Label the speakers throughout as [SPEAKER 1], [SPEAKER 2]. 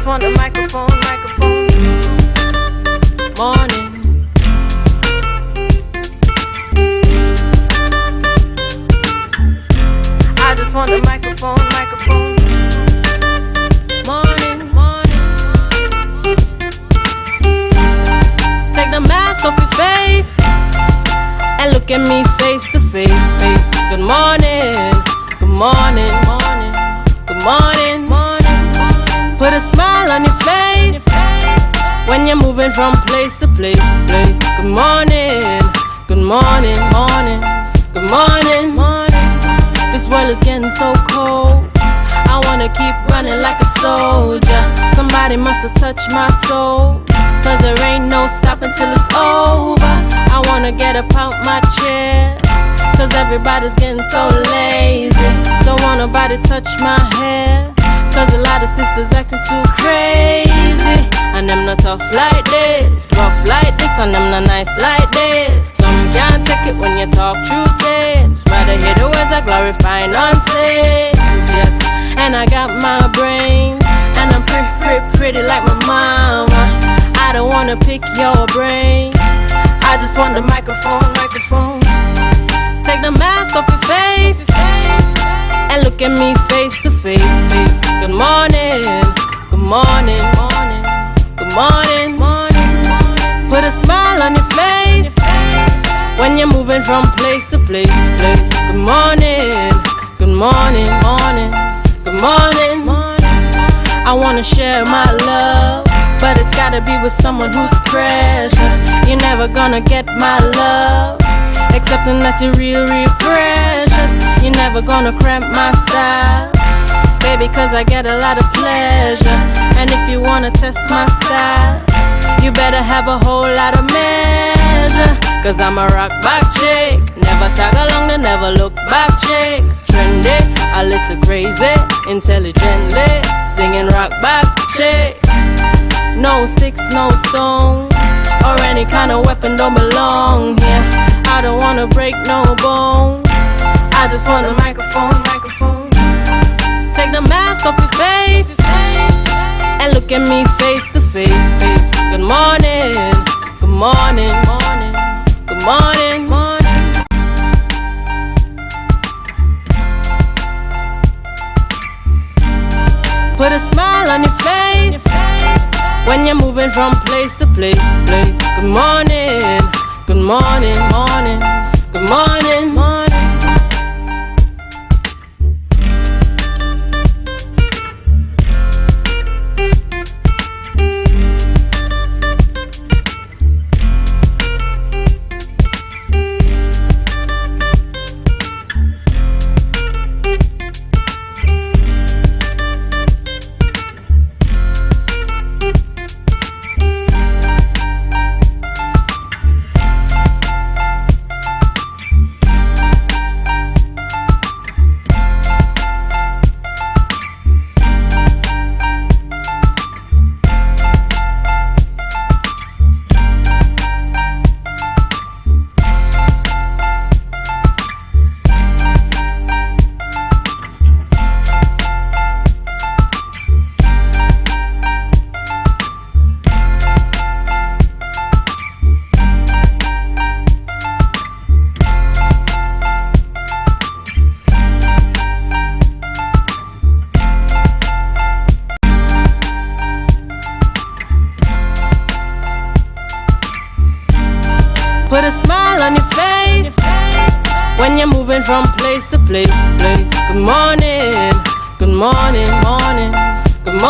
[SPEAKER 1] just want the microphone. Morning. I just want the microphone. Morning. Take the mask off your face and look at me face to face. Good morning. Put a smile on your face when you're moving from place to place. Good morning. This world is getting so cold. I wanna keep running like a soldier. Somebody must have touched my soul, 'cause there ain't no stopping till it's over. I wanna get up out my chair, 'cause everybody's getting so lazy. Don't want nobody touch my hair, 'cause a lot of sisters acting too crazy. And them not tough like this, rough like this, and them not nice like this. Some can't take it when you talk true sense. Rather hear the words that glorify nonsense. Yes, and I got my brain, and I'm pretty like my mama. I don't wanna pick your brains, I just want the microphone. Take the mask off your face and look at me face to face. Good morning. Put a smile on your face when you're moving from place to place. Good morning. I wanna share my love, but it's gotta be with someone who's precious. You're never gonna get my love, accepting that you're real precious. You're never gonna cramp my style, baby, 'cause I get a lot of pleasure. And if you wanna test my style, you better have a whole lot of measure, 'cause I'm a rock back chick, never tag along the never look back chick. Trendy, a little crazy, intelligently singing rock back chick. No sticks, no stones, or any kind of weapon don't belong here. I don't wanna break no bones, I just want a microphone. Take the mask off your face and look at me face to face. Good morning. Put a smile on your face when you're moving from place to place. Good morning. Put a smile on your face when you're moving from place to place. Good morning. Good morning. Good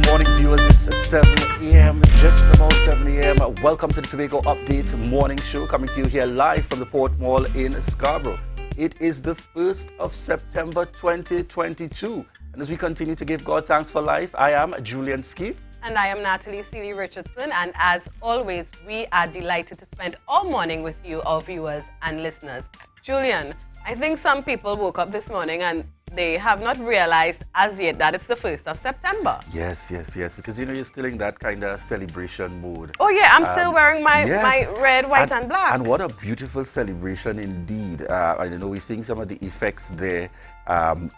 [SPEAKER 2] morning, viewers. It's 7 a.m., just about 7 a.m. Welcome to the Tobago Updates morning show, coming to you here live from the Port Mall in Scarborough. It is the 1st of September 2022. And as we continue to give God thanks for life, I am Julian Skeet.
[SPEAKER 3] And I am Natalie Seeley Richardson. And as always, we are delighted to spend all morning with you, our viewers and listeners. Julian, I think some people woke up this morning and they have not realized as yet that it's the 1st of September.
[SPEAKER 2] Yes, yes, yes, because you know you're still in that kind of celebration mood.
[SPEAKER 3] Oh yeah, I'm still wearing my
[SPEAKER 2] Yes.
[SPEAKER 3] red, white, and black.
[SPEAKER 2] And what a beautiful celebration indeed. I know we're seeing some of the effects there,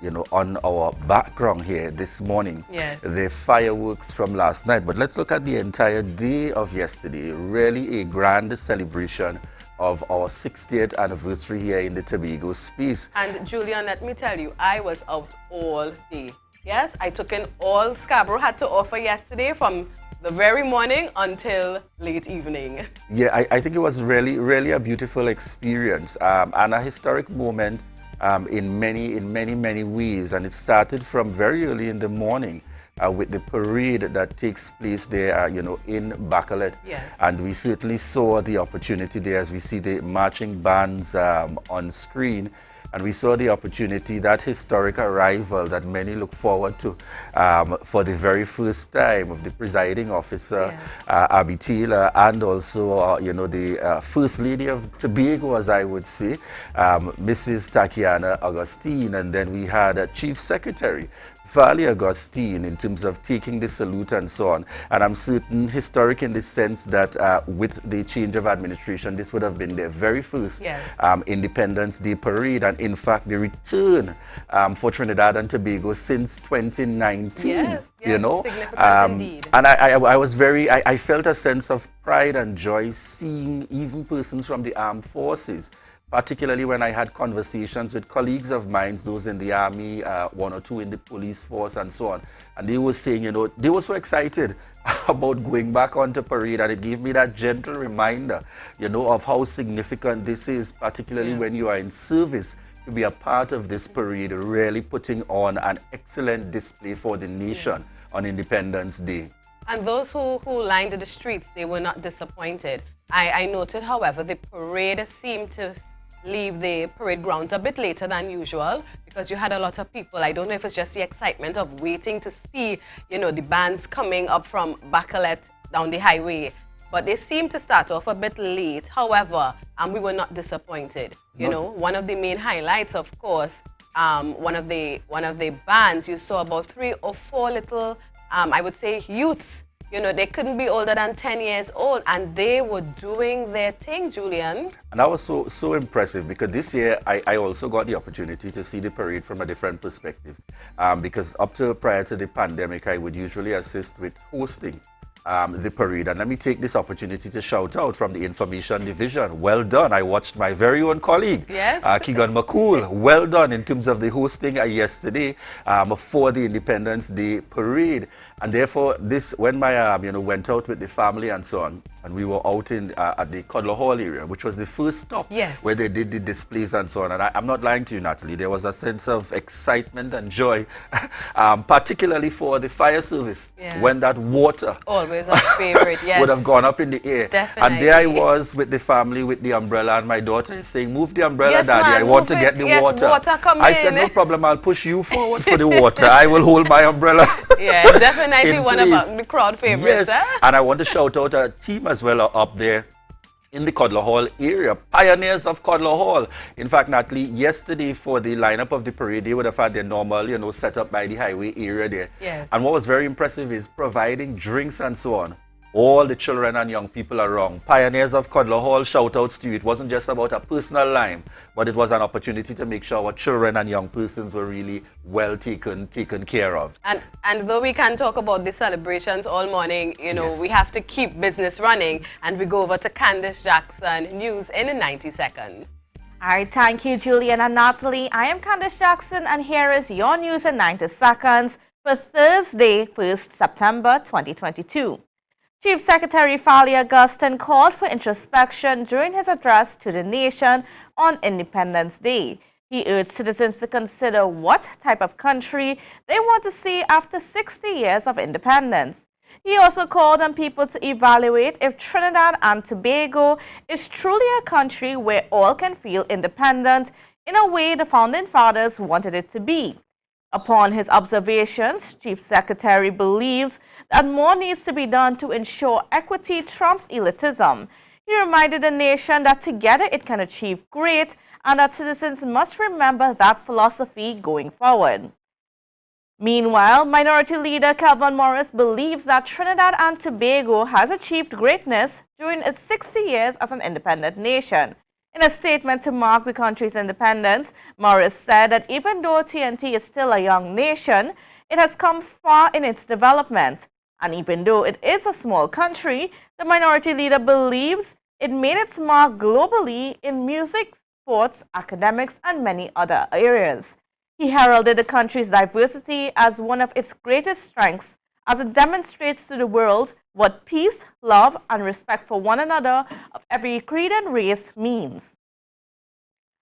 [SPEAKER 2] you know, on our background here this morning.
[SPEAKER 3] Yes.
[SPEAKER 2] The fireworks from last night. But let's look at the entire day of yesterday. Really a grand celebration of our 60th anniversary here in the Tobago space.
[SPEAKER 3] And Julian, let me tell you, I was out all day. Yes, I took in all Scarborough had to offer yesterday from the very morning until late evening.
[SPEAKER 2] Yeah, I think it was really a beautiful experience and a historic moment in many ways. And it started from very early in the morning with the parade that takes place there, you know, in Bacalet.
[SPEAKER 3] Yes.
[SPEAKER 2] And we certainly saw the opportunity there as we see the marching bands on screen. And we saw the opportunity, that historic arrival that many look forward to for the very first time of the presiding officer, Abby Taylor, and also, you know, the First Lady of Tobago, as I would say, Mrs. Tatiana Augustine. And then we had Chief Secretary Valley Augustine in terms of taking the salute and so on. And I'm certain historic in the sense that with the change of administration, this would have been their very first Independence Day parade. And in fact, the return for Trinidad and Tobago since 2019.
[SPEAKER 3] Yes,
[SPEAKER 2] you know,
[SPEAKER 3] significant indeed.
[SPEAKER 2] And I was I felt a sense of pride and joy seeing even persons from the armed forces, particularly when I had conversations with colleagues of mine, those in the army, one or two in the police force and so on. And they were saying, you know, they were so excited about going back onto parade, and it gave me that gentle reminder, you know, of how significant this is, particularly when you are in service, to be a part of this parade, really putting on an excellent display for the nation on Independence Day.
[SPEAKER 3] And those who lined the streets, they were not disappointed. I noted, however, the parade seemed to leave the parade grounds a bit later than usual because you had a lot of people. I don't know if it's just the excitement of waiting to see, you know, the bands coming up from Bacalet down the highway. But they seemed to start off a bit late. However, we were not disappointed. You know, one of the main highlights, of course, one of the bands, you saw about 3 or 4 little, I would say, youths. You know, they couldn't be older than 10 years old, and they were doing their thing, Julian.
[SPEAKER 2] And that was so impressive because this year I also got the opportunity to see the parade from a different perspective. Because prior to the pandemic, I would usually assist with hosting the parade. And let me take this opportunity to shout out from the Information Division. Well done. I watched my very own colleague, Keegan McCool. Well done in terms of the hosting yesterday for the Independence Day parade. And therefore, this, when my, you know, went out with the family and so on, and we were out in at the Codler Hall area, which was the first stop where they did the displays and so on. And I'm not lying to you, Natalie, there was a sense of excitement and joy, particularly for the fire service, when that water
[SPEAKER 3] always a favorite,
[SPEAKER 2] would have gone up in the air.
[SPEAKER 3] Definitely.
[SPEAKER 2] And there I was with the family with the umbrella, and my daughter is saying, "Move the umbrella, Daddy,
[SPEAKER 3] man,
[SPEAKER 2] I want to get the water."
[SPEAKER 3] I
[SPEAKER 2] said, "No problem, I'll push you forward for the water. I will hold my umbrella."
[SPEAKER 3] Yeah, definitely one of the crowd favorites.
[SPEAKER 2] Yes, and I want to shout out a team as well up there in the Codler Hall area, pioneers of Codler Hall. In fact, Natalie, yesterday for the lineup of the parade, they would have had their normal, you know, set up by the highway area there.
[SPEAKER 3] Yes.
[SPEAKER 2] And what was very impressive is providing drinks and so on. All the children and young people around. Pioneers of Codler Hall, shout outs to you. It wasn't just about a personal line, but it was an opportunity to make sure our children and young persons were really well taken care of.
[SPEAKER 3] And though we can talk about the celebrations all morning, you know, we have to keep business running, and we go over to Candice Jackson, news in 90 seconds.
[SPEAKER 4] All right, thank you, Julian and Natalie. I am Candice Jackson, and here is your news in 90 seconds for Thursday, 1st September 2022. Chief Secretary Valley Augustine called for introspection during his address to the nation on Independence Day. He urged citizens to consider what type of country they want to see after 60 years of independence. He also called on people to evaluate if Trinidad and Tobago is truly a country where all can feel independent in a way the founding fathers wanted it to be. Upon his observations, Chief Secretary believes that more needs to be done to ensure equity trumps elitism. He He reminded the nation that together it can achieve great and that citizens must remember that philosophy going forward. Meanwhile, Minority Leader Kelvin Morris believes that Trinidad and Tobago has achieved greatness during its 60 years as an independent nation. In a statement to mark the country's independence, Morris said that even though TNT is still a young nation, it has come far in its development. And even though it is a small country, the Minority Leader believes it made its mark globally in music, sports, academics, and many other areas. He heralded the country's diversity as one of its greatest strengths, as it demonstrates to the world what peace, love, and respect for one another of every creed and race means.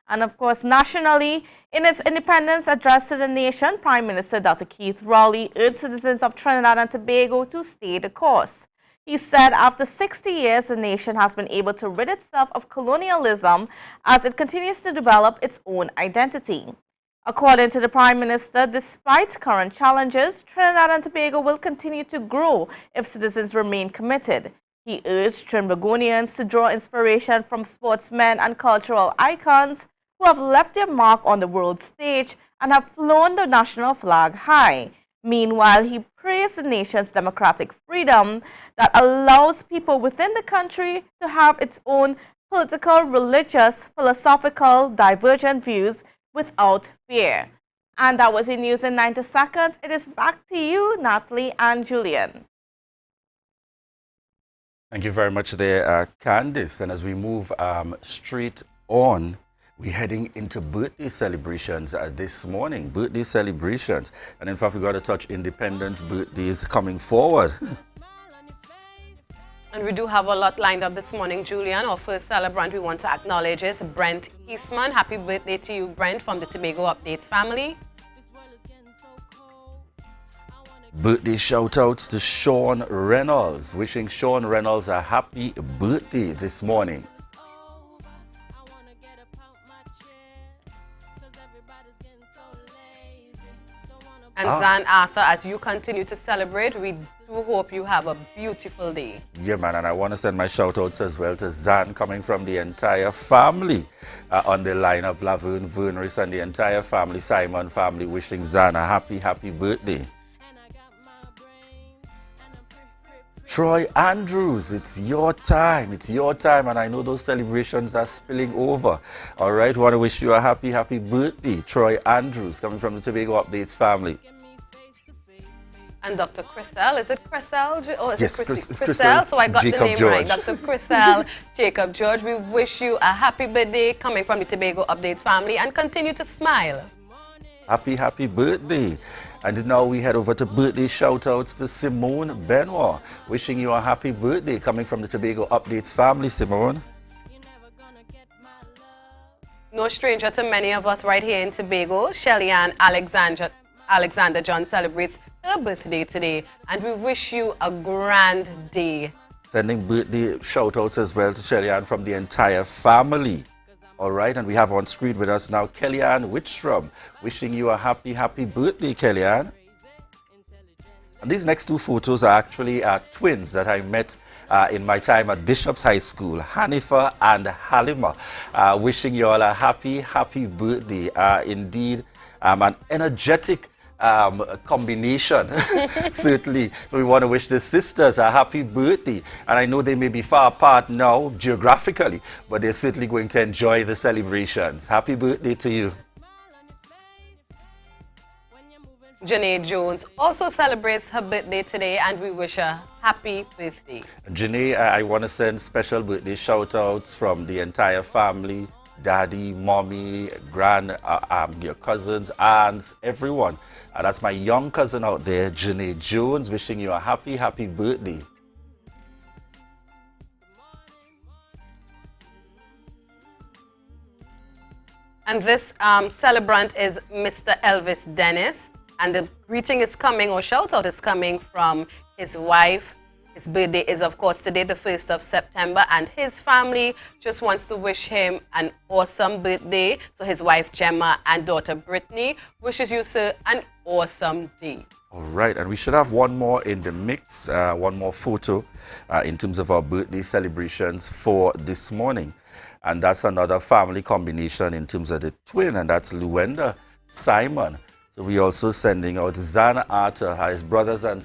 [SPEAKER 4] And of course, nationally, in its independence address to the nation, Prime Minister Dr. Keith Rowley urged citizens of Trinidad and Tobago to stay the course. He said after 60 years, the nation has been able to rid itself of colonialism as it continues to develop its own identity. According to the Prime Minister, despite current challenges, Trinidad and Tobago will continue to grow if citizens remain committed. He urged Trinbagonians to draw inspiration from sportsmen and cultural icons who have left their mark on the world stage and have flown the national flag high. Meanwhile, he praised the nation's democratic freedom that allows people within the country to have its own political, religious, philosophical, divergent views without fear. And that was in news in 90 seconds. It is back to you, Natalie and Julian.
[SPEAKER 2] Thank you very much there, Candice. And as we move straight on, we're heading into birthday celebrations this morning. Birthday celebrations. And in fact, we got to touch Independence birthdays coming forward.
[SPEAKER 3] And we do have a lot lined up this morning, Julian. Our first celebrant we want to acknowledge is Brent Eastman. Happy birthday to you, Brent, from the Tobago Updates family.
[SPEAKER 2] Birthday shout-outs to Sean Reynolds. Wishing Sean Reynolds a happy birthday this morning.
[SPEAKER 3] And Zan Arthur, as you continue to celebrate, we do hope you have a beautiful day.
[SPEAKER 2] Yeah, man, and I want to send my shout-outs as well to Zan, coming from the entire family on the lineup. Laverne, Vernris, and the entire family, Simon family, wishing Zan a happy, happy birthday. Troy Andrews, it's your time. It's your time, and I know those celebrations are spilling over. All right, want to wish you a happy, happy birthday. Troy Andrews, coming from the Tobago Updates family.
[SPEAKER 3] And Dr. Chriselle, is it Chriselle? Oh, is
[SPEAKER 2] yes,
[SPEAKER 3] it
[SPEAKER 2] Chriselle.
[SPEAKER 3] So I got
[SPEAKER 2] Jacob
[SPEAKER 3] the name
[SPEAKER 2] George.
[SPEAKER 3] right. Dr. Chriselle Jacob George, we wish you a happy birthday coming from the Tobago Updates family, and continue to smile.
[SPEAKER 2] Happy, happy birthday. And now we head over to birthday shout-outs to Simone Benoit. Wishing you a happy birthday, coming from the Tobago Updates family, Simone.
[SPEAKER 3] No stranger to many of us right here in Tobago, Shelly-Ann Alexander John celebrates her birthday today, and we wish you a grand day.
[SPEAKER 2] Sending birthday shout-outs as well to Shelly-Ann from the entire family. All right, and we have on screen with us now Kellyanne Wittstrom. Wishing you a happy, happy birthday, Kellyanne. And these next two photos are actually twins that I met in my time at Bishop's High School, Hanifa and Halima. Wishing you all a happy, happy birthday. Indeed, an energetic combination, certainly. So we want to wish the sisters a happy birthday. And I know they may be far apart now geographically, but they're certainly going to enjoy the celebrations. Happy birthday to you.
[SPEAKER 3] Janae Jones also celebrates her birthday today, and we wish her happy birthday.
[SPEAKER 2] Janae, I want to send special birthday shout-outs from the entire family, daddy, mommy, your cousins, aunts, everyone. And that's my young cousin out there, Janae Jones, wishing you a happy, happy birthday.
[SPEAKER 3] And this celebrant is Mr. Elvis Dennis. And the greeting is coming, or shout out is coming from his wife. His birthday is, of course, today, the 1st of September, and his family just wants to wish him an awesome birthday. So his wife, Gemma, and daughter, Brittany, wishes you, sir, an awesome day.
[SPEAKER 2] All right, and we should have one more in the mix, one more photo in terms of our birthday celebrations for this morning. And that's another family combination in terms of the twin, and that's Luenda Simon. So we also sending out Zana Arthur, his brother and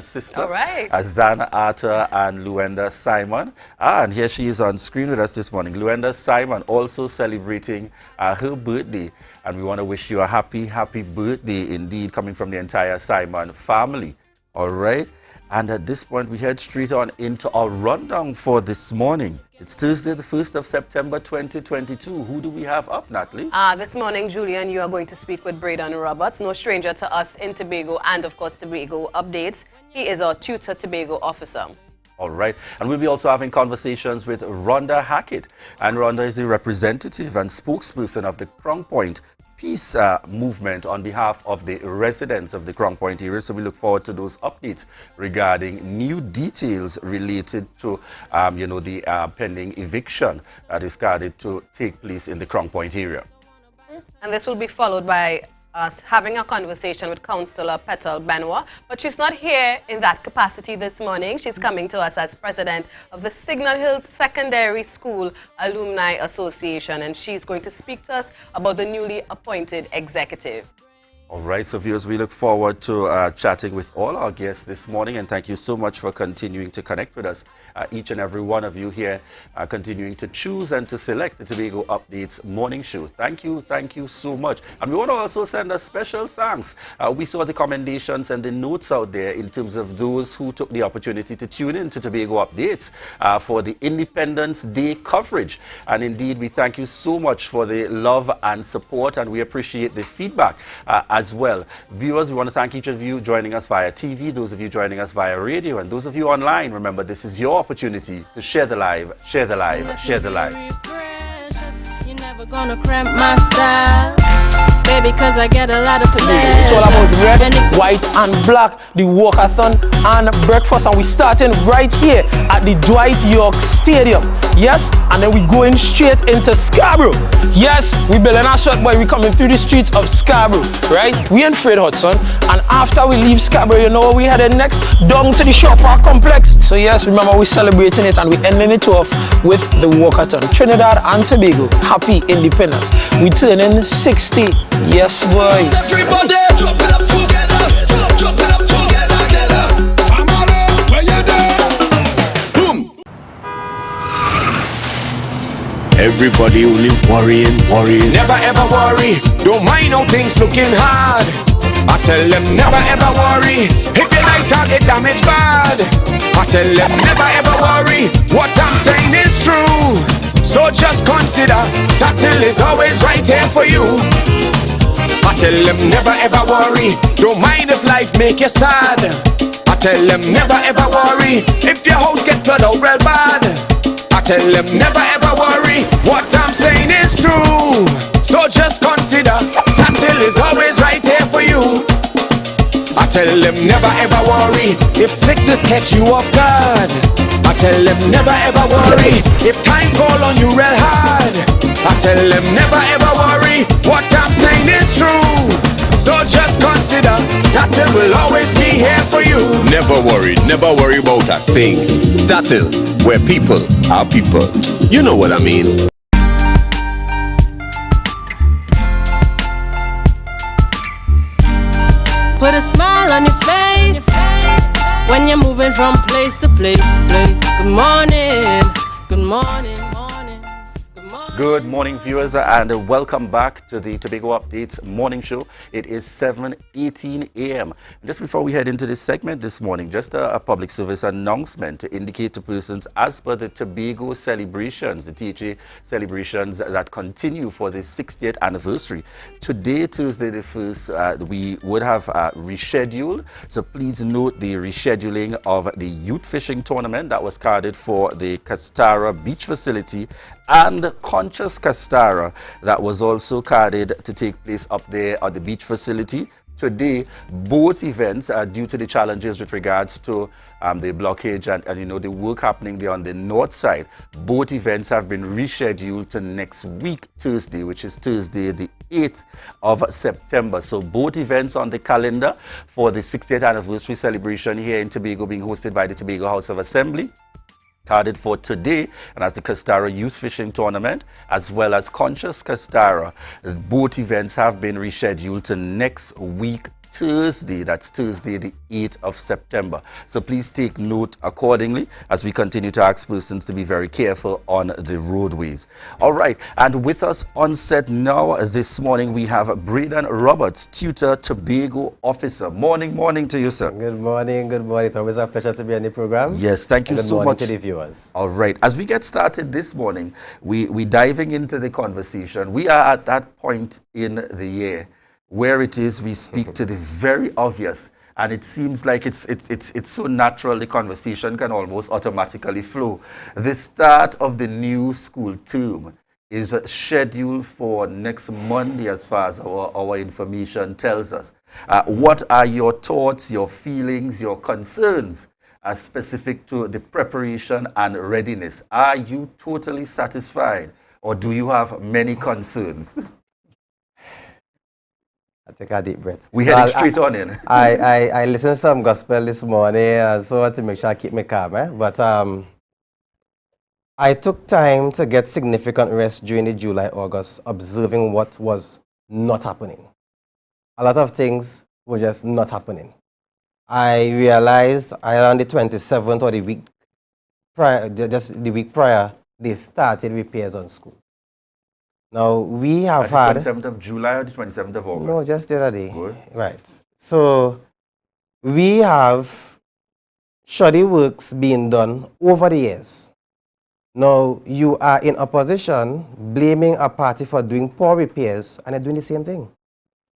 [SPEAKER 2] sister.
[SPEAKER 3] All right.
[SPEAKER 2] Zana Arthur and Luenda Simon. And here she is on screen with us this morning. Luenda Simon also celebrating her birthday. And we want to wish you a happy, happy birthday indeed, coming from the entire Simon family. All right. And at this point, we head straight on into our rundown for this morning. It's Thursday, the 1st of September, 2022. Who do we have up, Natalie?
[SPEAKER 3] This morning, Julian, you are going to speak with Braden Roberts, no stranger to us in Tobago and, of course, Tobago Updates. He is our TUTOR Tobago officer.
[SPEAKER 2] All right. And we'll be also having conversations with Rhonda Hackett. And Rhonda is the representative and spokesperson of the Crown Point Peace movement on behalf of the residents of the Crown Point area. So we look forward to those updates regarding new details related to, the pending eviction that is scheduled to take place in the Crown Point area.
[SPEAKER 3] And this will be followed by us having a conversation with Councillor Petal Benoit, but she's not here in that capacity this morning. She's coming to us as president of the Signal Hills Secondary School Alumni Association, and she's going to speak to us about the newly appointed executive.
[SPEAKER 2] All right, so viewers, we look forward to chatting with all our guests this morning, and thank you so much for continuing to connect with us. Each and every one of you here continuing to choose and to select the Tobago Updates morning show. Thank you so much. And we want to also send a special thanks. We saw the commendations and the notes out there in terms of those who took the opportunity to tune in to Tobago Updates for the Independence Day coverage. And indeed, we thank you so much for the love and support, and we appreciate the feedback as well. Viewers, we want to thank each of you joining us via TV, those of you joining us via radio, and those of you online. Remember, this is your opportunity to share the live, share the live, share the live.
[SPEAKER 1] You're never gonna cramp my style, baby, cause I get a lot of pleasure.
[SPEAKER 5] It's all about red, white, and black, the walkathon and breakfast, and we're starting right here at the Dwight York Stadium. Yes, and then we going straight into Scarborough. Yes, we building our sweat boy, we coming through the streets of Scarborough, right? We in Fred Hudson, and after we leave Scarborough, you know where we headed next? Down to the Shore Park complex. So yes, remember we're celebrating it, and we're ending it off with the walkathon. Trinidad and Tobago, happy independence. We turning 60. Yes, boys.
[SPEAKER 6] Everybody, drop it up together. Drop it up together, together. Family, where you there? Boom.
[SPEAKER 7] Everybody only worrying. Never ever worry. Don't mind how things looking hard. I tell them never ever worry. If your life can't get damaged bad. I tell them never ever worry. What I'm saying is true. So just consider Tatil is always right here for you. I tell them never ever worry. Don't mind if life make you sad. I tell them never ever worry. If your house get flooded out real bad. I tell them never ever worry. What I'm saying is true. So just consider Tatil is always right here for you. I tell them never ever worry. If sickness catch you off guard. I tell them never ever worry. If times fall on you real hard. I tell them never ever worry. What I'm saying is true. So just consider Tatil will always be here for you.
[SPEAKER 8] Never worry about a thing. Tatil, where people are people. You know what I mean.
[SPEAKER 1] Put a smile on your face when you're moving from place to place. Good morning, good morning, morning, good morning.
[SPEAKER 2] Good morning, viewers, and welcome back to the Tobago Updates morning show. It is 7:18 a.m. Just before we head into this segment this morning, just a public service announcement to indicate to persons as per the Tobago celebrations, the THA celebrations that continue for the 60th anniversary. Today, Thursday the 1st, we would have rescheduled. So please note the rescheduling of the youth fishing tournament that was carded for the Castara Beach facility, and Conscious Castara that was also carded to take place up there at the beach facility today, both events are due to the challenges with regards to the blockage and you know, the work happening there on the north side. Both events have been rescheduled to next week, Thursday, which is Thursday, the 8th of September. So both events on the calendar for the 60th anniversary celebration here in Tobago, being hosted by the Tobago House of Assembly, carded for today, and as the Castara Youth Fishing Tournament, as well as Conscious Castara. Both events have been rescheduled to next week, Thursday. That's Thursday, the 8th of September. So please take note accordingly as we continue to ask persons to be very careful on the roadways. All right, and with us on set now this morning, we have Braden Roberts, Tutor Tobago Officer. Morning to you, sir.
[SPEAKER 9] Good morning. It's always a pleasure to be on the program.
[SPEAKER 2] Yes, thank you so much.
[SPEAKER 9] Good morning to the viewers.
[SPEAKER 2] All right, as we get started this morning, we diving into the conversation. We are at that point in the year where it is we speak to the very obvious, and it seems like it's so natural the conversation can almost automatically flow. The start of the new school term is scheduled for next Monday as far as our information tells us. What are your thoughts, your feelings, your concerns specific to the preparation and readiness? Are you totally satisfied, or do you have many concerns?
[SPEAKER 9] I take a deep breath.
[SPEAKER 2] We heading straight on in.
[SPEAKER 9] I listened to some gospel this morning, so to make sure I keep me calm. But I took time to get significant rest during the July, August, observing what was not happening. A lot of things were just not happening. I realized around the 27th or the week prior, just the week prior, they started repairs on school. Now, we have had...
[SPEAKER 2] the 27th of July or the 27th of August?
[SPEAKER 9] No, just the other day.
[SPEAKER 2] Good.
[SPEAKER 9] Right. So, we have shoddy works being done over the years. Now, you are in opposition blaming a party for doing poor repairs, and they're doing the same thing.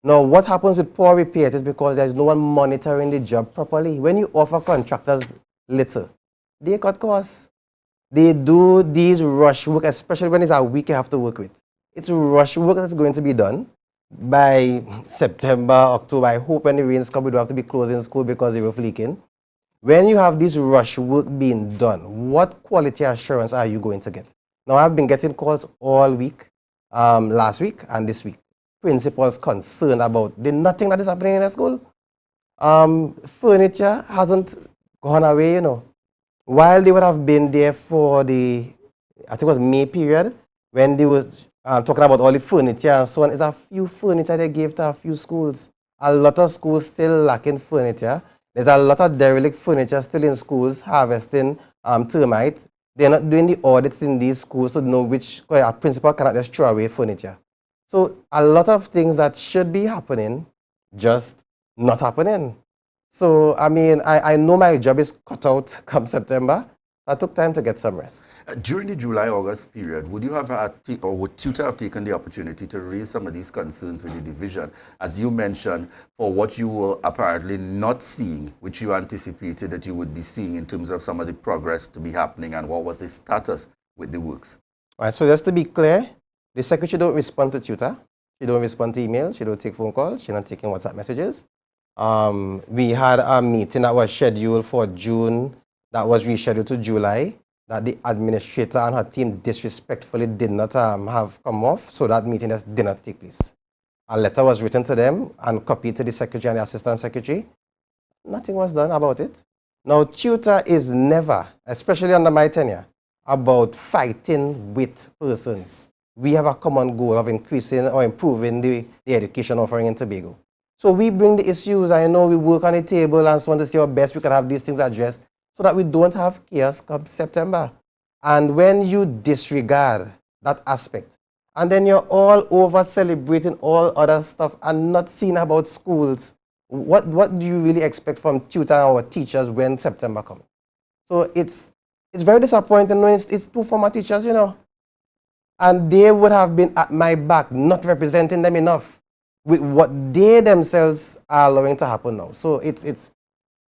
[SPEAKER 9] Now, what happens with poor repairs is because there's no one monitoring the job properly. When you offer contractors little, they cut costs. They do these rush work, especially when it's a week you have to work with. It's rush work that's going to be done by September, October. I hope when the rains come, we don't have to be closing school because they were leaking. When you have this rush work being done, what quality assurance are you going to get? Now, I've been getting calls all week, last week and this week. Principals concerned about the nothing that is happening in the school. Furniture hasn't gone away, you know. While they would have been there for the, I think it was May period, when they were talking about all the furniture and so on, it's a few furniture they gave to a few schools. A lot of schools still lacking furniture. There's a lot of derelict furniture still in schools harvesting termites. They're not doing the audits in these schools to know which a principal cannot just throw away furniture. So a lot of things that should be happening, just not happening. So, I mean, I know my job is cut out come September. I took time to get some rest.
[SPEAKER 2] During the July-August period, would you have or would Tutor have taken the opportunity to raise some of these concerns with the division, as you mentioned, for what you were apparently not seeing, which you anticipated that you would be seeing in terms of some of the progress to be happening, and what was the status with the works?
[SPEAKER 9] All right, so just to be clear, the secretary don't respond to Tutor. She don't respond to emails. She don't take phone calls. She's not taking WhatsApp messages. We had a meeting that was scheduled for June that was rescheduled to July, that the administrator and her team disrespectfully did not have come off, so that meeting just did not take place. A letter was written to them and copied to the secretary and the assistant secretary. Nothing was done about it. Now, Tutor is never, especially under my tenure, about fighting with persons. We have a common goal of increasing or improving the education offering in Tobago. So we bring the issues. I know we work on the table and so on to see how best we can have these things addressed, so that we don't have chaos come September. And when you disregard that aspect, and then you're all over celebrating all other stuff and not seeing about schools, what do you really expect from tutor or teachers when September comes? So it's very disappointing when it's two former teachers, you know. And they would have been at my back, not representing them enough with what they themselves are allowing to happen now. So it's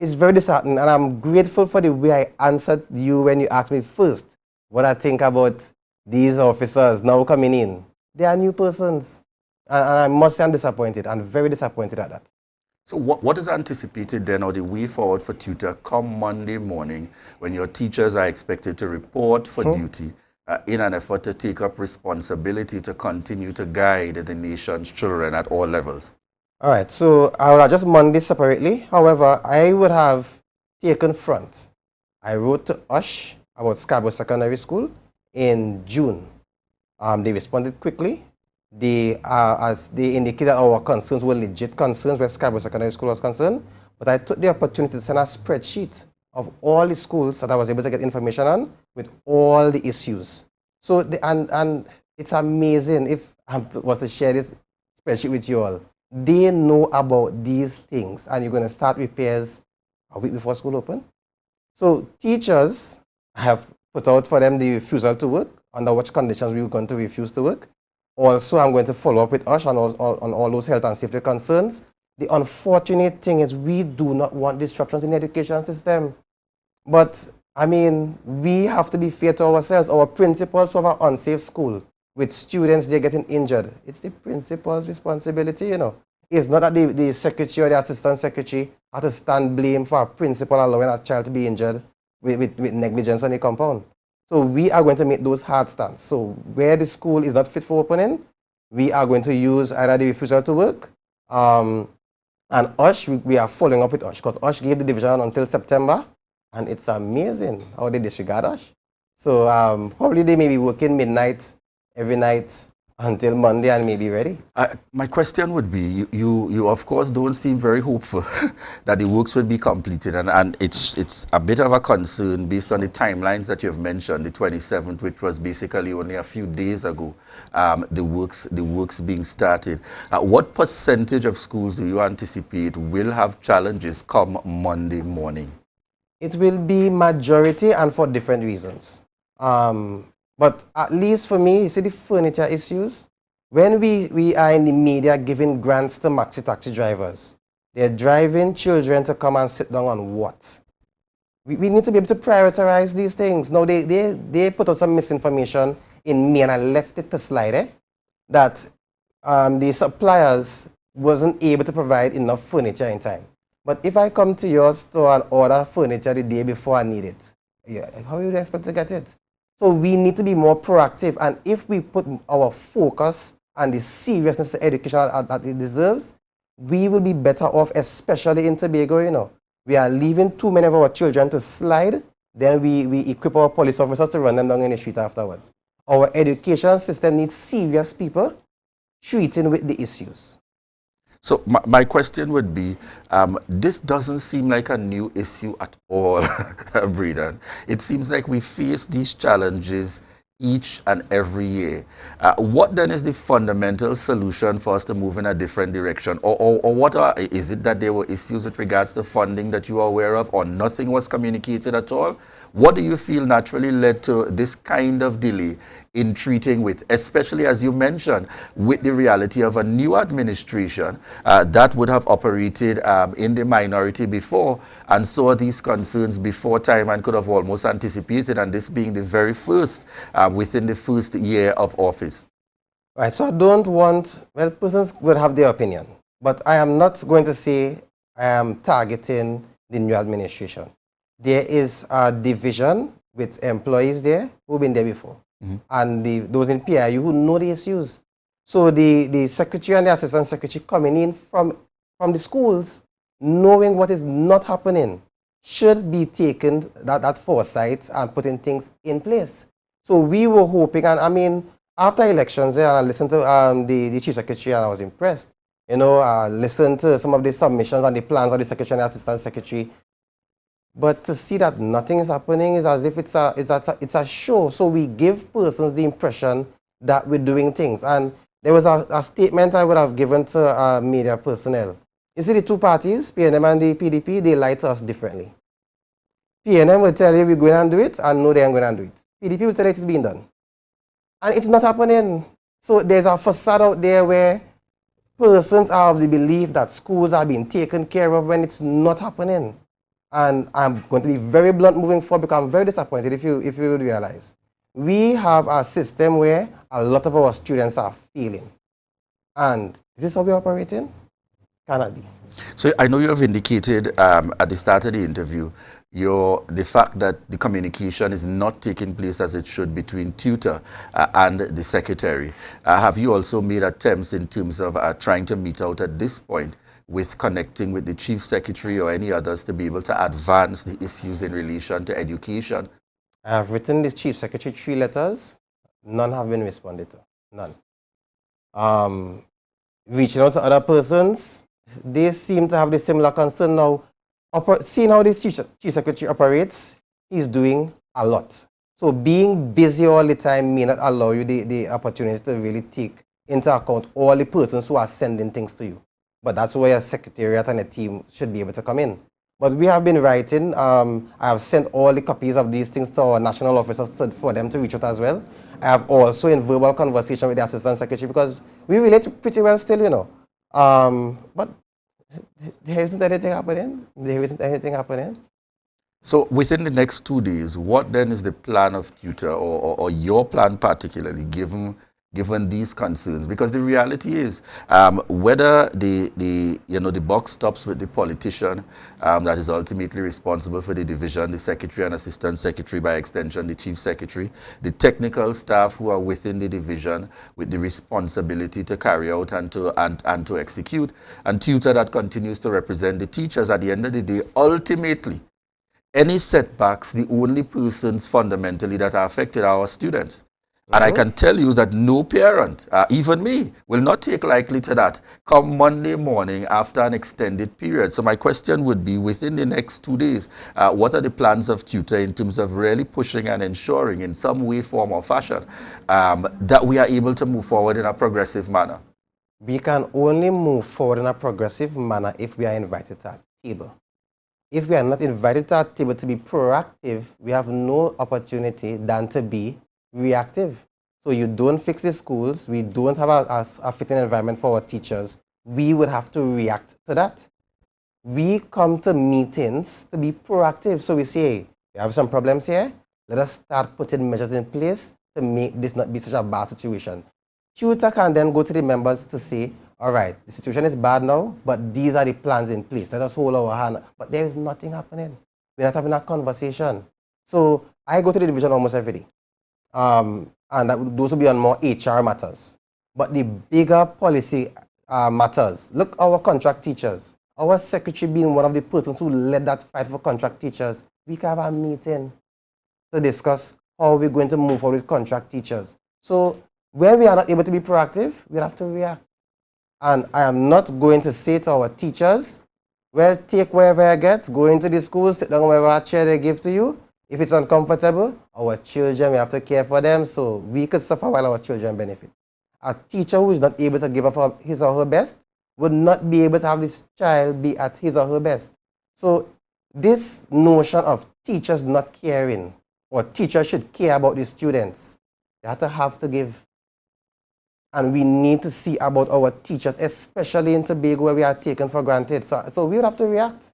[SPEAKER 9] very disheartening, and I'm grateful for the way I answered you when you asked me first what I think about these officers now coming in. They are new persons, and I must say I'm disappointed. I'm very disappointed at that.
[SPEAKER 2] So what is anticipated then, or the way forward for TUTOR come Monday morning when your teachers are expected to report for duty in an effort to take up responsibility to continue to guide the nation's children at all levels?
[SPEAKER 9] All right, so I will adjust Monday separately. However, I would have taken front. I wrote to USH about Scarborough Secondary School in June. They responded quickly. As they indicated, our concerns were legit concerns where Scarborough Secondary School was concerned. But I took the opportunity to send a spreadsheet of all the schools that I was able to get information on with all the issues. So, and it's amazing if I was to share this spreadsheet with you all. They know about these things, and you're going to start repairs a week before school open. So teachers have put out for them the refusal to work, under which conditions we were going to refuse to work. Also, I'm going to follow up with us on all those health and safety concerns. The unfortunate thing is we do not want disruptions in the education system. But, I mean, we have to be fair to ourselves. Our principals have an unsafe school with students, they're getting injured. It's the principal's responsibility, you know. It's not that the secretary or the assistant secretary have to stand blame for a principal allowing a child to be injured with negligence on the compound. So we are going to make those hard stands. So where the school is not fit for opening, we are going to use either the refusal to work, and USH, we are following up with USH, because USH gave the division until September, and it's amazing how they disregard USH. So probably they may be working midnight every night until Monday and may be ready.
[SPEAKER 2] My question would be, you of course don't seem very hopeful that the works will be completed, and it's a bit of a concern based on the timelines that you've mentioned, the 27th, which was basically only a few days ago, the works being started. What percentage of schools do you anticipate will have challenges come Monday morning?
[SPEAKER 9] It will be majority, and for different reasons. But at least for me, you see the furniture issues. When we are in the media giving grants to maxi taxi drivers, they're driving children to come and sit down on what? We need to be able to prioritize these things. Now, they put out some misinformation in me, and I left it to slide, that the suppliers wasn't able to provide enough furniture in time. But if I come to your store and order furniture the day before I need it, how would you expect to get it? So we need to be more proactive, and if we put our focus and the seriousness to education that it deserves, we will be better off, especially in Tobago, you know. We are leaving too many of our children to slide, then we equip our police officers to run them down in the street afterwards. Our education system needs serious people treating with the issues.
[SPEAKER 2] So my question would be, this doesn't seem like a new issue at all, Breeden. It seems like we face these challenges each and every year. What then is the fundamental solution for us to move in a different direction? Or what is it that there were issues with regards to funding that you are aware of, or nothing was communicated at all? What do you feel naturally led to this kind of delay in treating with, especially as you mentioned, with the reality of a new administration that would have operated in the minority before and saw these concerns before time and could have almost anticipated, and this being the very first within the first year of office?
[SPEAKER 9] Right, so I don't want, well, persons will have their opinion, but I am not going to say I am targeting the new administration. There is a division with employees there who've been there before, and those in PIU who know the issues. So the secretary and the assistant secretary coming in from the schools, knowing what is not happening, should be taken that foresight and putting things in place. So we were hoping, and I mean, after elections, I listened to the chief secretary and I was impressed. You know, I listened to some of the submissions and the plans of the secretary and the assistant secretary. But to see that nothing is happening is as if it's a show. So we give persons the impression that we're doing things. And there was a statement I would have given to media personnel. You see, the two parties, PNM and the PDP, they lie to us differently. PNM will tell you we're going to do it, and no, they aren't going to do it. PDP will tell you it's being done. And it's not happening. So there's a facade out there where persons are of the belief that schools are being taken care of when it's not happening. And I'm going to be very blunt moving forward because I'm very disappointed if you would realize. We have a system where a lot of our students are failing. And this is how we're operating. Cannot be.
[SPEAKER 2] So I know you have indicated at the start of the interview the fact that the communication is not taking place as it should between tutor and the secretary. Have you also made attempts in terms of trying to meet out at this point with connecting with the chief secretary or any others to be able to advance the issues in relation to education?
[SPEAKER 9] I have written the chief secretary 3 letters. None have been responded to. None. Reaching out to other persons, they seem to have the similar concern now. Seeing how this chief secretary operates, he's doing a lot. So being busy all the time may not allow you the opportunity to really take into account all the persons who are sending things to you. But that's where a secretariat and a team should be able to come in. But we have been writing. I have sent all the copies of these things to our national officers for them to reach out as well. I have also in verbal conversation with the assistant secretary because we relate pretty well still, you know. But there isn't anything happening. There isn't anything happening.
[SPEAKER 2] So within the next 2 days, what then is the plan of tutor or your plan particularly given these concerns? Because the reality is whether the buck stops with the politician that is ultimately responsible for the division, the secretary and assistant secretary, by extension the chief secretary, the technical staff who are within the division with the responsibility to carry out and to execute, and tutor that continues to represent the teachers. At the end of the day, ultimately, any setbacks, the only persons fundamentally that are affected are our students. And I can tell you that no parent, even me, will not take lightly to that come Monday morning after an extended period. So my question would be, within the next 2 days, what are the plans of tutor in terms of really pushing and ensuring in some way, form or fashion that we are able to move forward in a progressive manner?
[SPEAKER 9] We can only move forward in a progressive manner if we are invited to a table. If we are not invited to a table to be proactive, we have no opportunity than to be reactive. So you don't fix the schools, we don't have a fitting environment for our teachers, we would have to react to that. We come to meetings to be proactive. So we say, hey, we have some problems here, let us start putting measures in place to make this not be such a bad situation. Tutor can then go to the members to say, all right, the situation is bad now, but these are the plans in place. Let us hold our hand. But there is nothing happening. We're not having a conversation. So I go to the division almost every day. And those will be on more HR matters. But the bigger policy matters. Look, our contract teachers. Our secretary being one of the persons who led that fight for contract teachers. We can have a meeting to discuss how we're going to move forward with contract teachers. So when we are not able to be proactive, we'll have to react. And I am not going to say to our teachers, well, take wherever I get, go into the schools, sit down wherever chair they give to you. If it's uncomfortable, our children, we have to care for them, so we could suffer while our children benefit. A teacher who is not able to give up his or her best would not be able to have this child be at his or her best. So this notion of teachers not caring, or teachers should care about the students, they have to give. And we need to see about our teachers, especially in Tobago where we are taken for granted. So we would have to react.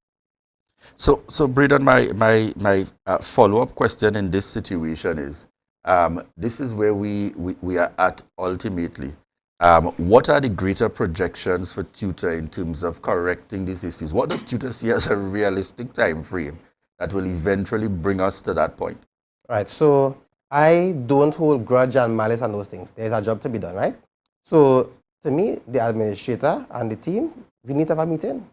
[SPEAKER 2] So Braden, my follow-up question in this situation is, this is where we are at ultimately. What are the greater projections for tutor in terms of correcting these issues? What does tutor see as a realistic time frame that will eventually bring us to that point?
[SPEAKER 9] Right, so I don't hold grudge and malice and those things. There's a job to be done, right? So to me, the administrator and the team, we need to have a meeting.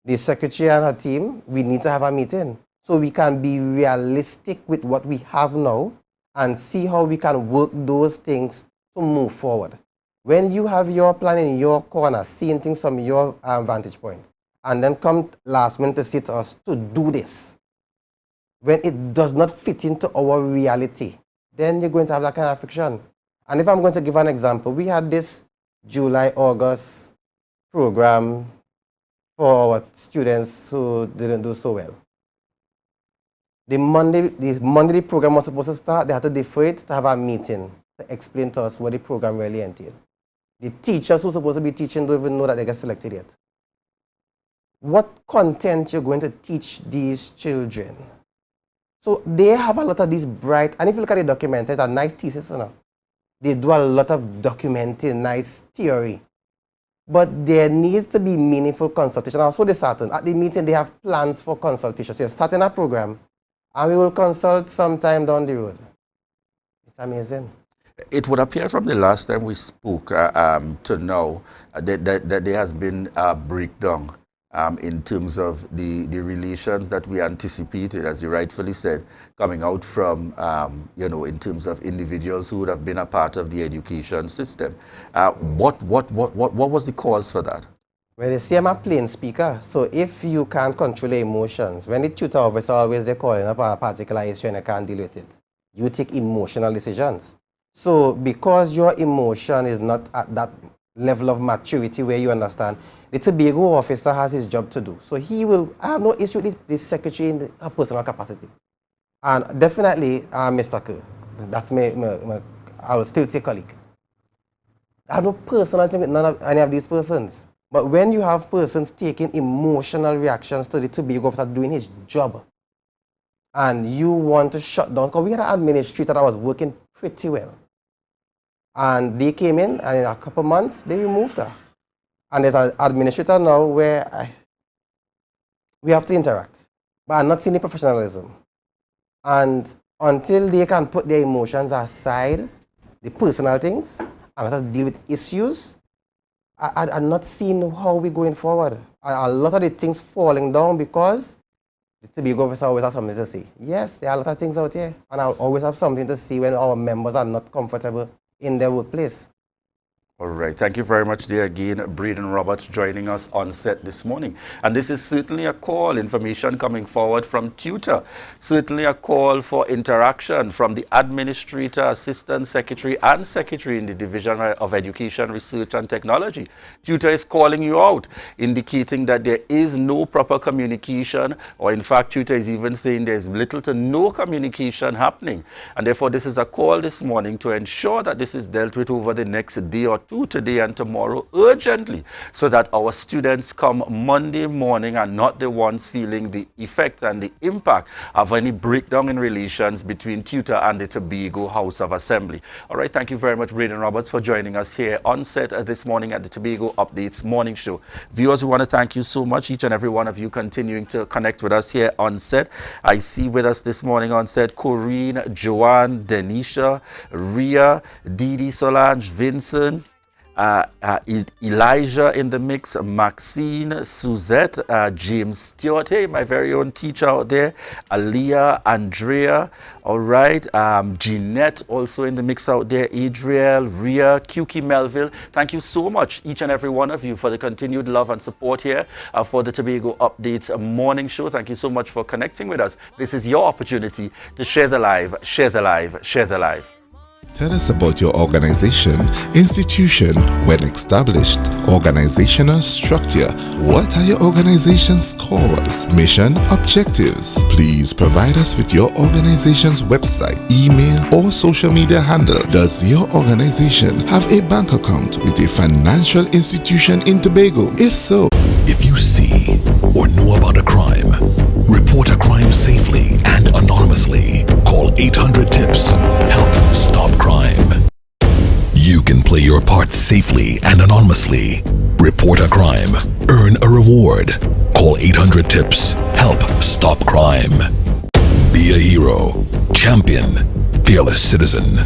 [SPEAKER 9] The secretary and her team, we need to have a meeting so we can be realistic with what we have now and see how we can work those things to move forward. When you have your plan in your corner, seeing things from your vantage point, and then come last minute to say to us to do this, when it does not fit into our reality, then you're going to have that kind of friction. And if I'm going to give an example, we had this July-August program for our students who didn't do so well. The Monday the program was supposed to start, they had to defer it to have a meeting to explain to us what the program really entailed. The teachers who are supposed to be teaching don't even know that they get selected yet. What content you're going to teach these children? So they have a lot of these bright, and if you look at the document, there's a nice thesis, you know? They do a lot of documenting, nice theory. But there needs to be meaningful consultation. Also disheartened. At the meeting, they have plans for consultation. So you're starting a program, and we will consult sometime down the road. It's amazing.
[SPEAKER 2] It would appear from the last time we spoke to now that there has been a breakdown in terms of the relations that we anticipated, as you rightfully said, coming out from, in terms of individuals who would have been a part of the education system. What was the cause for that?
[SPEAKER 9] Well, they say I'm a plain speaker, so if you can't control your emotions, when the tutor officer always they call up a particular issue and I can't deal with it, you take emotional decisions. So because your emotion is not at that level of maturity where you understand, the Tobago officer has his job to do. So he will, I have no issue with this secretary in a personal capacity. And definitely, Mr. Kerr, that's I will still say colleague. I have no personal thing with none of any of these persons. But when you have persons taking emotional reactions to the Tobago officer doing his job, and you want to shut down, because we had an administrator that was working pretty well. And they came in, and in a couple months, they removed her. And there's an administrator now where we have to interact. But I'm not seeing the professionalism. And until they can put their emotions aside, the personal things, and let us deal with issues, I'm not seeing how we're going forward. A lot of the things falling down because the Tobago officer always has something to say. Yes, there are a lot of things out here, and I'll always have something to say when our members are not comfortable in their workplace.
[SPEAKER 2] All right. Thank you very much there again, Braden Roberts, joining us on set this morning. And this is certainly a call, information coming forward from TUTOR, certainly a call for interaction from the administrator, assistant secretary, and secretary in the Division of Education, Research and Technology. TUTOR is calling you out, indicating that there is no proper communication, or in fact, TUTOR is even saying there's little to no communication happening. And therefore, this is a call this morning to ensure that this is dealt with over the next day or two, today and tomorrow, urgently, so that our students come Monday morning and not the ones feeling the effect and the impact of any breakdown in relations between TUTOR and the Tobago House of Assembly. All right, thank you very much, Braden Roberts, for joining us here on set this morning at the Tobago Updates Morning Show. Viewers, we want to thank you so much, each and every one of you continuing to connect with us here on set. I see with us this morning on set, Corinne, Joanne, Denisha, Ria, Didi, Solange, Vincent, Elijah in the mix, Maxine, Suzette, James Stewart, hey, my very own teacher out there, Aliyah, Andrea, all right, Jeanette also in the mix out there, Adriel, Ria, Kuki Melville. Thank you so much, each and every one of you, for the continued love and support here for the Tobago Updates Morning Show. Thank you so much for connecting with us. This is your opportunity to share the live, share the live, share the live.
[SPEAKER 10] Tell us about your organization, institution, when established, organizational structure. What are your organization's cause, mission, objectives? Please provide us with your organization's website, email, or social media handle. Does your organization have a bank account with a financial institution in Tobago? If so,
[SPEAKER 11] if you see or know about a crime, report a crime safely and anonymously. Call 800-TIPS. Help stop crime. You can play your part safely and anonymously. Report a crime. Earn a reward. Call 800-TIPS. Help stop crime. Be a hero. Champion. Fearless citizen.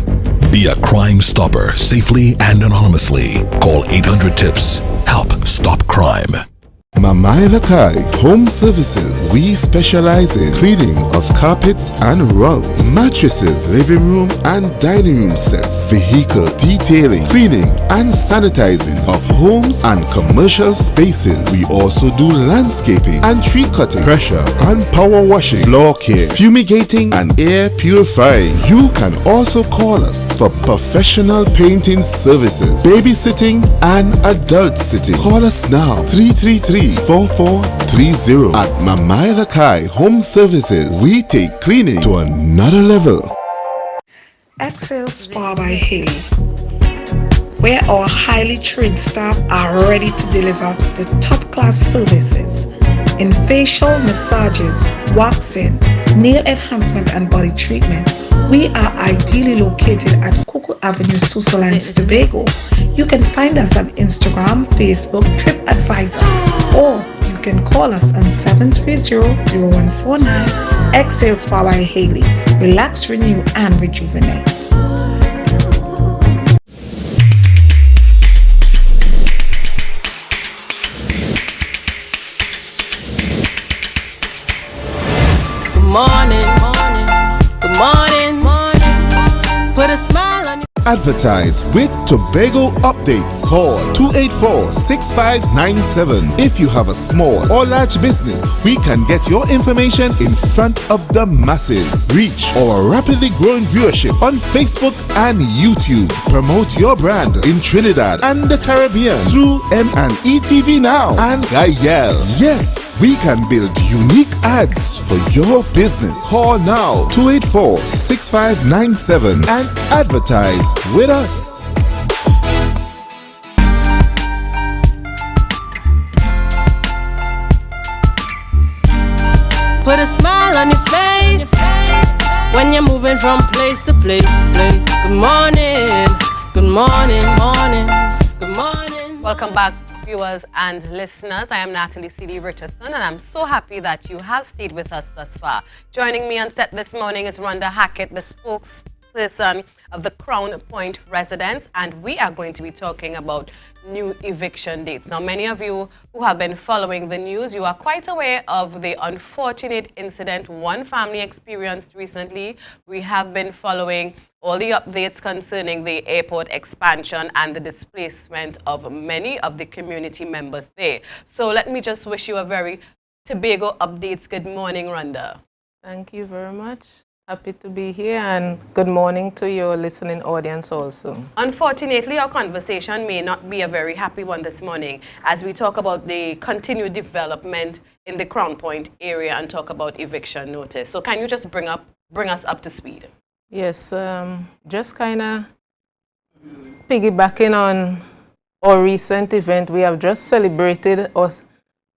[SPEAKER 11] Be a crime stopper safely and anonymously. Call 800-TIPS. Help stop crime.
[SPEAKER 10] Mamai Lakai Home Services. We specialize in cleaning of carpets and rugs, mattresses, living room and dining room sets, vehicle detailing, cleaning and sanitizing of homes and commercial spaces. We also do landscaping and tree cutting, pressure and power washing, floor care, fumigating and air purifying. You can also call us for professional painting services, babysitting and adult sitting. Call us now 333-4430 at Mamai Lakai Home Services. We take cleaning to another level.
[SPEAKER 12] Excel Spa by Haley, where our highly trained staff are ready to deliver the top-class services in facial massages, waxing, nail enhancement and body treatment. We are ideally located at Coco Avenue, Susaland, Tobago. You can find us on Instagram, Facebook, TripAdvisor, or you can call us on 730-0149. Exhale Spa by Haley. Relax, renew, and rejuvenate.
[SPEAKER 1] Morning, good morning, put a smile on your
[SPEAKER 10] Advertise with Tobago updates. Call 284-6597. If you have a small or large business, we can get your information in front of the masses. Reach our rapidly growing viewership on Facebook and YouTube. Promote your brand in Trinidad and the Caribbean through M&E TV Now and Gayel. Yes, we can build unique ads for your business. Call now 284-6597 and advertise with us.
[SPEAKER 1] Put a smile on your face when you're moving from place to place. Good morning, good morning, good morning.
[SPEAKER 3] Welcome back, viewers and listeners. I am Natalie C.D. Richardson, and I'm so happy that you have stayed with us thus far. Joining me on set this morning is Rhonda Hackett, the spokesperson of the Crown Point residents, and we are going to be talking about new eviction dates. Now, many of you who have been following the news, you are quite aware of the unfortunate incident one family experienced recently. We have been following all the updates concerning the airport expansion and the displacement of many of the community members there. So let me just wish you a very Tobago updates. Good morning, Rhonda.
[SPEAKER 13] Thank you very much. Happy to be here, and good morning to your listening audience also.
[SPEAKER 3] Unfortunately, our conversation may not be a very happy one this morning as we talk about the continued development in the Crown Point area and talk about eviction notice. So can you just bring us up to speed?
[SPEAKER 13] Yes, just kind of piggybacking on our recent event. We have just celebrated our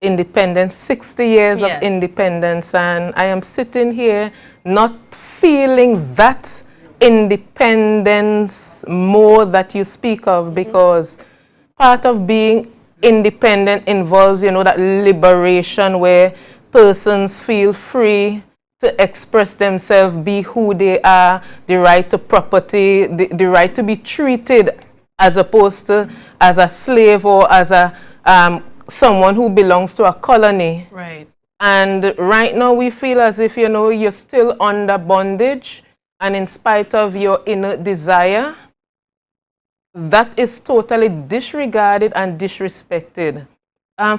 [SPEAKER 13] independence, 60 years of independence, and I am sitting here not feeling that independence more that you speak of, because part of being independent involves, you know, that liberation where persons feel free to express themselves, be who they are, the right to property, the right to be treated as opposed to as a slave or as a someone who belongs to a colony.
[SPEAKER 3] Right.
[SPEAKER 13] And right now we feel as if, you know, you're still under bondage, and in spite of your inner desire, that is totally disregarded and disrespected.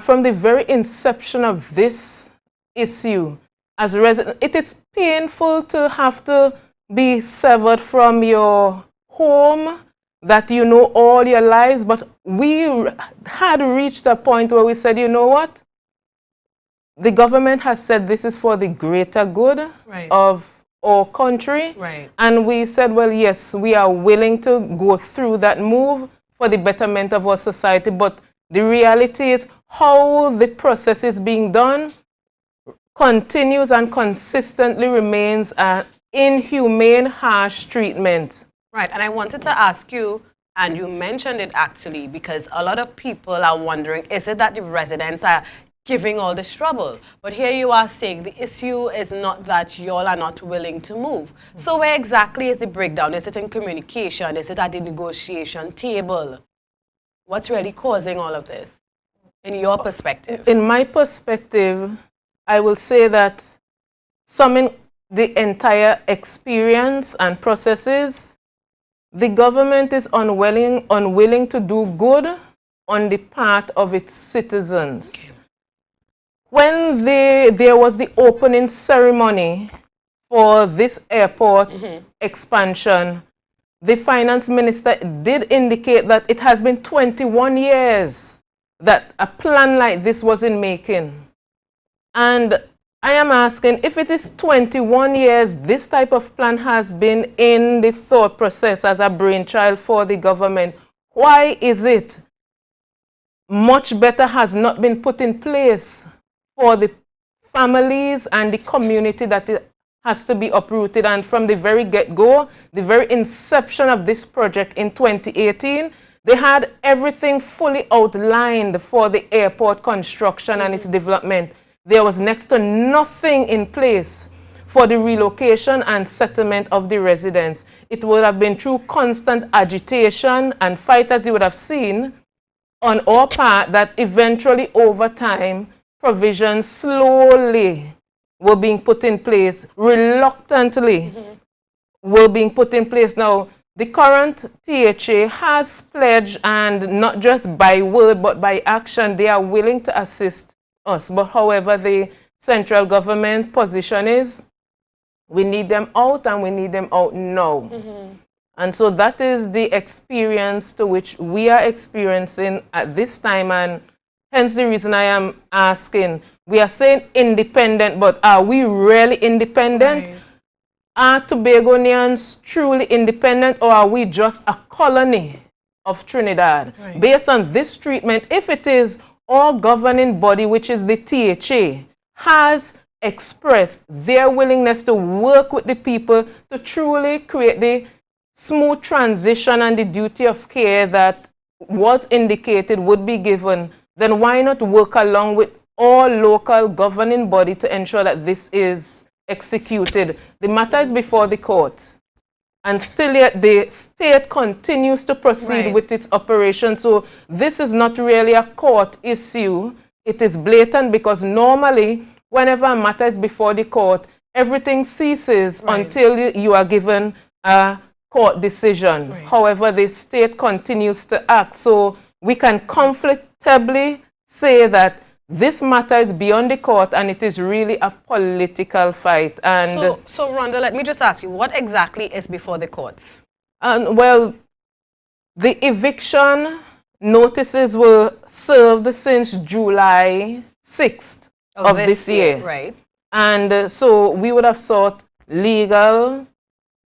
[SPEAKER 13] From the very inception of this issue, as a resident, it is painful to have to be severed from your home that you know all your lives, but we had reached a point where we said, you know what? The government has said this is for the greater good of our country.
[SPEAKER 3] Right.
[SPEAKER 13] And we said, well, yes, we are willing to go through that move for the betterment of our society. But the reality is how the process is being done continues and consistently remains an inhumane, harsh treatment.
[SPEAKER 3] Right, and I wanted to ask you, and you mentioned it actually, because a lot of people are wondering, is it that the residents are giving all this trouble? But here you are saying the issue is not that y'all are not willing to move. So where exactly is the breakdown? Is it in communication? Is it at the negotiation table? What's really causing all of this, in your perspective?
[SPEAKER 13] In my perspective, I will say that summing the entire experience and processes, the government is unwilling to do good on the part of its citizens. Okay. When there was the opening ceremony for this airport expansion, the finance minister did indicate that it has been 21 years that a plan like this was in making. And I am asking, if it is 21 years, this type of plan has been in the thought process as a brainchild for the government, why is it much better has not been put in place for the families and the community that it has to be uprooted? And from the very get-go, the very inception of this project in 2018, They had everything fully outlined for the airport construction and its development. There was next to nothing in place for the relocation and settlement of the residents. It would have been through constant agitation and fight, as you would have seen, on our part, that eventually over time, provisions slowly were being put in place, reluctantly were being put in place. Now, the current THA has pledged, and not just by word, but by action, they are willing to assist us. But however, the central government position is, we need them out, and we need them out now. And so that is the experience to which we are experiencing at this time, and hence the reason I am asking. We are saying independent, but are we really independent? Right. Are Tobagonians truly independent, or are we just a colony of Trinidad? Right. Based on this treatment, if it is our governing body, which is the THA, has expressed their willingness to work with the people to truly create the smooth transition and the duty of care that was indicated would be given, then why not work along with all local governing body to ensure that this is executed? The matter is before the court, and still yet the state continues to proceed with its operation. So this is not really a court issue. It is blatant, because normally whenever a matter is before the court, everything ceases until you are given a court decision. However, the state continues to act. So we can comfortably say that this matter is beyond the court, and it is really a political fight. And
[SPEAKER 3] so Rhonda, let me just ask you, what exactly is before the courts?
[SPEAKER 13] Well, the eviction notices were served since July 6th of this year.
[SPEAKER 3] Right.
[SPEAKER 13] And so we would have sought legal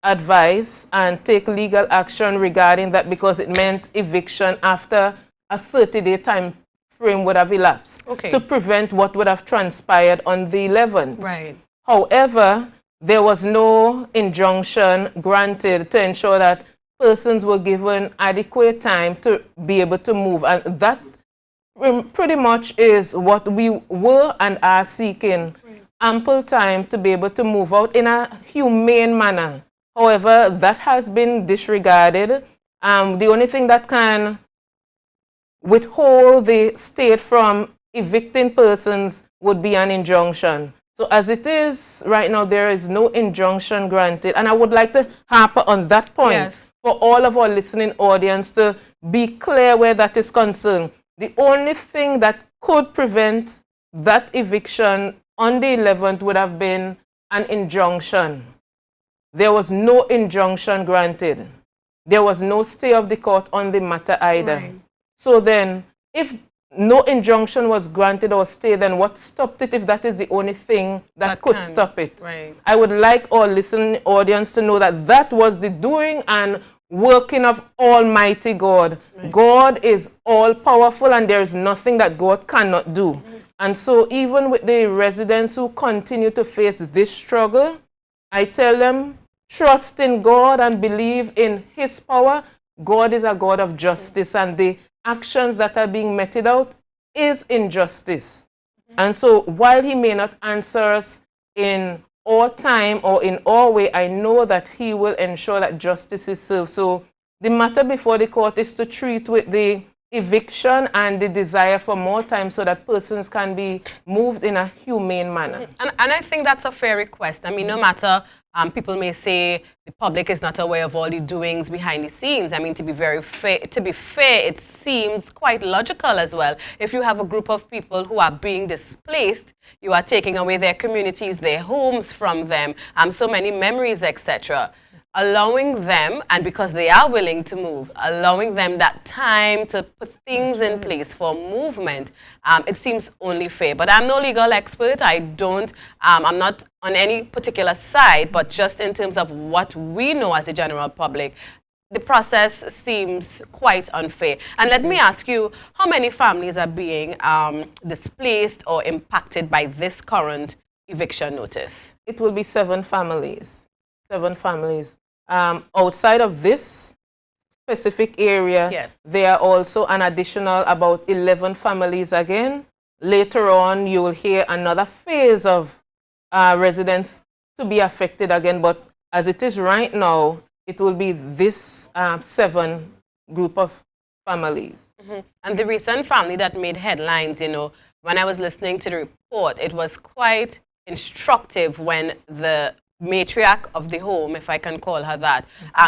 [SPEAKER 13] advice and take legal action regarding that, because it meant eviction after a 30-day time frame would have elapsed to prevent what would have transpired on the 11th.
[SPEAKER 3] Right.
[SPEAKER 13] However, there was no injunction granted to ensure that persons were given adequate time to be able to move, and that pretty much is what we were and are seeking. Ample time to be able to move out in a humane manner. However, that has been disregarded. The only thing that can withhold the state from evicting persons would be an injunction. So as it is right now, there is no injunction granted. And I would like to harp on that point for all of our listening audience to be clear where that is concerned. The only thing that could prevent that eviction on the 11th would have been an injunction. There was no injunction granted. There was no stay of the court on the matter either. So then, if no injunction was granted or stay, then what stopped it if that is the only thing that could stop it? I would like our listening audience to know that that was the doing and working of Almighty God. God is all-powerful, and there is nothing that God cannot do. And so even with the residents who continue to face this struggle, I tell them, trust in God and believe in His power. God is a God of justice, and the actions that are being meted out is injustice. And so while He may not answer us in our time or in our way, I know that He will ensure that justice is served. So the matter before the court is to treat with the eviction and the desire for more time so that persons can be moved in a humane manner.
[SPEAKER 3] And I think that's a fair request. I mean, no matter, people may say the public is not aware of all the doings behind the scenes. I mean, to be fair, it seems quite logical as well. If you have a group of people who are being displaced, you are taking away their communities, their homes from them, so many memories, etc. Allowing them, and because they are willing to move, allowing them that time to put things in place for movement, it seems only fair. But I'm no legal expert. I'm not on any particular side, but just in terms of what we know as a general public, the process seems quite unfair. And let me ask you, how many families are being displaced or impacted by this current eviction notice?
[SPEAKER 13] It will be 7 families. 7 families. Outside of this specific area,
[SPEAKER 3] Yes.
[SPEAKER 13] there are also an additional about 11 families again. Later on, you will hear another phase of residents to be affected again, but as it is right now, it will be this 7 group of families.
[SPEAKER 3] And the recent family that made headlines, you know, when I was listening to the report, it was quite instructive when the matriarch of the home, if I can call her that,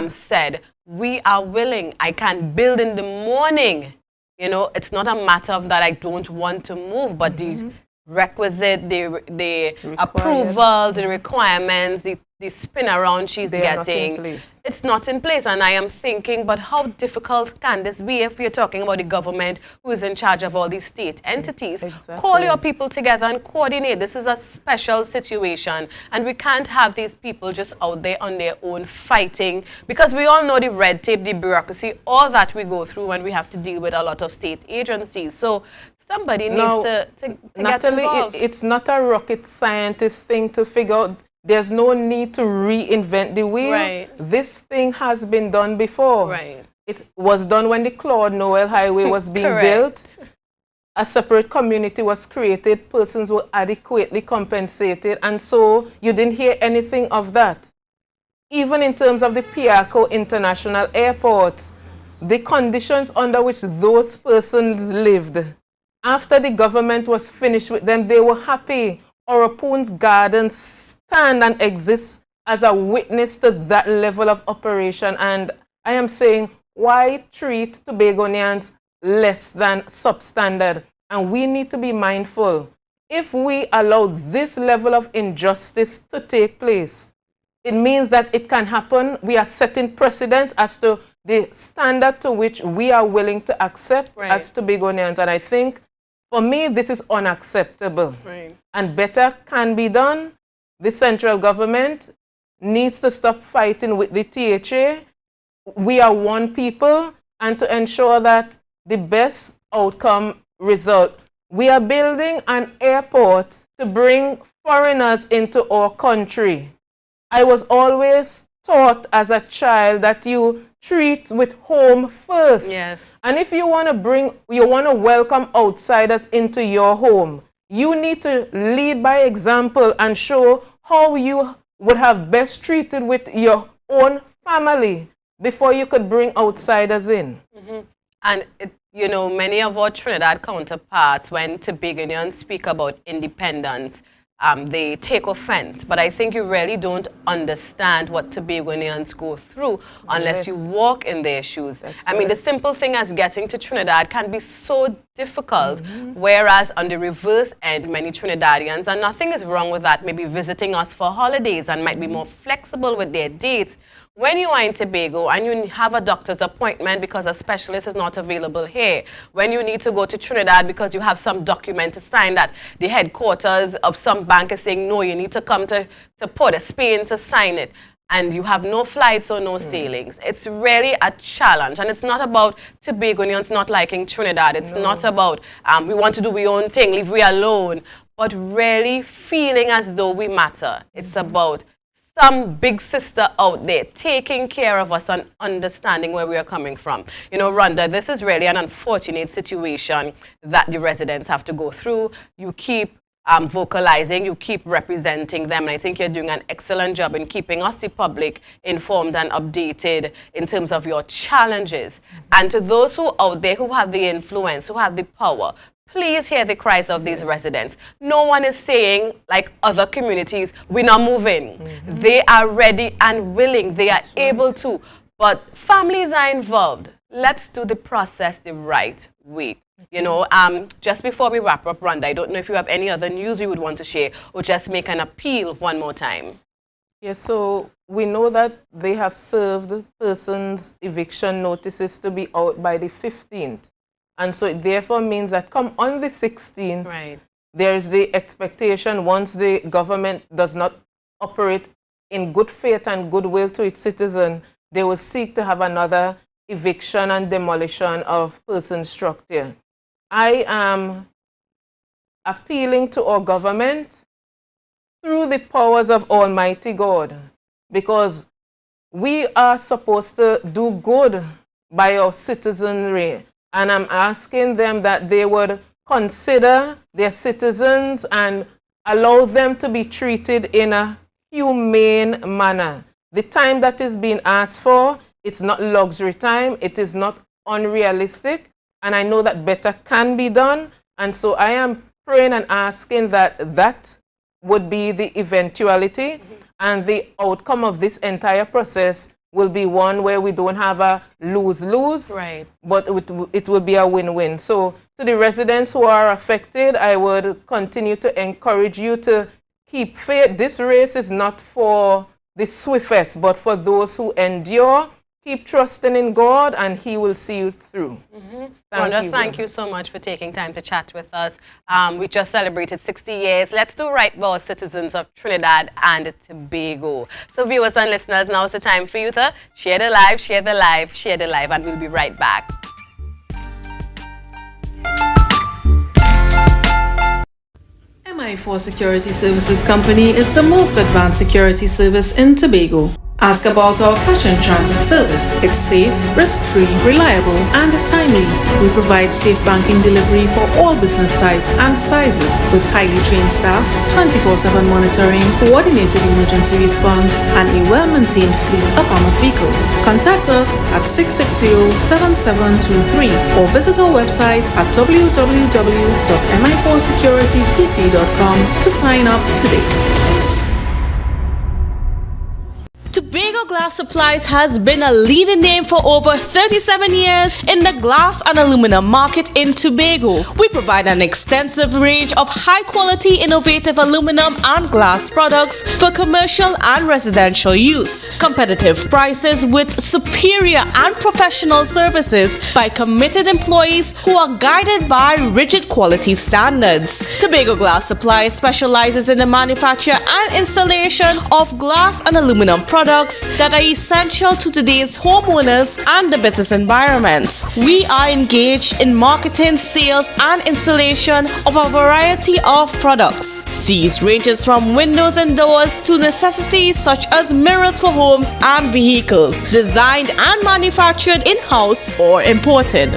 [SPEAKER 3] said, we are willing, I can build in the morning. You know, it's not a matter of that I don't want to move, but the requisite, the approvals, the requirements, the spin around she's getting, it's not in place. And I am thinking, but how difficult can this be if you're talking about the government who is in charge of all these state entities? Call your people together and coordinate. This is a special situation, and we can't have these people just out there on their own fighting, because we all know the red tape, the bureaucracy, all that we go through when we have to deal with a lot of state agencies. So somebody needs to get involved.
[SPEAKER 13] It's not a rocket scientist thing to figure out. There's no need to reinvent the wheel.
[SPEAKER 3] Right.
[SPEAKER 13] This thing has been done before.
[SPEAKER 3] Right.
[SPEAKER 13] It was done when the Claude Noel Highway was being built. A separate community was created. Persons were adequately compensated. And so you didn't hear anything of that. Even in terms of the Piarco International Airport, the conditions under which those persons lived, after the government was finished with them, they were happy. Oropoon's Gardens stand and exist as a witness to that level of operation. And I am saying, why treat Tobagonians less than substandard? And we need to be mindful. If we allow this level of injustice to take place, it means that it can happen. We are setting precedents as to the standard to which we are willing to accept as Tobagonians. And I think, for me, this is unacceptable. And better can be done. The central government needs to stop fighting with the THA. We are one people, and to ensure that the best outcome result. We are building an airport to bring foreigners into our country. I was always taught as a child that you treat with home first.
[SPEAKER 3] Yes.
[SPEAKER 13] And if you want to welcome outsiders into your home, you need to lead by example and show how you would have best treated with your own family before you could bring outsiders in.
[SPEAKER 3] And, you know, many of our Trinidad counterparts, when Tobagonians speak about independence, they take offense. But I think you really don't understand what Tobagonians go through unless you walk in their shoes. I mean, the simple thing as getting to Trinidad can be so difficult, whereas on the reverse end, many Trinidadians, and nothing is wrong with that, maybe visiting us for holidays and might be more flexible with their dates. When you are in Tobago and you have a doctor's appointment because a specialist is not available here, when you need to go to Trinidad because you have some document to sign that the headquarters of some bank is saying, no, you need to come to Port of Spain to sign it, and you have no flights or no sailings, it's really a challenge. And it's not about Tobagonians not liking Trinidad. It's not about we want to do our own thing, leave we alone, but really feeling as though we matter. It's about some big sister out there taking care of us and understanding where we are coming from. You know, Rhonda, this is really an unfortunate situation that the residents have to go through. You keep vocalizing, you keep representing them, and I think you're doing an excellent job in keeping us, the public, informed and updated in terms of your challenges. And to those who out there who have the influence, who have the power, please hear the cries of these residents. No one is saying, like other communities, we're not moving. They are ready and willing. They are able to. But families are involved. Let's do the process the right way. You know, just before we wrap up, Rhonda, I don't know if you have any other news you would want to share or just make an appeal one more time.
[SPEAKER 13] Yes, so we know that they have served persons' eviction notices to be out by the 15th. And so it therefore means that come on the 16th, there's the expectation, once the government does not operate in good faith and goodwill to its citizen, they will seek to have another eviction and demolition of person structure. I am appealing to our government through the powers of Almighty God, because we are supposed to do good by our citizenry. And I'm asking them that they would consider their citizens and allow them to be treated in a humane manner. The time that is being asked for, it's not luxury time, it is not unrealistic, and I know that better can be done. And so I am praying and asking that that would be the eventuality, and the outcome of this entire process will be one where we don't have a lose-lose,
[SPEAKER 3] right,
[SPEAKER 13] but it will be a win-win. So to the residents who are affected, I would continue to encourage you to keep faith. This race is not for the swiftest, but for those who endure. Keep trusting in God, and He will see you through.
[SPEAKER 3] Thank you so much for taking time to chat with us. We just celebrated 60 years. Let's do right by our citizens of Trinidad and Tobago. So viewers and listeners, now is the time for you to share the live, share the live, share the live, and we'll be right back.
[SPEAKER 14] MI4 Security Services Company is the most advanced security service in Tobago. Ask about our cash and transit service. It's safe, risk-free, reliable, and timely. We provide safe banking delivery for all business types and sizes with highly trained staff, 24/7 monitoring, coordinated emergency response, and a well-maintained fleet of armored vehicles. Contact us at 660-7723 or visit our website at www.mi4securitytt.com to sign up today.
[SPEAKER 1] Tobago Glass Supplies has been a leading name for over 37 years in the glass and aluminum market in Tobago. We provide an extensive range of high-quality, innovative aluminum and glass products for commercial and residential use. Competitive prices with superior and professional services by committed employees who are guided by rigid quality standards. Tobago Glass Supplies specializes in the manufacture and installation of glass and aluminum products that are essential to today's homeowners and the business environment. We are engaged in marketing, sales, and installation of a variety of products. These ranges from windows and doors to necessities such as mirrors for homes and vehicles, designed and manufactured in-house or imported.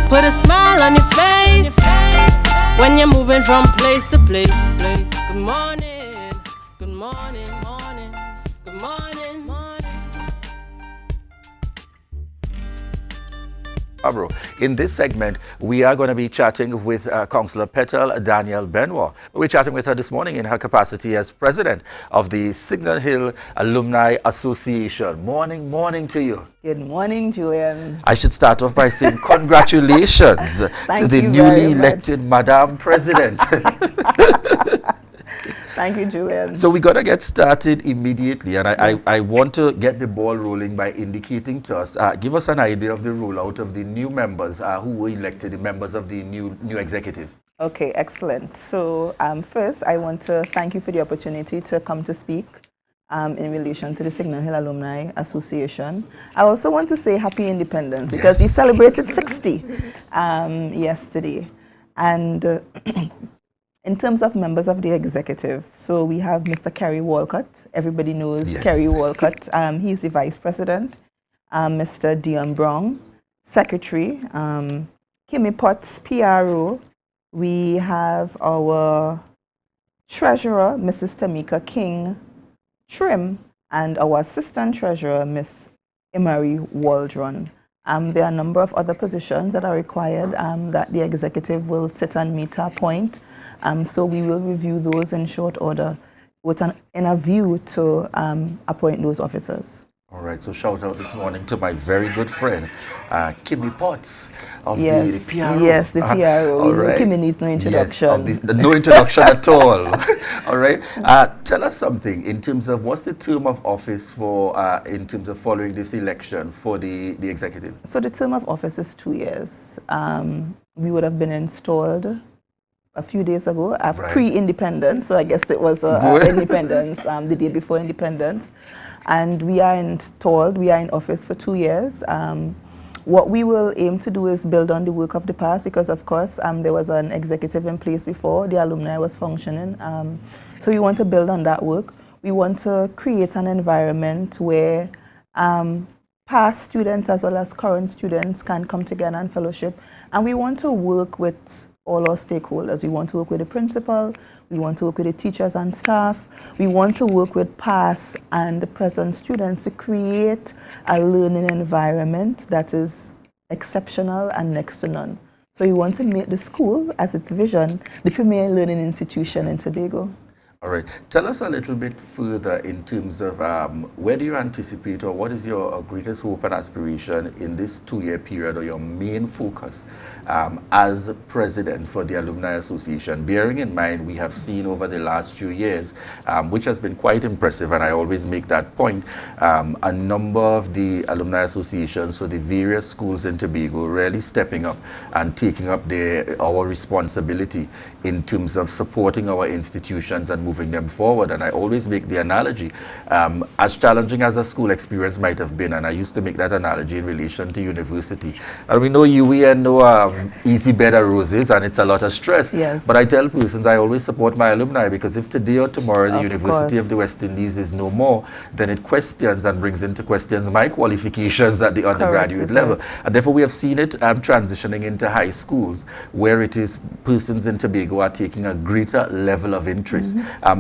[SPEAKER 1] Put a smile on your face when you're moving from place to place. Good morning, good morning, morning, good morning, morning.
[SPEAKER 2] In this segment, we are going to be chatting with Councillor Petal Daniel Benoit. We're chatting with her this morning in her capacity as president of the Signal Hill Alumni Association. Morning to you.
[SPEAKER 15] Good morning, Julian.
[SPEAKER 2] I should start off by saying congratulations to the newly elected Madam President.
[SPEAKER 15] Thank you, Julian.
[SPEAKER 2] So we're going to get started immediately, and I want to get the ball rolling by indicating to us, give us an idea of the rollout of the new members who were elected, the members of the new executive.
[SPEAKER 15] Okay, excellent. So first, I want to thank you for the opportunity to come to speak in relation to the Signal Hill Alumni Association. I also want to say happy independence because we celebrated 60 yesterday. And in terms of members of the executive, so we have Mr. Kerry Walcott. Everybody knows Kerry Walcott. He's the vice president. Mr. Dion Brown, secretary. Kimmy Potts, PRO. We have our treasurer, Mrs. Tamika King Trim, and our assistant treasurer, Miss Emery Waldron. There are a number of other positions that are required that the executive will sit and meet our point. So we will review those in short order in a view to appoint those officers.
[SPEAKER 2] All right, so shout out this morning to my very good friend, Kimmy Potts of the PRO.
[SPEAKER 15] Yes, the PRO.
[SPEAKER 2] All right.
[SPEAKER 15] Kimmy needs no introduction.
[SPEAKER 2] Yes, no introduction at all. All right. Tell us something in terms of what's the term of office for, in terms of following this election for the executive?
[SPEAKER 15] So the term of office is 2 years. We would have been installed a few days ago, pre-independence, so I guess it was independence, the day before independence. And we are installed, we are in office for 2 years. What we will aim to do is build on the work of the past, because of course there was an executive in place before the alumni was functioning. So we want to build on that work. We want to create an environment where past students as well as current students can come together and fellowship. And we want to work with all our stakeholders. We want to work with the principal, we want to work with the teachers and staff, we want to work with past and present students to create a learning environment that is exceptional and next to none. So we want to make the school, as its vision, the premier learning institution in Tobago.
[SPEAKER 2] All right. Tell us a little bit further in terms of where do you anticipate, or what is your greatest hope and aspiration in this 2-year period, or your main focus as president for the Alumni Association? Bearing in mind we have seen over the last few years, which has been quite impressive, and I always make that point, a number of the Alumni Associations, so the various schools in Tobago, really stepping up and taking up our responsibility in terms of supporting our institutions and moving them forward. And I always make the analogy, as challenging as a school experience might have been, and I used to make that analogy in relation to university. And we know UWE and no easy bed of roses, and it's a lot of stress.
[SPEAKER 15] Yes.
[SPEAKER 2] But I tell persons I always support my alumni, because if today or tomorrow the University of the West Indies is no more, then it questions and brings into questions my qualifications at the undergraduate level. And therefore we have seen it transitioning into high schools, where it is persons in Tobago are taking a greater level of interest.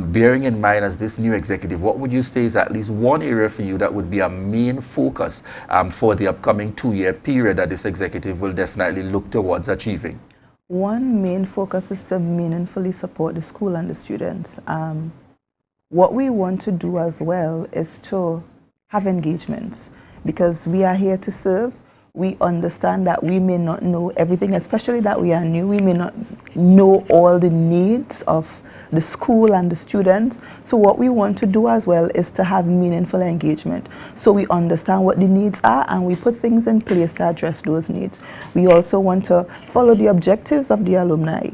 [SPEAKER 2] Bearing in mind, as this new executive, what would you say is at least one area for you that would be a main focus for the upcoming 2-year period that this executive will definitely look towards achieving?
[SPEAKER 15] One main focus is to meaningfully support the school and the students. What we want to do as well is to have engagements, because we are here to serve. We understand that we may not know everything, especially that we are new. We may not know all the needs of the school and the students. So what we want to do as well is to have meaningful engagement. So we understand what the needs are and we put things in place to address those needs. We also want to follow the objectives of the alumni.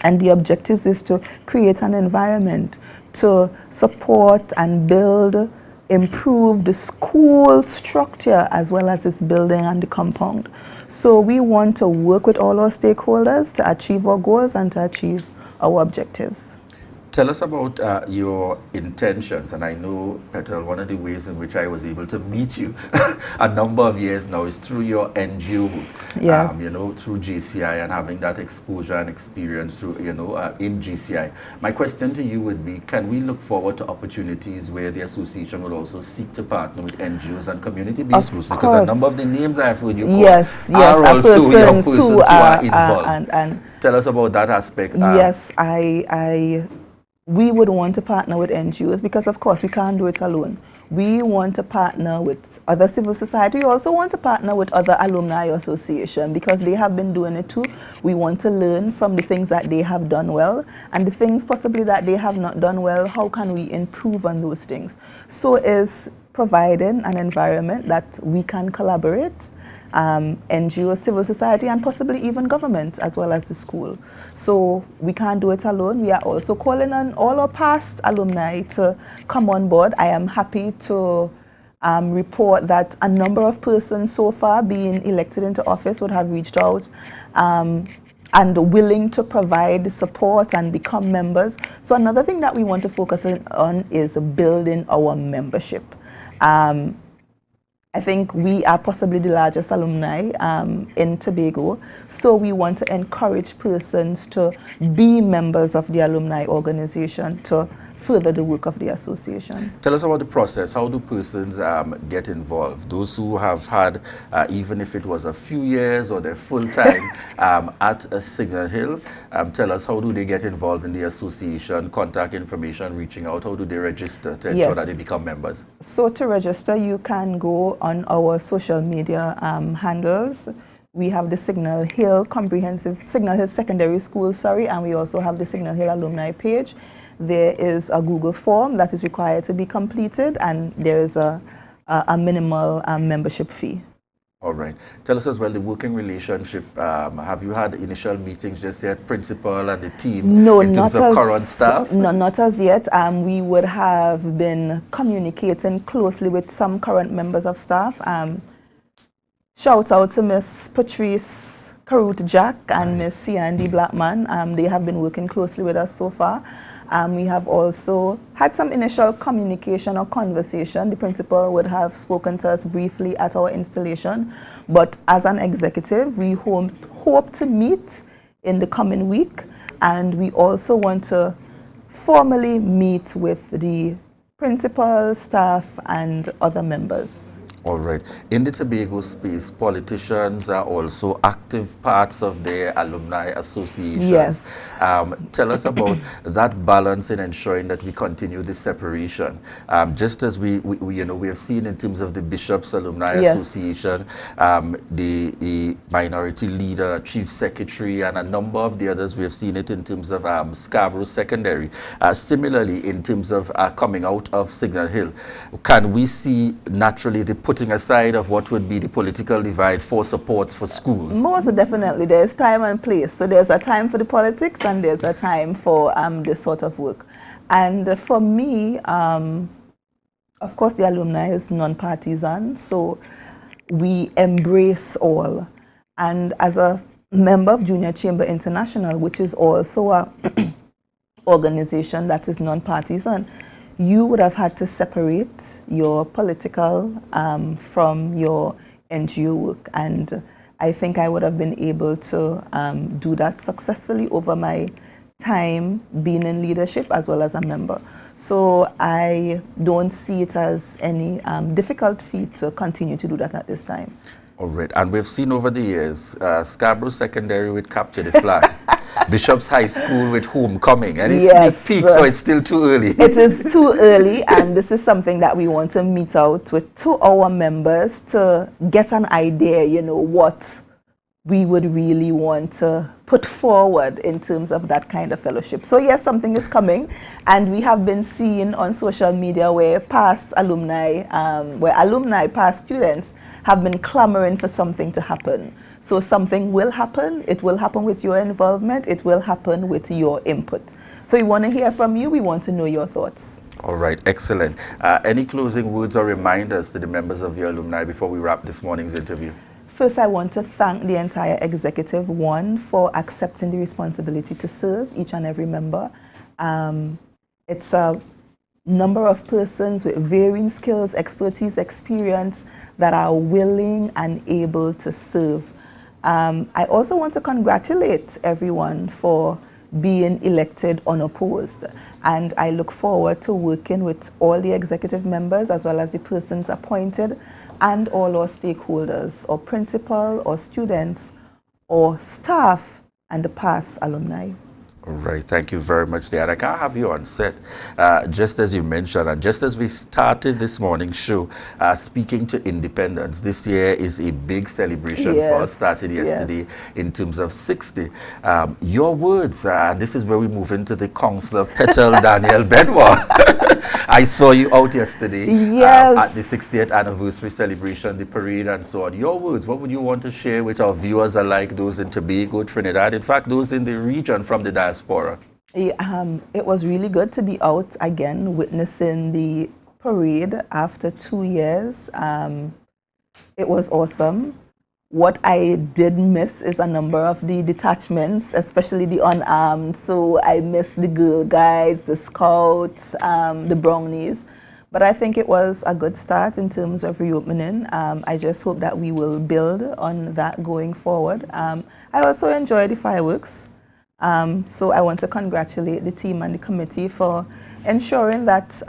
[SPEAKER 15] And the objectives is to create an environment to support and build, improve the school structure as well as its building and the compound. So we want to work with all our stakeholders to achieve our goals and to achieve our objectives.
[SPEAKER 2] Tell us about your intentions, and I know, Petal, one of the ways in which I was able to meet you a number of years now is through your NGO work.
[SPEAKER 15] Yes.
[SPEAKER 2] You know, through JCI, and having that exposure and experience through, you know, in JCI. My question to you would be, can we look forward to opportunities where the association would also seek to partner with NGOs and community-based schools? Because a number of the names I have heard you call are also young persons who are involved.
[SPEAKER 15] And
[SPEAKER 2] tell us about that aspect.
[SPEAKER 15] Yes, we would want to partner with NGOs, because of course we can't do it alone. We want to partner with other civil society. We also want to partner with other alumni associations, because they have been doing it too. We want to learn from the things that they have done well, and the things possibly that they have not done well, how can we improve on those things? So is providing an environment that we can collaborate, NGO, civil society, and possibly even government as well as the school. So we can't do it alone. We are also calling on all our past alumni to come on board. I am happy to report that a number of persons so far being elected into office would have reached out and willing to provide the support and become members. So another thing that we want to focus on is building our membership. I think we are possibly the largest alumni in Tobago, so we want to encourage persons to be members of the alumni organization to further the work of the association.
[SPEAKER 2] Tell us about the process. How do persons get involved? Those who have had, even if it was a few years or they're full-time at a Signal Hill, tell us, how do they get involved in the association, contact information, reaching out? How do they register to ensure that they become members?
[SPEAKER 15] So to register, you can go on our social media handles. We have the Signal Hill Signal Hill Secondary School, and we also have the Signal Hill Alumni page. There is a Google form that is required to be completed, and there is a minimal membership fee.
[SPEAKER 2] All right. Tell us as well the working relationship. Have you had initial meetings just yet, principal and the team, in terms of current staff?
[SPEAKER 15] No, not as yet. We would have been communicating closely with some current members of staff. shout out to Miss Patrice Carut Jack and Miss Ciandy Blackman. They have been working closely with us so far. We have also had some initial communication or conversation. The principal would have spoken to us briefly at our installation, but as an executive, we hope to meet in the coming week, and we also want to formally meet with the principal, staff, and other members.
[SPEAKER 2] All right. In the Tobago space, politicians are also active parts of their alumni associations.
[SPEAKER 15] Yes.
[SPEAKER 2] Tell us about that balance in ensuring that we continue the separation. Just as we have seen in terms of the Bishops Alumni
[SPEAKER 15] Yes.
[SPEAKER 2] Association, the minority leader, chief secretary, and a number of the others, we have seen it in terms of Scarborough Secondary. Similarly, in terms of coming out of Signal Hill, can we see naturally the putting aside of what would be the political divide for support for schools?
[SPEAKER 15] Most definitely. There's time and place. So there's a time for the politics and there's a time for this sort of work. And for me, of course, the alumni is non-partisan, so we embrace all. And as a member of Junior Chamber International, which is also a organization that is non-partisan, you would have had to separate your political from your NGO work. And I think I would have been able to do that successfully over my time being in leadership as well as a member. So I don't see it as any difficult feat to continue to do that at this time.
[SPEAKER 2] All right. And we've seen over the years, Scarborough Secondary would capture the flag. Bishop's High School with homecoming, and it's
[SPEAKER 15] Yes.
[SPEAKER 2] sneak peek, so it's still too early.
[SPEAKER 15] It is too early, and this is something that we want to meet out with to our members to get an idea, you know, what we would really want to put forward in terms of that kind of fellowship. So yes, something is coming, and we have been seeing on social media where past alumni, past students have been clamoring for something to happen. So something will happen. It will happen with your involvement. It will happen with your input. So we want to hear from you. We want to know your thoughts.
[SPEAKER 2] All right, excellent. Any closing words or reminders to the members of your alumni before we wrap this morning's interview?
[SPEAKER 15] First, I want to thank the entire executive, one, for accepting the responsibility to serve each and every member. It's a number of persons with varying skills, expertise, experience that are willing and able to serve. I also want to congratulate everyone for being elected unopposed. And I look forward to working with all the executive members as well as the persons appointed and all our stakeholders, or principal, or students, or staff, and the past alumni.
[SPEAKER 2] All right, thank you very much, Diana. I can't have you on set, just as you mentioned, and just as we started this morning's show, speaking to independence. This year is a big celebration for us, started yesterday in terms of 60. Your words, and this is where we move into the Councillor Petal Daniel Benoit. I saw you out yesterday at the 60th anniversary celebration, the parade and so on. Your words, what would you want to share with our viewers alike, those in Tobago, Trinidad, in fact, those in the region from the diaspora?
[SPEAKER 15] It was really good to be out again, witnessing the parade after 2 years. It was awesome. What I did miss is a number of the detachments, especially the unarmed. So I missed the Girl Guides, the Scouts, the Brownies. But I think it was a good start in terms of reopening. I just hope that we will build on that going forward. I also enjoyed the fireworks. So I want to congratulate the team and the committee for ensuring that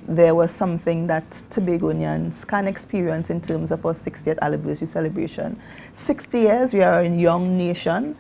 [SPEAKER 15] there was something that Tobagonians can experience in terms of our 60th anniversary celebration. 60 years, we are a young nation.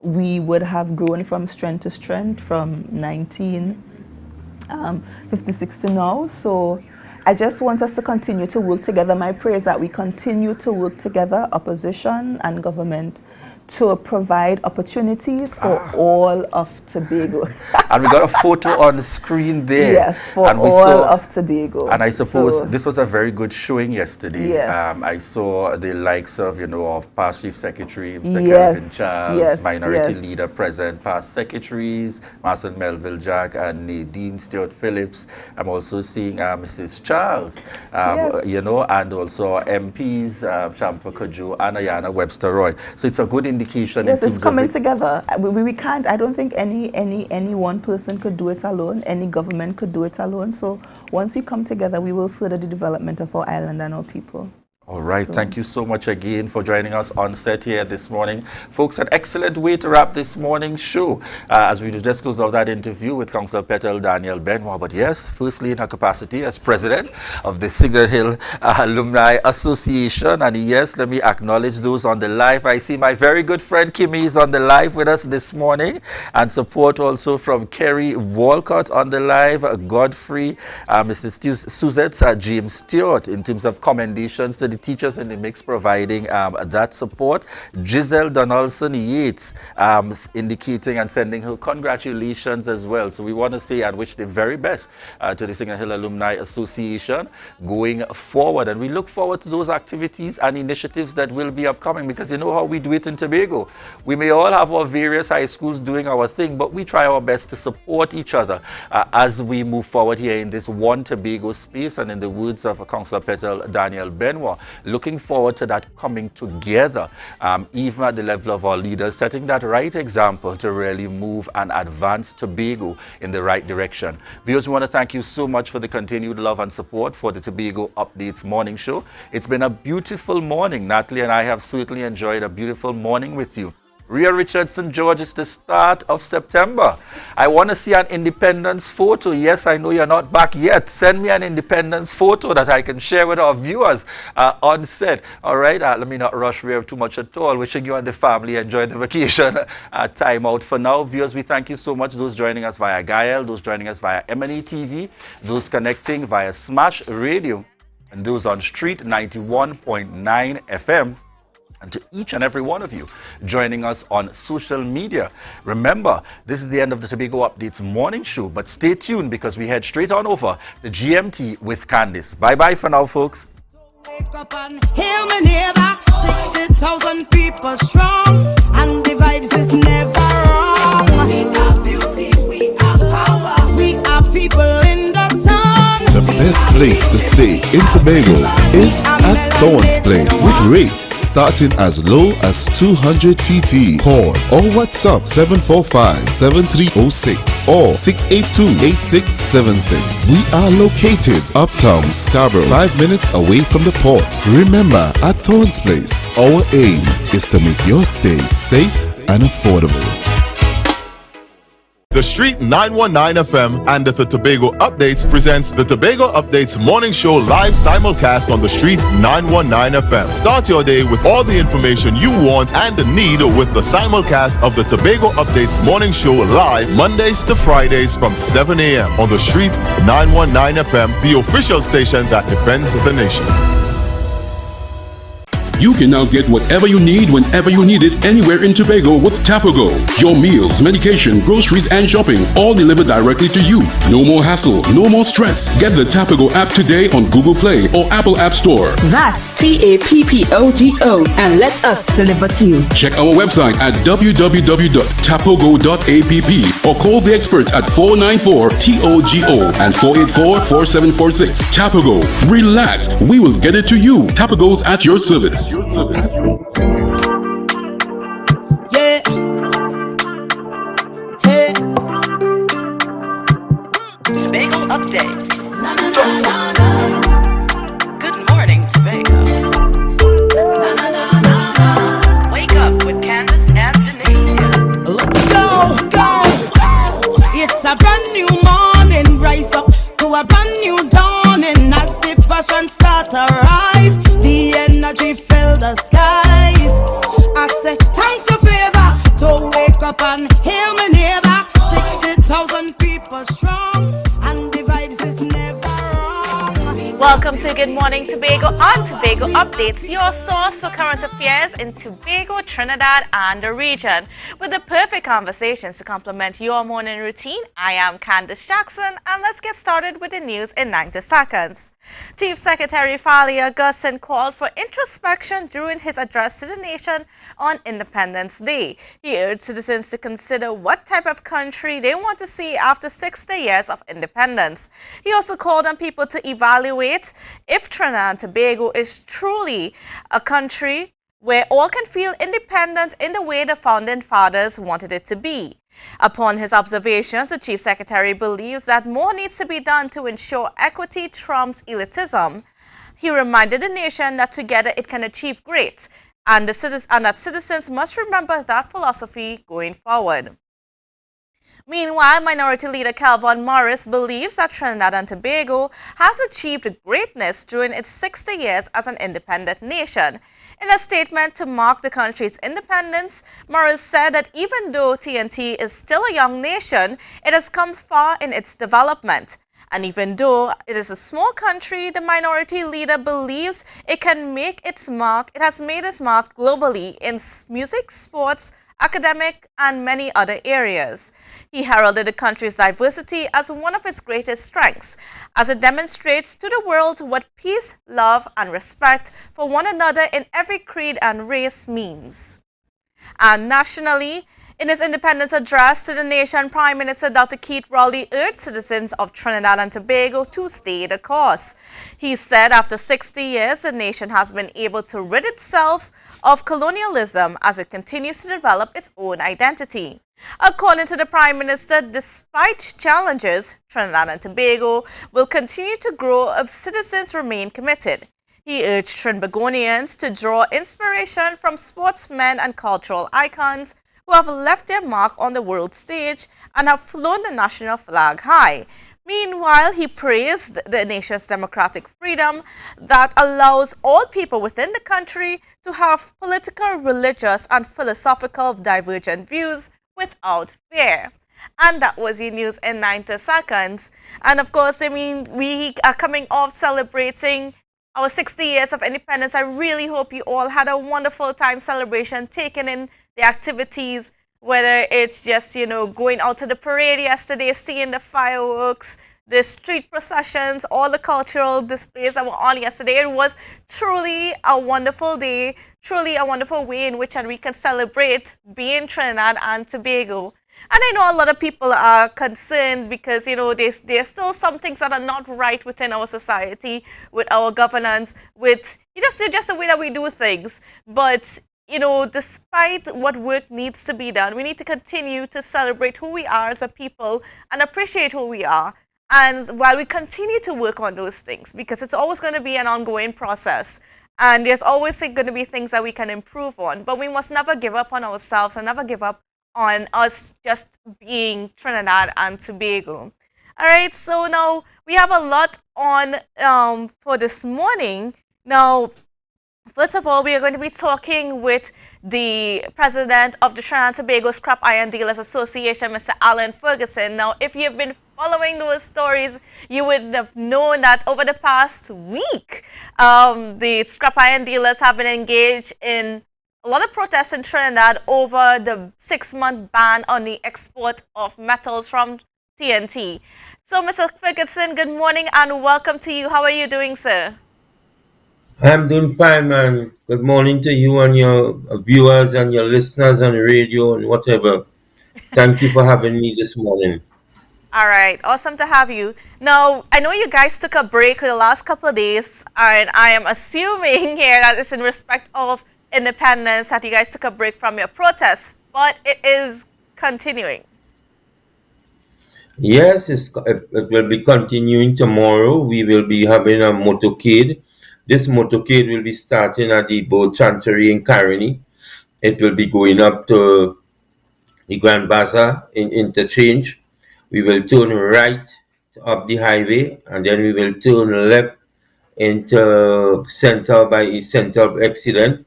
[SPEAKER 15] We would have grown from strength to strength from 1956 to now. So I just want us to continue to work together. My prayer is that we continue to work together, opposition and government, to provide opportunities for all of Tobago.
[SPEAKER 2] And we got a photo on the screen there.
[SPEAKER 15] Yes, for
[SPEAKER 2] and
[SPEAKER 15] all of Tobago.
[SPEAKER 2] And I suppose this was a very good showing yesterday.
[SPEAKER 15] Yes.
[SPEAKER 2] I saw the likes of, of past Chief Secretary, Mr. Kelvin Charles, Minority Leader present, past secretaries, Master Melville Jack and Nadine Stewart Phillips. I'm also seeing Mrs. Charles, and also MPs, Shamfa Kaju and Ayana Webster Roy. So it's a good indication.
[SPEAKER 15] Yes, it's coming together. We can't, I don't think any one person could do it alone. Any government could do it alone. So once we come together, we will further the development of our island and our people.
[SPEAKER 2] All right. Thank you so much again for joining us on set here this morning. Folks, an excellent way to wrap this morning's show as we just close out that interview with Councillor Petal Daniel Benoit. But yes, firstly in her capacity as president of the Signal Hill Alumni Association. And yes, let me acknowledge those on the live. I see my very good friend Kimmy is on the live with us this morning. And support also from Kerry Walcott on the live, Godfrey, Mr. Suzette, James Stewart in terms of commendations to the teachers in the mix providing that support. Giselle Donaldson Yates indicating and sending her congratulations as well. So we want to say and wish the very best to the Signal Hill Alumni Association going forward. And we look forward to those activities and initiatives that will be upcoming, because you know how we do it in Tobago. We may all have our various high schools doing our thing, but we try our best to support each other as we move forward here in this one Tobago space. And in the words of Councillor Petal Daniel Benoit, looking forward to that coming together, even at the level of our leaders, setting that right example to really move and advance Tobago in the right direction. Viewers, we want to thank you so much for the continued love and support for the Tobago Updates morning show. It's been a beautiful morning. Natalie and I have certainly enjoyed a beautiful morning with you. Ria Richardson, George, it's the start of September. I want to see an independence photo. Yes, I know you're not back yet. Send me an independence photo that I can share with our viewers on set. All right, let me not rush Ria too much at all. Wishing you and the family enjoy the vacation time out for now. Viewers, we thank you so much. Those joining us via Gael, those joining us via M&E TV, those connecting via Smash Radio, and those on Street 91.9 FM. And to each and every one of you joining us on social media. Remember, this is the end of the Tobago Updates morning show, but stay tuned because we head straight on over to GMT with Candice. Bye-bye for now, folks.
[SPEAKER 16] Wake up and hear me neighbor, 60,000 people strong, and the vibes is never wrong. We are beauty, we are power, we are people in the sun.
[SPEAKER 10] The best place to stay in Tobago is at Thorns Place, with rates starting as low as 200 TT. Call or WhatsApp 745-7306 or 682-8676. We are located uptown Scarborough, 5 minutes away from the port. Remember, at Thorns Place, our aim is to make your stay safe and affordable.
[SPEAKER 17] The Street 919 FM and the Tobago Updates presents the Tobago Updates morning show live simulcast on the Street 919 FM. Start your day with all the information you want and need with the simulcast of the Tobago Updates morning show live Mondays to Fridays from 7 a.m. on the Street 919 FM, the official station that defends the nation.
[SPEAKER 18] You can now get whatever you need whenever you need it anywhere in Tobago with Tobago. Your meals, medication, groceries, and shopping all delivered directly to you. No more hassle, no more stress. Get the Tobago app today on Google Play or Apple App Store.
[SPEAKER 19] That's TAPPOGO, and let us deliver to you.
[SPEAKER 18] Check our website at www.tapogo.app or call the experts at 494-TOGO and 484-4746. Tobago. Relax. We will get it to you. Tobago's at your service.
[SPEAKER 16] Yeah. Hey. Tobago updates. Na, na, na, na, na. Good morning, Tobago. Na, na, na, na, na. Wake up with Candace and Denasia. Let's go, go. It's a brand new morning. Rise up to a brand new dawning as the passion start to rise. The energy fill the skies. I say thanks for favor to wake up and hear me neighbor. 60,000 people strong, and the vibes is never wrong. We
[SPEAKER 4] Welcome to Good Morning Tobago on Tobago Updates, your source for current affairs in Tobago, Trinidad, and the region. With the perfect conversations to complement your morning routine, I am Candace Jackson, and let's get started with the news in 90 seconds. Chief Secretary Fali Augustin called for introspection during his address to the nation on Independence Day. He urged citizens to consider what type of country they want to see after 60 years of independence. He also called on people to evaluate if Trinidad and Tobago is truly a country where all can feel independent in the way the founding fathers wanted it to be. Upon his observations, the Chief Secretary believes that more needs to be done to ensure equity trumps elitism. He reminded the nation that together it can achieve great, and that citizens must remember that philosophy going forward. Meanwhile, Minority Leader Calvin Morris believes that Trinidad and Tobago has achieved greatness during its 60 years as an independent nation. In a statement to mark the country's independence, Morris said that even though TNT is still a young nation, it has come far in its development. And even though it is a small country, the minority leader believes it can make its mark. It has made its mark globally in music, sports, academic, and many other areas. He heralded the country's diversity as one of its greatest strengths, as it demonstrates to the world what peace, love, and respect for one another in every creed and race means. And nationally, in his independence address to the nation, Prime Minister Dr. Keith Rowley urged citizens of Trinidad and Tobago to stay the course. He said after 60 years, the nation has been able to rid itself of colonialism as it continues to develop its own identity. According to the Prime Minister, despite challenges, Trinidad and Tobago will continue to grow if citizens remain committed. He urged Trinbagonians to draw inspiration from sportsmen and cultural icons who have left their mark on the world stage and have flown the national flag high. Meanwhile, he praised the nation's democratic freedom that allows all people within the country to have political, religious, and philosophical divergent views without fear. And that was your news in 90 seconds. And of course, we are coming off celebrating our 60 years of independence. I really hope you all had a wonderful time celebration, taking in the activities, whether it's just, going out to the parade yesterday, seeing the fireworks, the street processions, all the cultural displays that were on yesterday. It was truly a wonderful day, truly a wonderful way in which we can celebrate being Trinidad and Tobago. And I know a lot of people are concerned because, there's still some things that are not right within our society, with our governance, with just the way that we do things. But, despite what work needs to be done, we need to continue to celebrate who we are as a people and appreciate who we are. And while we continue to work on those things, because it's always going to be an ongoing process, and there's always going to be things that we can improve on, but we must never give up on ourselves and never give up on us just being Trinidad and Tobago. All right, so now we have a lot on for this morning. Now, first of all, we are going to be talking with the president of the Trinidad and Tobago Scrap Iron Dealers Association, Mr. Alan Ferguson. Now, if you've been following those stories, you would have known that over the past week, the scrap iron dealers have been engaged in a lot of protests in Trinidad over the 6-month ban on the export of metals from TNT. So, Mr. Ferguson, good morning and welcome to you. How are you doing, sir?
[SPEAKER 20] I'm doing fine, man. Good morning to you and your viewers and your listeners on the radio and whatever. Thank you for having me this morning.
[SPEAKER 4] All right, awesome to have you. Now, I know you guys took a break for the last couple of days, and I am assuming here that it's in respect of independence that you guys took a break from your protests, but it is continuing.
[SPEAKER 20] Yes, it will be continuing tomorrow. We will be having a motorcade. This motorcade will be starting at the boat chancery in Caroni. It will be going up to the Grand Bazaar in interchange. We will turn right up the highway, and then we will turn left into Center of Excellence.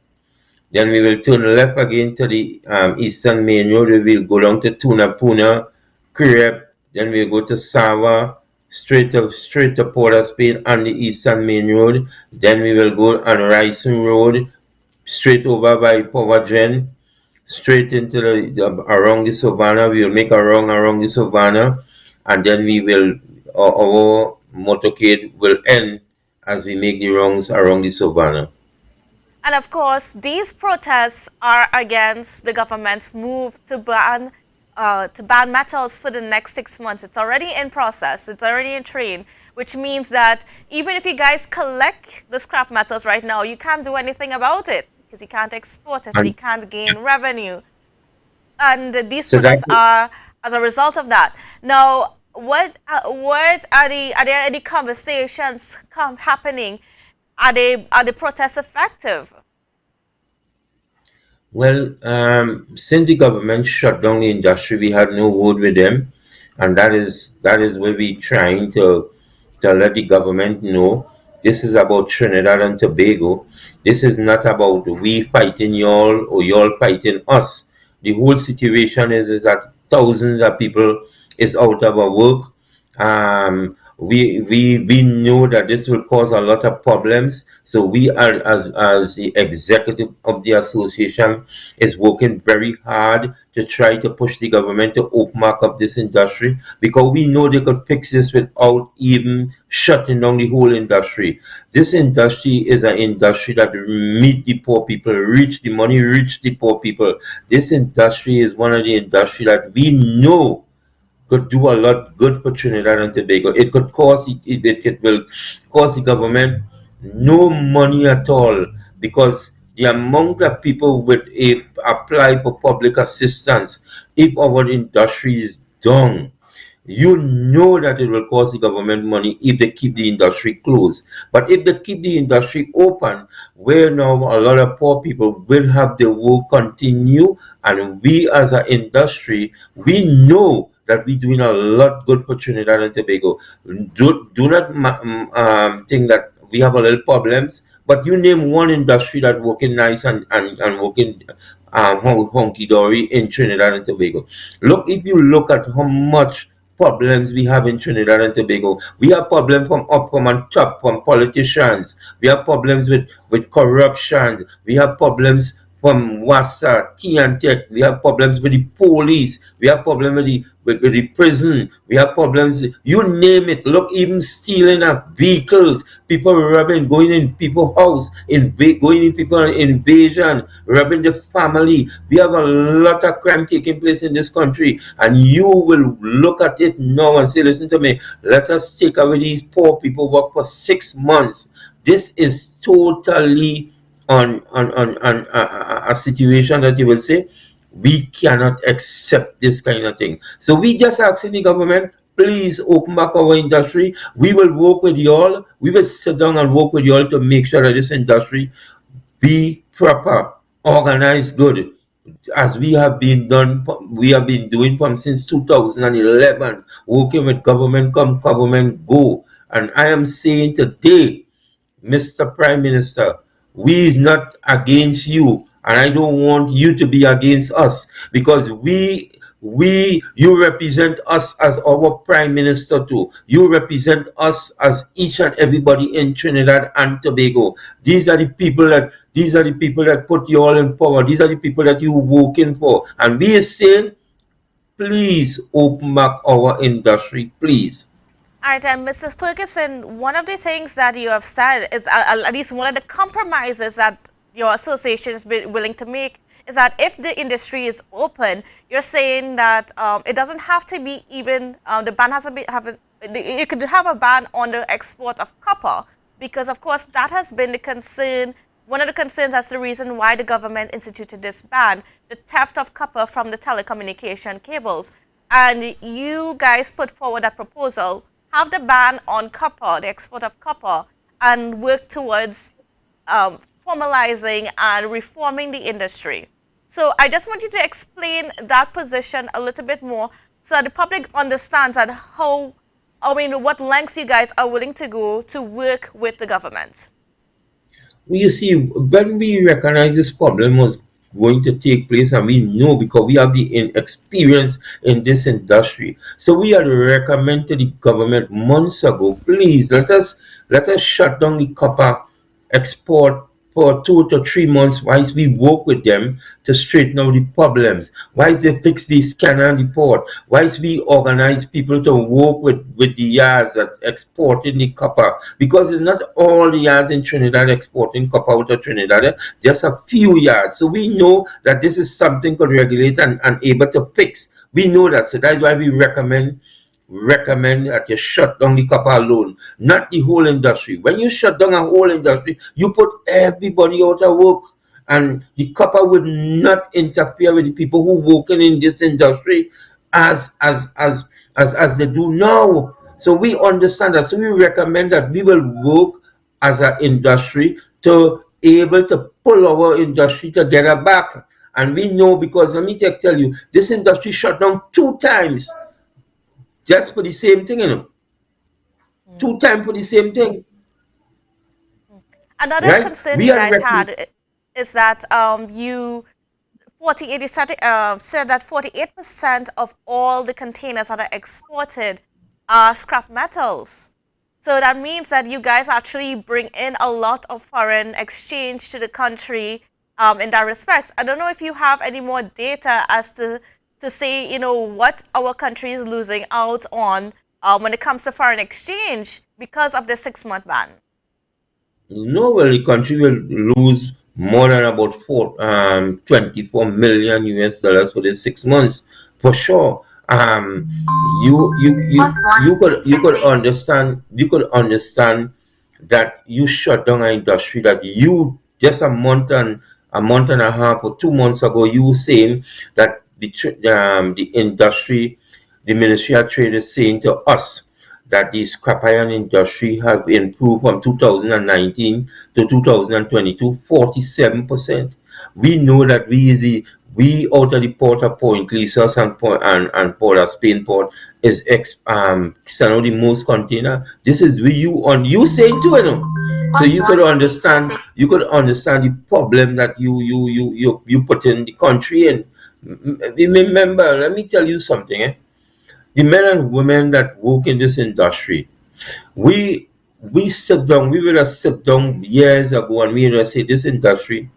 [SPEAKER 20] Then we will turn left again to the Eastern Main Road. We will go down to Tunapuna, Crep. Then we go to Sawa, straight to Port of Spain on the Eastern Main Road. Then we will go on Rising Road, straight over by Povadren, straight into around the Savannah. We will make a wrong around the Savannah, and then we will our motorcade will end as we make the wrongs around the Savannah.
[SPEAKER 4] And of course, these protests are against the government's move to ban metals for the next 6 months. It's already in process. It's already in train, which means that even if you guys collect the scrap metals right now, you can't do anything about it because you can't export it and you can't gain revenue. And these protests are as a result of that. Now, what are there any conversations happening? Are the protests effective?
[SPEAKER 20] Well, since the government shut down the industry, we had no word with them, and that is where we trying to let the government know this is about Trinidad and Tobago. This is not about we fighting y'all or y'all fighting us. The whole situation is that thousands of people is out of a work. We know that this will cause a lot of problems. So we are, as the executive of the association, is working very hard to try to push the government to open back up this industry, because we know they could fix this without even shutting down the whole industry. This industry is an industry that meet the poor people, reach the money, reach the poor people. This industry is one of the industry that we know could do a lot good for Trinidad and Tobago. It could cost it will cost the government no money at all, because the amount of people would apply for public assistance if our industry is down. You know that it will cost the government money if they keep the industry closed. But if they keep the industry open, where now a lot of poor people will have the work continue, and we as an industry, we know that we're doing a lot good for Trinidad and Tobago. Do not think that we have a little problems, but you name one industry that working nice and working honky-dory in Trinidad and Tobago. If you look at how much problems we have in Trinidad and Tobago. We have problems from up, from on top, from politicians. We have problems with corruption. We have problems from WASA, T&Tech. We have problems with the police. We have problems with the prison. We have problems, you name it. Look, even stealing of vehicles. People robbing, going in people's house, going in people invasion, robbing the family. We have a lot of crime taking place in this country. And you will look at it now and say, listen to me, let us take away these poor people work for 6 months. This is totally on a situation that you will say, we cannot accept this kind of thing. So we just asking the government, please open back our industry. We will work with y'all. We will sit down and work with y'all to make sure that this industry be proper, organized, good, as we have been doing from since 2011, working with government come, government go. And I am saying today, Mr. Prime Minister, we is not against you, and I don't want you to be against us, because you represent us as our Prime Minister too. You represent us as each and everybody in Trinidad and Tobago. These are the people that put you all in power. These are the people that you're working for. And we are saying, please open back our industry, please.
[SPEAKER 4] All right, and Mrs. Ferguson, one of the things that you have said is, at least one of the compromises that your association has been willing to make, is that if the industry is open, you're saying that it doesn't have to be even, the ban has to be, you could have a ban on the export of copper, because of course that has been the concern, one of the concerns, that's the reason why the government instituted this ban, the theft of copper from the telecommunication cables. And you guys put forward that proposal, have the ban on copper, the export of copper, and work towards formalizing and reforming the industry. So I just want you to explain that position a little bit more so that the public understands that what lengths you guys are willing to go to work with the government.
[SPEAKER 20] Well, you see, when we recognize this problem was going to take place, and we know because we have the experience in this industry. So we had recommended to the government months ago, please let us shut down the copper export for 2 to 3 months whilst we work with them to straighten out the problems, whilst they fix the scanner and the port, whilst we organize people to work with the yards that exporting the copper, because it's not all the yards in Trinidad exporting copper out of Trinidad, just a few yards. So we know that this is something could regulate and able to fix. We know that, so that's why we recommend that you shut down the copper alone, not the whole industry. When you shut down a whole industry, you put everybody out of work, and the copper would not interfere with the people who working in this industry as they do now. So we understand that. So we recommend that we will work as an industry to able to pull our industry together back. And we know, because let me tell you, this industry shut down 2 times. Just for the same thing, 2 times for the same thing.
[SPEAKER 4] Another
[SPEAKER 20] right?
[SPEAKER 4] concern you guys had is that you said that 48% of all the containers that are exported are scrap metals. So that means that you guys actually bring in a lot of foreign exchange to the country in that respect. I don't know if you have any more data as to say, what our country is losing out on when it comes to foreign exchange because of the 6-month ban.
[SPEAKER 20] No, well, the country will lose more than about 24 million US dollars for the 6 months, for sure. You could understand that you shut down an industry that you just a month and a half or 2 months ago you were saying that the industry, the Ministry of Trade is saying to us that the scrap iron industry have improved from 2019 to 2022 47%. We know that we out of the port of Point Lisas and Port of Spain port is send out the most container. This is you saying too, So you could understand the problem that you put in the country in. Remember, let me tell you something. The men and women that work in this industry, we sit down. We would have sit down years ago, and we would have said this industry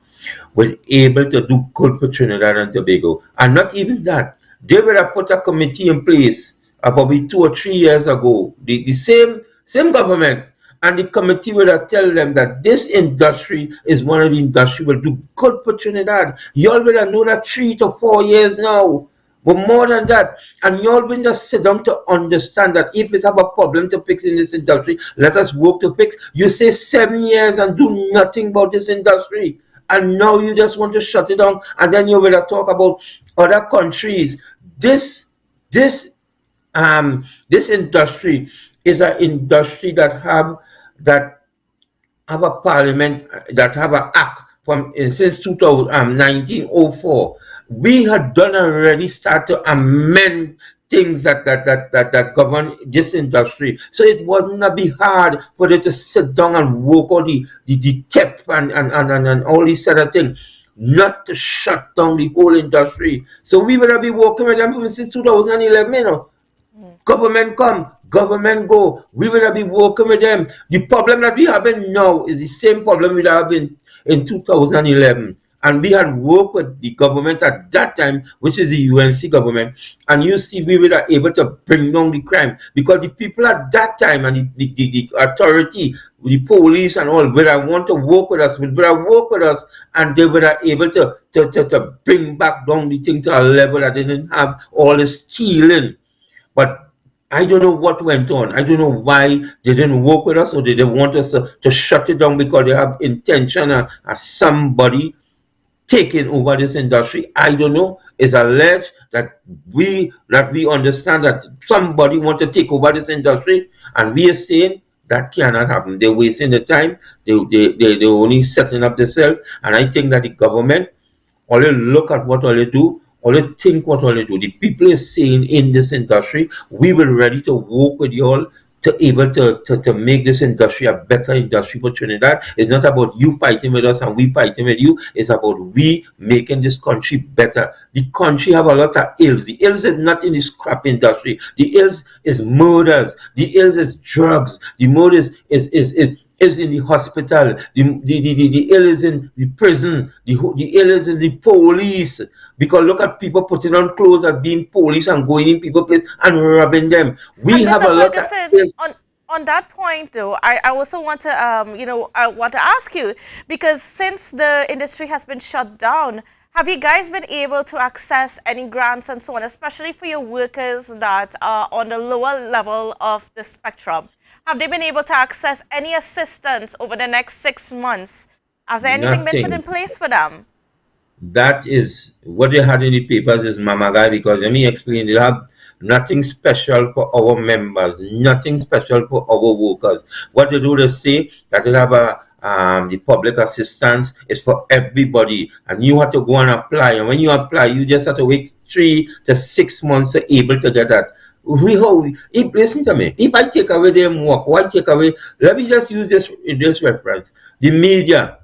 [SPEAKER 20] was able to do good for Trinidad and Tobago. And not even that, they would have put a committee in place about 2 or 3 years ago. The same government. And the committee would have tell them that this industry is one of the industry will do good for Trinidad. Y'all will have known that 3 to 4 years now. But more than that, and y'all will just sit down to understand that if we have a problem to fix in this industry, let us work to fix. You say 7 years and do nothing about this industry. And now you just want to shut it down, and then you will talk about other countries. This industry is an industry that have a parliament, that have an act from since 1904. We had done already start to amend things that govern this industry. So it wasn't a bit hard for them to sit down and work on the tip and all these other things, not to shut down the whole industry. So we would have been working with them since 2011, Government come, government go. We will be working with them. The problem that we have now is the same problem we have in 2011. And we had worked with the government at that time, which is the UNC government. And you see, we were able to bring down the crime. Because the people at that time and the authority, the police and all, would want to work with us, would work with us, and they were able to bring back down the thing to a level that they didn't have all the stealing. But I don't know what went on. I don't know why they didn't work with us, or they didn't want us to shut it down because they have intention of somebody taking over this industry. I don't know. It's alleged that we understand that somebody want to take over this industry, and we are saying that cannot happen. They're wasting the time. They're only setting up themselves. And I think that the government only look at what all they do, only think what all they do. The people is saying in this industry, we were ready to work with y'all to make this industry a better industry for Trinidad. It's not about you fighting with us and we fighting with you. It's about we making this country better. The country have a lot of ills. The ills is not in the scrap industry. The ills is murders. The ills is drugs. The murders is in the hospital. The ill is in the prison. The ill is in the police. Because look at people putting on clothes as being police and going in people's place and robbing them. We have a lot of ills.
[SPEAKER 4] On that point, though, I also want to, I want to ask you, because since the industry has been shut down, have you guys been able to access any grants and so on, especially for your workers that are on the lower level of the spectrum? Have they been able to access any assistance over the next 6 months? Has there anything been put in place for them?
[SPEAKER 20] That is what they had in the papers is Mama Guy, because let me explain, they have nothing special for our members, nothing special for our workers. What they do, they say that they have the public assistance is for everybody, and you have to go and apply. And when you apply, you just have to wait 3 to 6 months to able to get that. Listen to me. If I take away them work, why take away? Let me just use this reference. The media.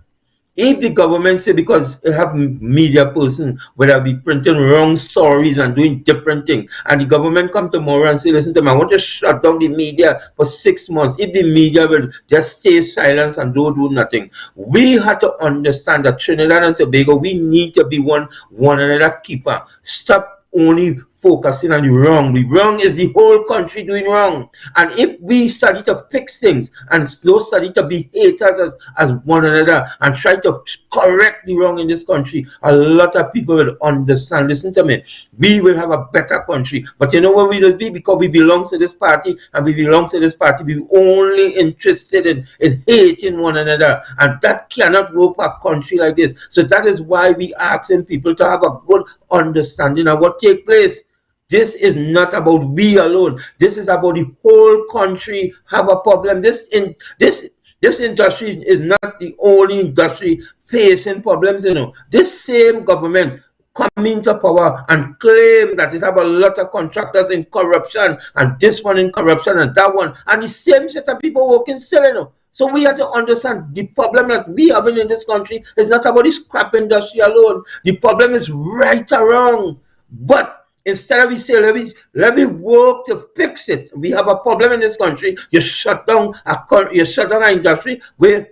[SPEAKER 20] If the government say, because it have media person where be printing wrong stories and doing different things, and the government come tomorrow and say, listen to me, I want to shut down the media for 6 months. If the media will just stay silent and don't do nothing, we have to understand that Trinidad and Tobago, we need to be one another keeper. Stop only focusing on the wrong. The wrong is the whole country doing wrong. And if we study to fix things and slow study to be haters as one another and try to correct the wrong in this country, a lot of people will understand. Listen to me. We will have a better country. But you know what we will be? Because we belong to this party, and we belong to this party, we only interested in hating one another. And that cannot work for a country like this. So that is why we asking people to have a good understanding of what take place. This is not about we alone. This is about the whole country have a problem. This industry is not the only industry facing problems. This same government come into power and claim that it have a lot of contractors in corruption, and this one in corruption and that one, and the same set of people working still. So we have to understand the problem that we have in this country is not about the scrap industry alone. The problem is right or wrong. But instead of we say, let me work to fix it. We have a problem in this country. You shut down an industry where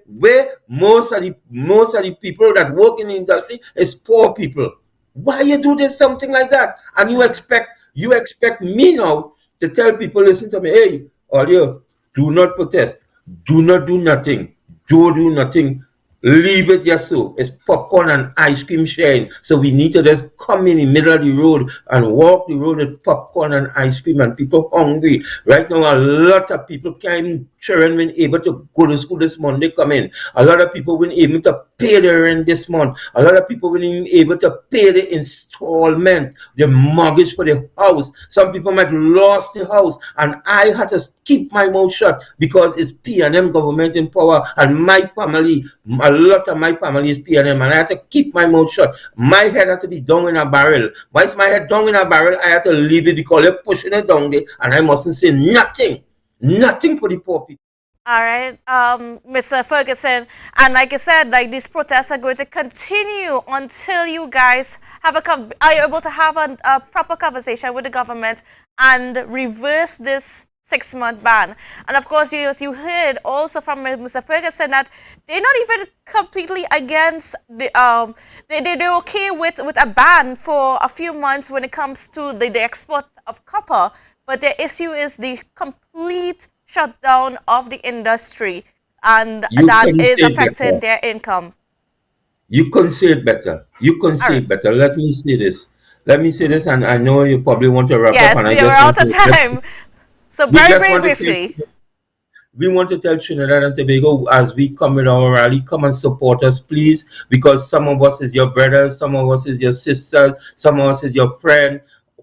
[SPEAKER 20] most of the people that work in the industry is poor people. Why you do this something like that? And you expect me now to tell people, listen to me, hey, all you do not protest, do not do nothing, don't do nothing. Leave it just so. It's popcorn and ice cream sharing. So we need to just come in the middle of the road and walk the road with popcorn and ice cream, and people hungry. Right now, a lot of people can't children been able to go to school this month. They come in. A lot of people been able to pay their rent this month. A lot of people been able to pay the installment, the mortgage for the house. Some people might lost the house, and I had to keep my mouth shut because it's P&M government in power, and my family, a lot of my family is P&M, and I had to keep my mouth shut. My head had to be down in a barrel. Once my head down in a barrel, I had to leave it because they're pushing it down there, and I mustn't say nothing. Nothing for the poor people.
[SPEAKER 4] All right, Mr. Ferguson, and like I said, like these protests are going to continue until you guys have are you able to have a proper conversation with the government and reverse this 6-month ban. And of course, you heard also from Mr. Ferguson that they're not even completely against the they're okay with a ban for a few months when it comes to the export of copper, but their issue is the complete shutdown of the industry, and that is affecting their income.
[SPEAKER 20] You can say it better. You can say it better. Let me say this. And I know you probably want to wrap up.
[SPEAKER 4] Yes, you're out of time. So very briefly.
[SPEAKER 20] We want to tell Trinidad and Tobago, as we come with our rally, come and support us, please, because some of us is your brothers, some of us is your sisters, some of us is your friend.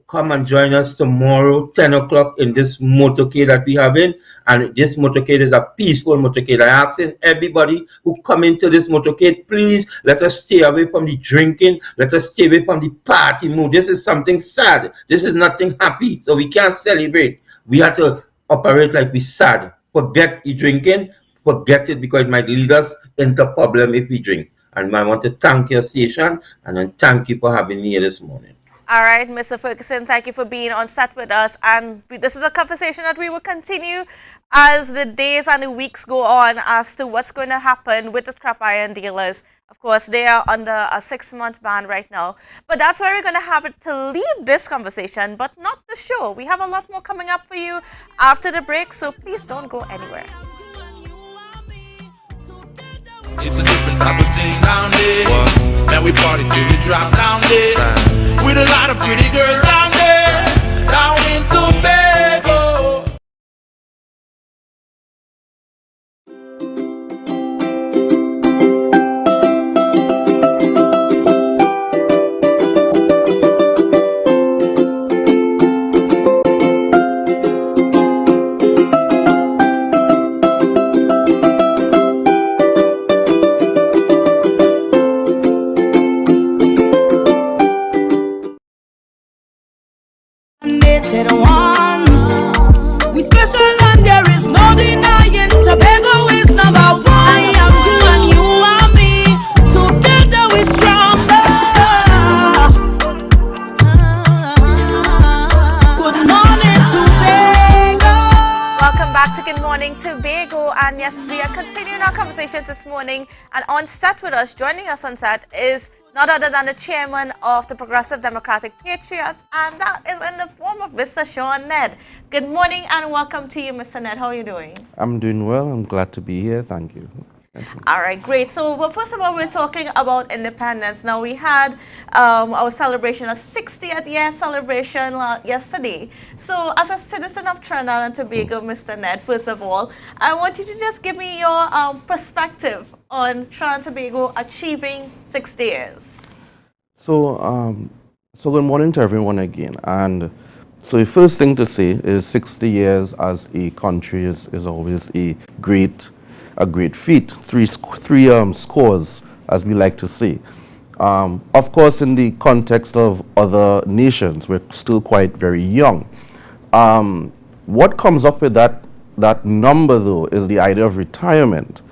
[SPEAKER 20] Come and join us tomorrow, 10 o'clock, in this motorcade that we have in. And this motorcade is a peaceful motorcade. I ask everybody who come into this motorcade, please let us stay away from the drinking. Let us stay away from the party mood. This is something sad. This is nothing happy. So we can't celebrate. We have to operate like we sad. Forget you drinking, forget it because it might lead us into problem if we drink. And I want to thank your station and then thank you for having me here this morning.
[SPEAKER 4] All right, Mr. Ferguson, thank you for being on set with us. And this is a conversation that we will continue as the days and the weeks go on as to what's going to happen with the scrap iron dealers. Of course, they are under a 6-month ban right now. But that's where we're going to have it to leave this conversation, but not the show. We have a lot more coming up for you after the break, so please don't go anywhere.
[SPEAKER 21] It's a different type of thing down there. Man, we party till we drop down there. With a lot of pretty girls down there. Down in Tobago.
[SPEAKER 6] We special and there is no denying. Tobago is number one. I am you and you are me. Together we stronger. Good morning, Tobago.
[SPEAKER 4] Welcome back to Good Morning Tobago. And yes, we are continuing our conversations this morning. And on set with us, joining us on set is none other than the chairman of the Progressive Democratic Patriots, and that is in the form of Mr. Sean Nedd. Good morning and welcome to you, Mr. Nedd. How are you doing?
[SPEAKER 22] I'm doing well. I'm glad to be here. Thank you.
[SPEAKER 4] All right, great. So, well, first of all, we're talking about independence. Now, we had our celebration, a 60th year celebration yesterday. So, as a citizen of Trinidad and Tobago, Mr. Nedd, first of all, I want you to just give me your perspective on Trinidad and Tobago achieving 60 years.
[SPEAKER 22] So, so good morning to everyone again. And so the first thing to say is 60 years as a country is always a great feat. Three scores, as we like to say. Of course, in the context of other nations, we're still quite very young. What comes up with that number, though, is the idea of retirement.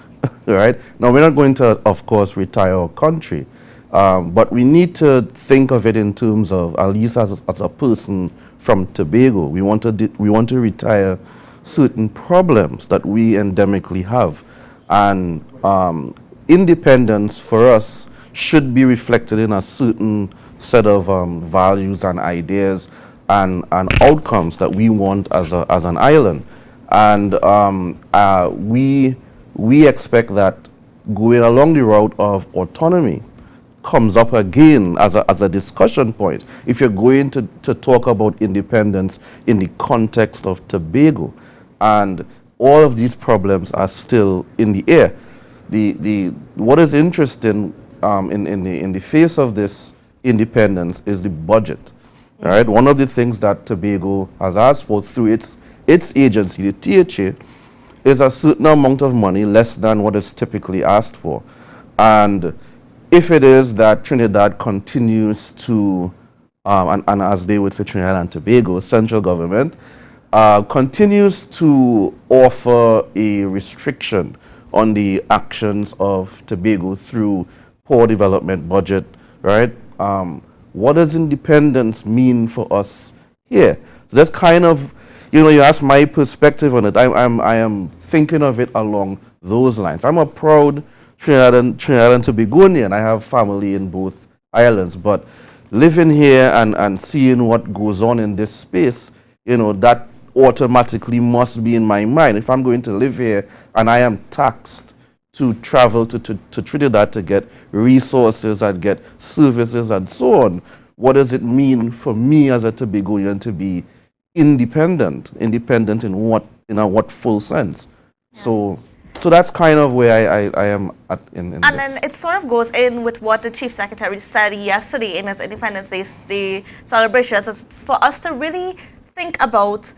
[SPEAKER 22] Right? Now, we're not going to, of course, retire our country, but we need to think of it in terms of, at least as a person from Tobago, we want to retire certain problems that we endemically have. And independence for us should be reflected in a certain set of values and ideas and outcomes that we want as an island. And we expect that going along the route of autonomy comes up again as a discussion point. If you're going to talk about independence in the context of Tobago, and all of these problems are still in the air. What is interesting in the face of this independence is the budget. Right? One of the things that Tobago has asked for through its agency, the THA, is a certain amount of money, less than what is typically asked for. And if it is that Trinidad continues to, and as they would say, Trinidad and Tobago, central government, continues to offer a restriction on the actions of Tobago through poor development budget, right? What does independence mean for us here? So that's kind of, you ask my perspective on it. I am thinking of it along those lines. I'm a proud Trinidad and Tobagonian. I have family in both islands, but living here and seeing what goes on in this space, that automatically must be in my mind. If I'm going to live here and I am taxed to travel to Trinidad to get resources and get services and so on, what does it mean for me as a Tobagonian to be independent in what full sense? Yes. So that's kind of where I am at in
[SPEAKER 4] and
[SPEAKER 22] this.
[SPEAKER 4] Then it sort of goes in with what the Chief Secretary said yesterday in his Independence Day celebrations. It's for us to really think about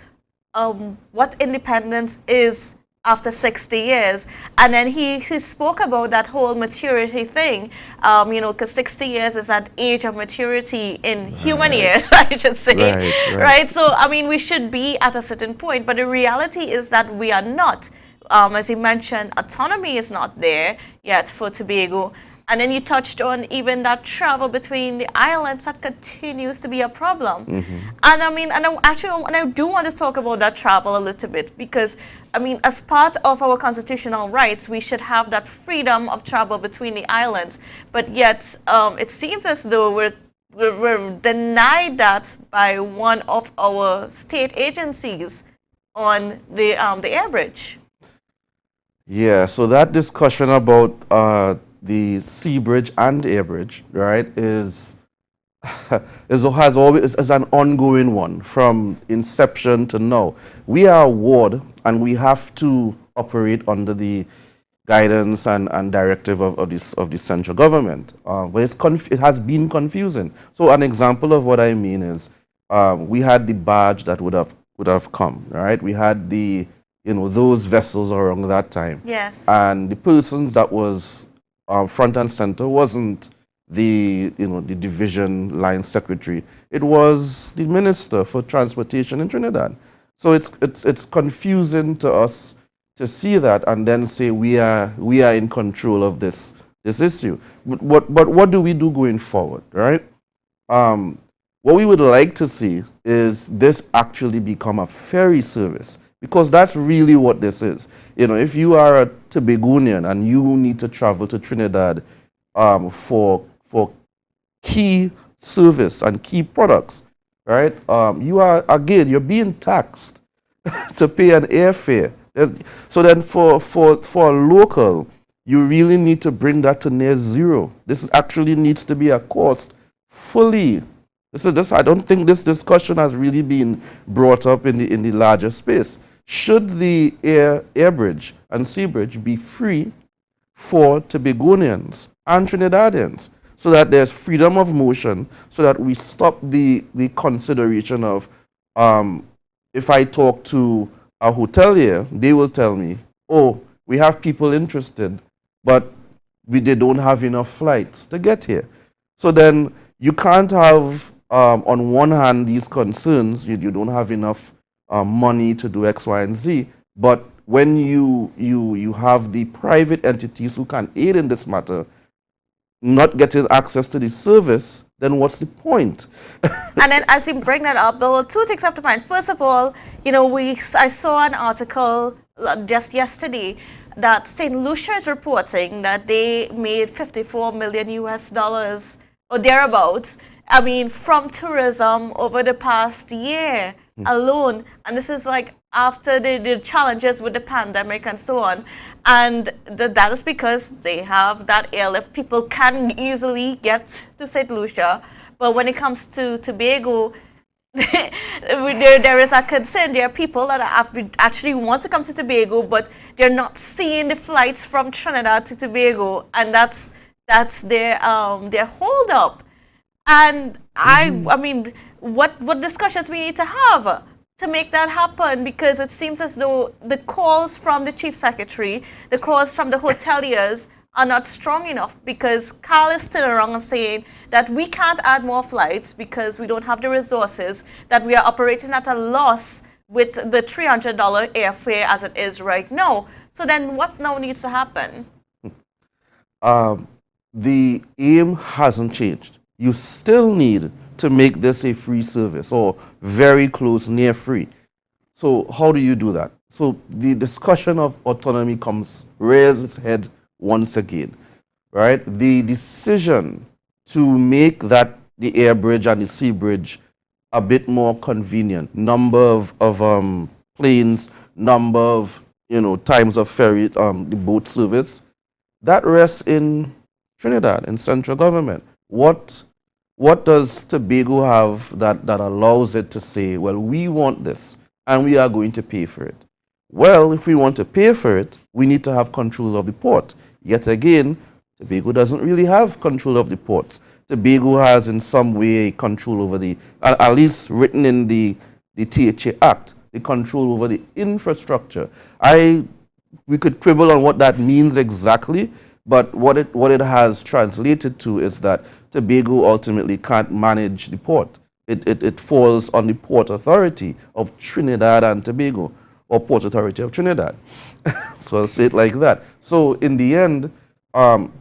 [SPEAKER 4] what independence is after 60 years. And then he spoke about that whole maturity thing, you know, because 60 years is that age of maturity in human years, I should say. Right? So, I mean, we should be at a certain point, but the reality is that we are not. As you mentioned, autonomy is not there yet for Tobago. And then you touched on even that travel between the islands that continues to be a problem. And I mean, and I do want to talk about that travel a little bit because, I mean, as part of our constitutional rights, we should have that freedom of travel between the islands. But yet, it seems as though we're denied that by one of our state agencies on the air bridge.
[SPEAKER 22] Yeah, so that discussion about the sea bridge and air bridge, right, is an ongoing one from inception to now. We are a ward and we have to operate under the guidance and directive of the central government. But it has been confusing. So an example of what I mean is we had the barge that would have come, right? We had the those vessels around that time.
[SPEAKER 4] Yes.
[SPEAKER 22] And the person that was front and center wasn't the the division line secretary. It was the minister for transportation in Trinidad. So it's confusing to us to see that and then say we are in control of this issue. But what do we do going forward, right? What we would like to see is this actually become a ferry service. Because that's really what this is. If you are a Tobagonian and you need to travel to Trinidad for key service and key products, right? You're being taxed to pay an airfare. So then for a local, you really need to bring that to near zero. This actually needs to be a cost fully. I don't think this discussion has really been brought up in the larger space. Should the air bridge and sea bridge be free for Tobagonians and Trinidadians so that there's freedom of motion, so that we stop the consideration of if I talk to a hotelier, they will tell me, oh, we have people interested, but they don't have enough flights to get here. So then you can't have, on one hand, these concerns, you don't have enough money to do X, Y, and Z. But when you have the private entities who can aid in this matter not getting access to the service, then what's the point?
[SPEAKER 4] And then as you bring that up, there were two things up to mind. First of all, I saw an article just yesterday that St. Lucia is reporting that they made $54 million or thereabouts, I mean, from tourism over the past year alone. And this is like after the challenges with the pandemic and so on. And that is because they have that airlift. People can easily get to St. Lucia. But when it comes to Tobago, there is a concern. There are people that actually want to come to Tobago, but they're not seeing the flights from Trinidad to Tobago. And that's their hold up. And I mean, what discussions we need to have to make that happen, because it seems as though the calls from the chief secretary, the calls from the hoteliers are not strong enough, because Carl is still around and saying that we can't add more flights because we don't have the resources, that we are operating at a loss with the $300 airfare as it is right now. So then what now needs to happen?
[SPEAKER 22] The aim hasn't changed. You still need to make this a free service, or very close, near free. So how do you do that? So the discussion of autonomy rears its head once again, right? The decision to make that the air bridge and the sea bridge a bit more convenient, number of planes, number of times of ferry, the boat service, that rests in Trinidad, in central government. What does Tobago have that allows it to say, well, we want this and we are going to pay for it? Well, if we want to pay for it, we need to have control of the port. Yet again, Tobago doesn't really have control of the port. Tobago has in some way control over at least written in the THA Act, the control over the infrastructure. I we could quibble on what that means exactly, but what it has translated to is that Tobago ultimately can't manage the port. It falls on the Port Authority of Trinidad and Tobago, or Port Authority of Trinidad. So I'll say it like that. So in the end,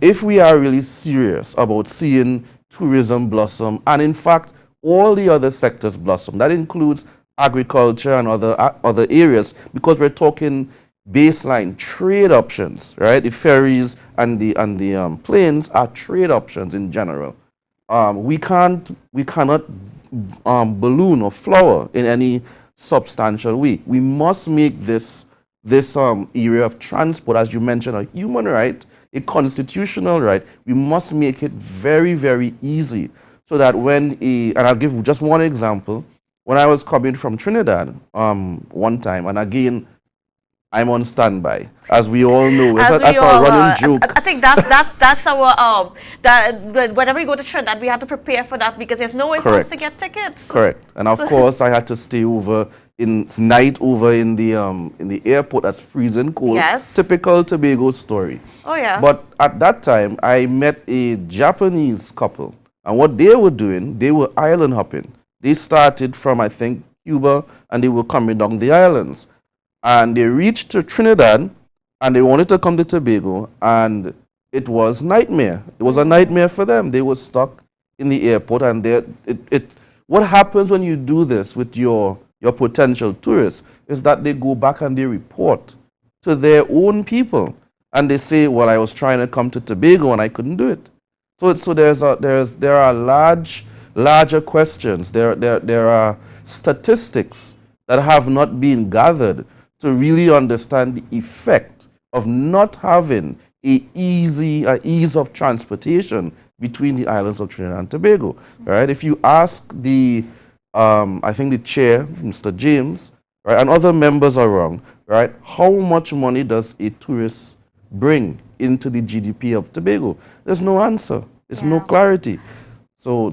[SPEAKER 22] if we are really serious about seeing tourism blossom, and in fact, all the other sectors blossom, that includes agriculture and other areas, because we're talking baseline trade options, right? The ferries and the planes are trade options in general. We cannot balloon or flower in any substantial way. We must make this area of transport, as you mentioned, a human right, a constitutional right. We must make it very, very easy so that and I'll give just one example. When I was coming from Trinidad one time, and again, I'm on standby, as we all know. That's our running joke.
[SPEAKER 4] I think that's our whenever we go to Trinidad, we have to prepare for that because there's no way for us to get tickets.
[SPEAKER 22] Correct. And of course, I had to stay over in the airport. That's freezing cold.
[SPEAKER 4] Yes.
[SPEAKER 22] Typical Tobago story.
[SPEAKER 4] Oh yeah.
[SPEAKER 22] But at that time, I met a Japanese couple, and what they were doing, they were island hopping. They started from, I think, Cuba, and they were coming down the islands. And they reached to Trinidad, and they wanted to come to Tobago, and it was nightmare. It was a nightmare for them. They were stuck in the airport, and what happens when you do this with your potential tourists is that they go back and they report to their own people, and they say, well, I was trying to come to Tobago and I couldn't do it. So there are larger questions. There are statistics that have not been gathered to really understand the effect of not having ease of transportation between the islands of Trinidad and Tobago. Right? If you ask I think the chair, Mr. James, right, and other members around, right, how much money does a tourist bring into the GDP of Tobago? There's no answer. There's no clarity. So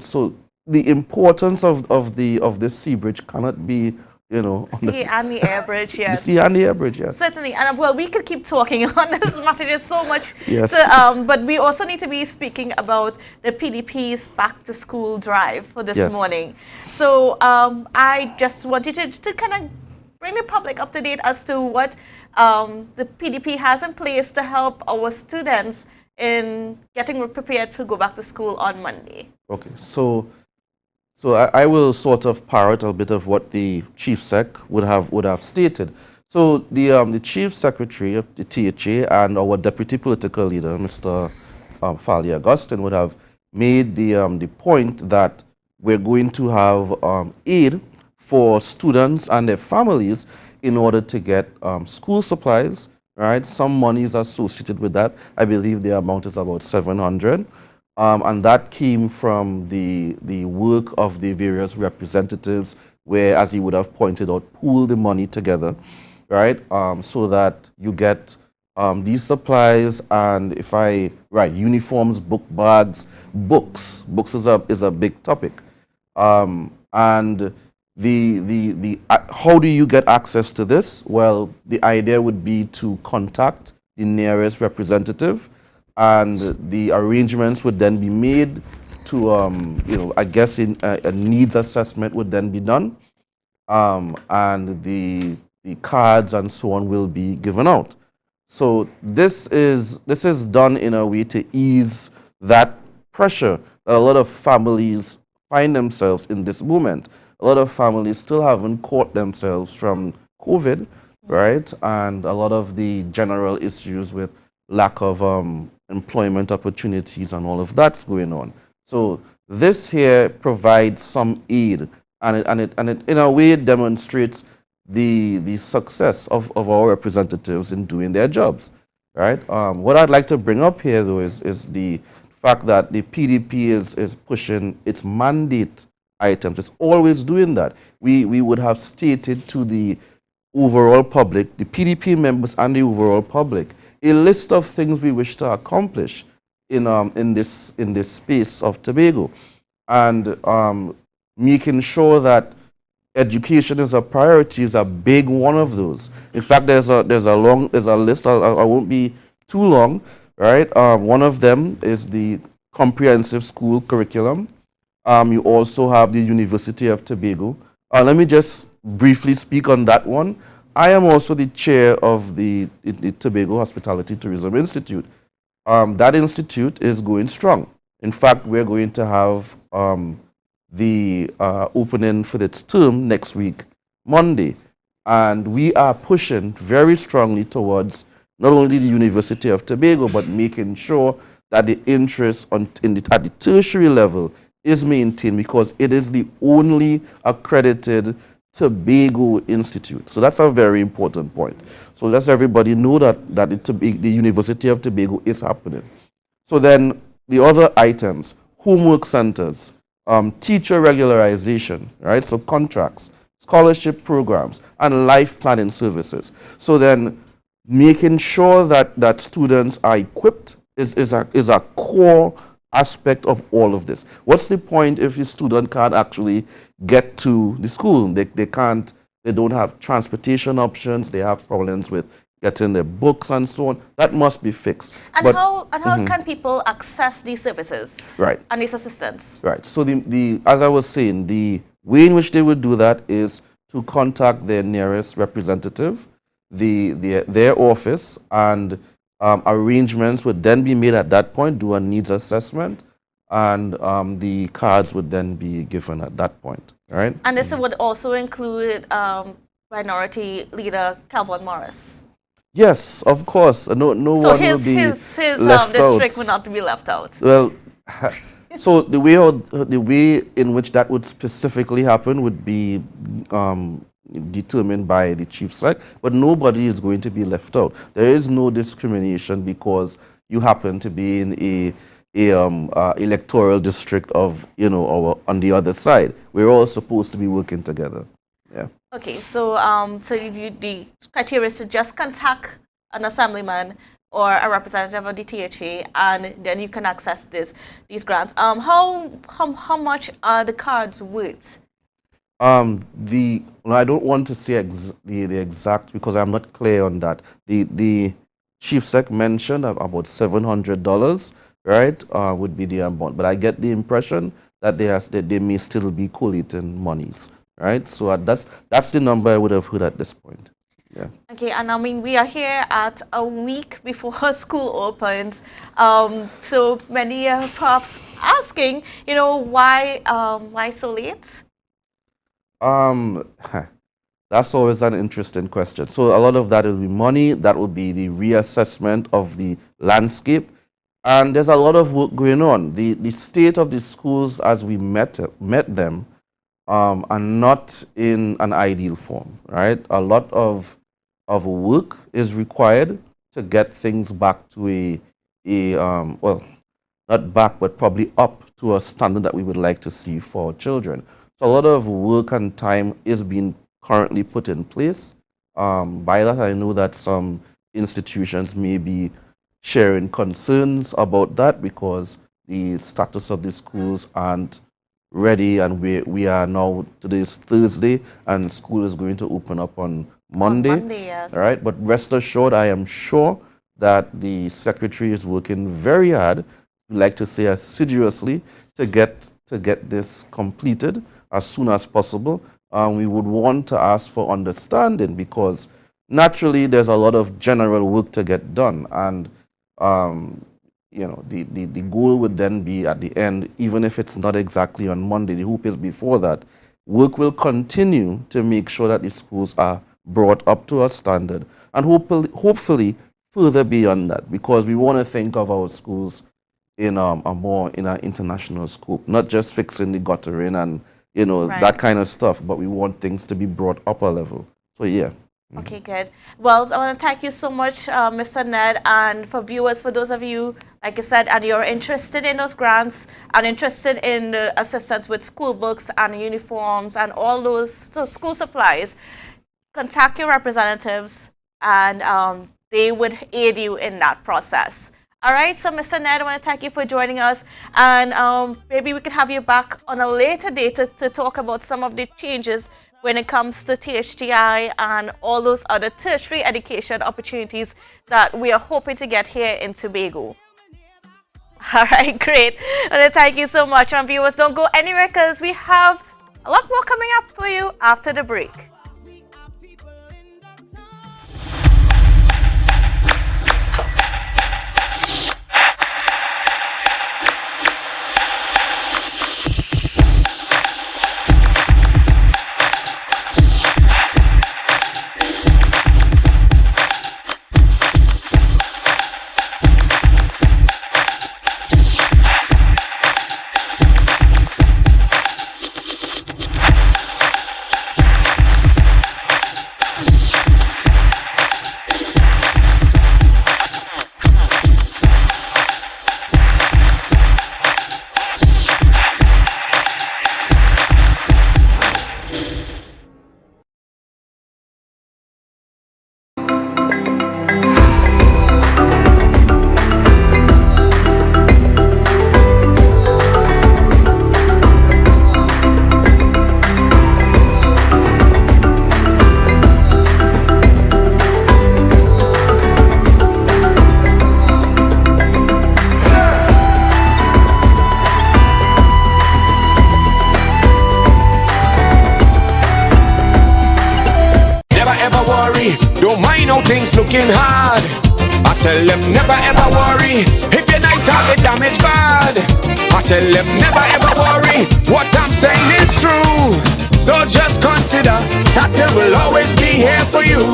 [SPEAKER 22] the importance of this sea bridge cannot be,
[SPEAKER 4] Sea and the air bridge, yes.
[SPEAKER 22] The sea and the air bridge, yes.
[SPEAKER 4] Certainly, and well, we could keep talking on this matter. There's so much.
[SPEAKER 22] Yes.
[SPEAKER 4] But we also need to be speaking about the PDP's back to school drive for this morning. So I just wanted to kind of bring the public up to date as to what the PDP has in place to help our students in getting prepared to go back to school on Monday.
[SPEAKER 22] Okay, so I will sort of parrot a bit of what the Chief Sec would have stated. So the Chief Secretary of the THA and our Deputy Political Leader, Mr. Fali Augustine, would have made the point that we're going to have aid for students and their families in order to get school supplies, right? Some money is associated with that. I believe the amount is about 700. And that came from the work of the various representatives where, as he would have pointed out, pool the money together, right? So that you get these supplies and uniforms, book bags, books. Books is a big topic. And how do you get access to this? Well, the idea would be to contact the nearest representative, and the arrangements would then be made to, I guess a needs assessment would then be done, and the cards and so on will be given out. So this is done in a way to ease that pressure that a lot of families find themselves in this moment. A lot of families still haven't caught themselves from COVID, right? And a lot of the general issues with lack of employment opportunities and all of that's going on. So this here provides some aid, and it in a way demonstrates the success of our representatives in doing their jobs, right? What I'd like to bring up here though is the fact that the PDP is pushing its mandate items. It's always doing that. We would have stated to the overall public, the PDP members and the overall public, a list of things we wish to accomplish in this space of Tobago, and making sure that education is a priority is a big one of those. In fact, there's a list. I won't be too long, right? One of them is the comprehensive school curriculum. You also have the University of Tobago. Let me just briefly speak on that one. I am also the chair of the Tobago Hospitality Tourism Institute. That institute is going strong. In fact, we're going to have the opening for its term next week, Monday. And we are pushing very strongly towards not only the University of Tobago, but making sure that the interest at the tertiary level is maintained, because it is the only accredited Tobago institute. So that's a very important point. So let everybody know that the University of Tobago is happening. So then the other items, homework centers, teacher regularization, right? So contracts, scholarship programs, and life planning services. So then making sure that students are equipped is a core aspect of all of this. What's the point if your student can't actually get to the school? They don't have transportation options, they have problems with getting their books and so on. That must be fixed.
[SPEAKER 4] And how can people access these services?
[SPEAKER 22] Right.
[SPEAKER 4] And these assistance?
[SPEAKER 22] Right. So as I was saying, the way in which they would do that is to contact their nearest representative, their office, and arrangements would then be made at that point, do a needs assessment, and the cards would then be given at that point. Right.
[SPEAKER 4] And this would also include Minority Leader Calvin Morris.
[SPEAKER 22] Yes, of course. No one will be
[SPEAKER 4] his
[SPEAKER 22] left
[SPEAKER 4] district
[SPEAKER 22] out.
[SPEAKER 4] would not be left out.
[SPEAKER 22] Well, so the way in which that would specifically happen would be determined by the chief sec, but nobody is going to be left out. There is no discrimination because you happen to be in a electoral district of on the other side. We're all supposed to be working together. Yeah.
[SPEAKER 4] Okay, so the criteria is to just contact an assemblyman or a representative of the THA, and then you can access these grants. How much are the cards worth?
[SPEAKER 22] I don't want to say the exact because I'm not clear on that. The chief sec mentioned about $700, right? Would be the amount, but I get the impression that they may still be collating monies. Right, so that's the number I would have heard at this point. Yeah.
[SPEAKER 4] Okay, and I mean we are here at a week before school opens, so many perhaps asking, why so late?
[SPEAKER 22] That's always an interesting question. So a lot of that will be money. That will be the reassessment of the landscape, and there's a lot of work going on. The state of the schools as we met them. Are not in an ideal form, right? A lot of work is required to get things back to well, not back, but probably up to a standard that we would like to see for children. So a lot of work and time is being currently put in place. By that, I know that some institutions may be sharing concerns about that because the status of the schools aren't ready, and we are now, today is Thursday and school is going to open up on Monday.
[SPEAKER 4] Yes.
[SPEAKER 22] All right, but rest assured, I am sure that the secretary is working very hard, we like to say assiduously, to get this completed as soon as possible. We would want to ask for understanding because naturally there's a lot of general work to get done, and the goal would then be at the end, even if it's not exactly on Monday, the hope is before that, work will continue to make sure that the schools are brought up to a standard, and hopefully further beyond that, because we want to think of our schools in an international scope, not just fixing the guttering and
[SPEAKER 4] Right.
[SPEAKER 22] that kind of stuff, but we want things to be brought up a level. So yeah.
[SPEAKER 4] Okay, good. Well, I want to thank you so much, Mr. Nedd, and for viewers, for those of you, like I said, and you're interested in those grants and interested in the assistance with school books and uniforms and all those school supplies, contact your representatives and they would aid you in that process. All right, so Mr. Nedd, I want to thank you for joining us, and maybe we could have you back on a later date to talk about some of the changes when it comes to THTI and all those other tertiary education opportunities that we are hoping to get here in Tobago. All right, great. Well, thank you so much. And viewers, don't go anywhere because we have a lot more coming up for you after the break.
[SPEAKER 8] Don't mind how things looking hard. I tell them never ever worry. If you're nice, got the damage bad. I tell them never ever worry. What I'm saying is true. So just consider TUTOR will always be here for you.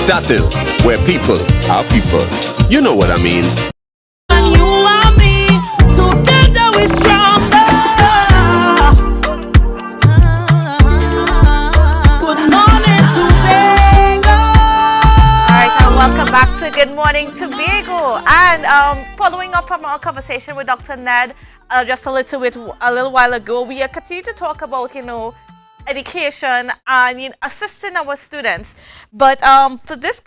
[SPEAKER 8] TUTOR, where people are people. You know what I mean.
[SPEAKER 6] And you and me, together we're stronger. Good morning, Tobago.
[SPEAKER 4] All right, and welcome back to Good Morning Tobago. And following up from our conversation with Dr. Nedd just a little while ago, we are continuing to talk about, education and assisting our students. But for this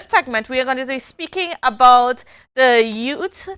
[SPEAKER 4] segment, we are going to be speaking about the Youth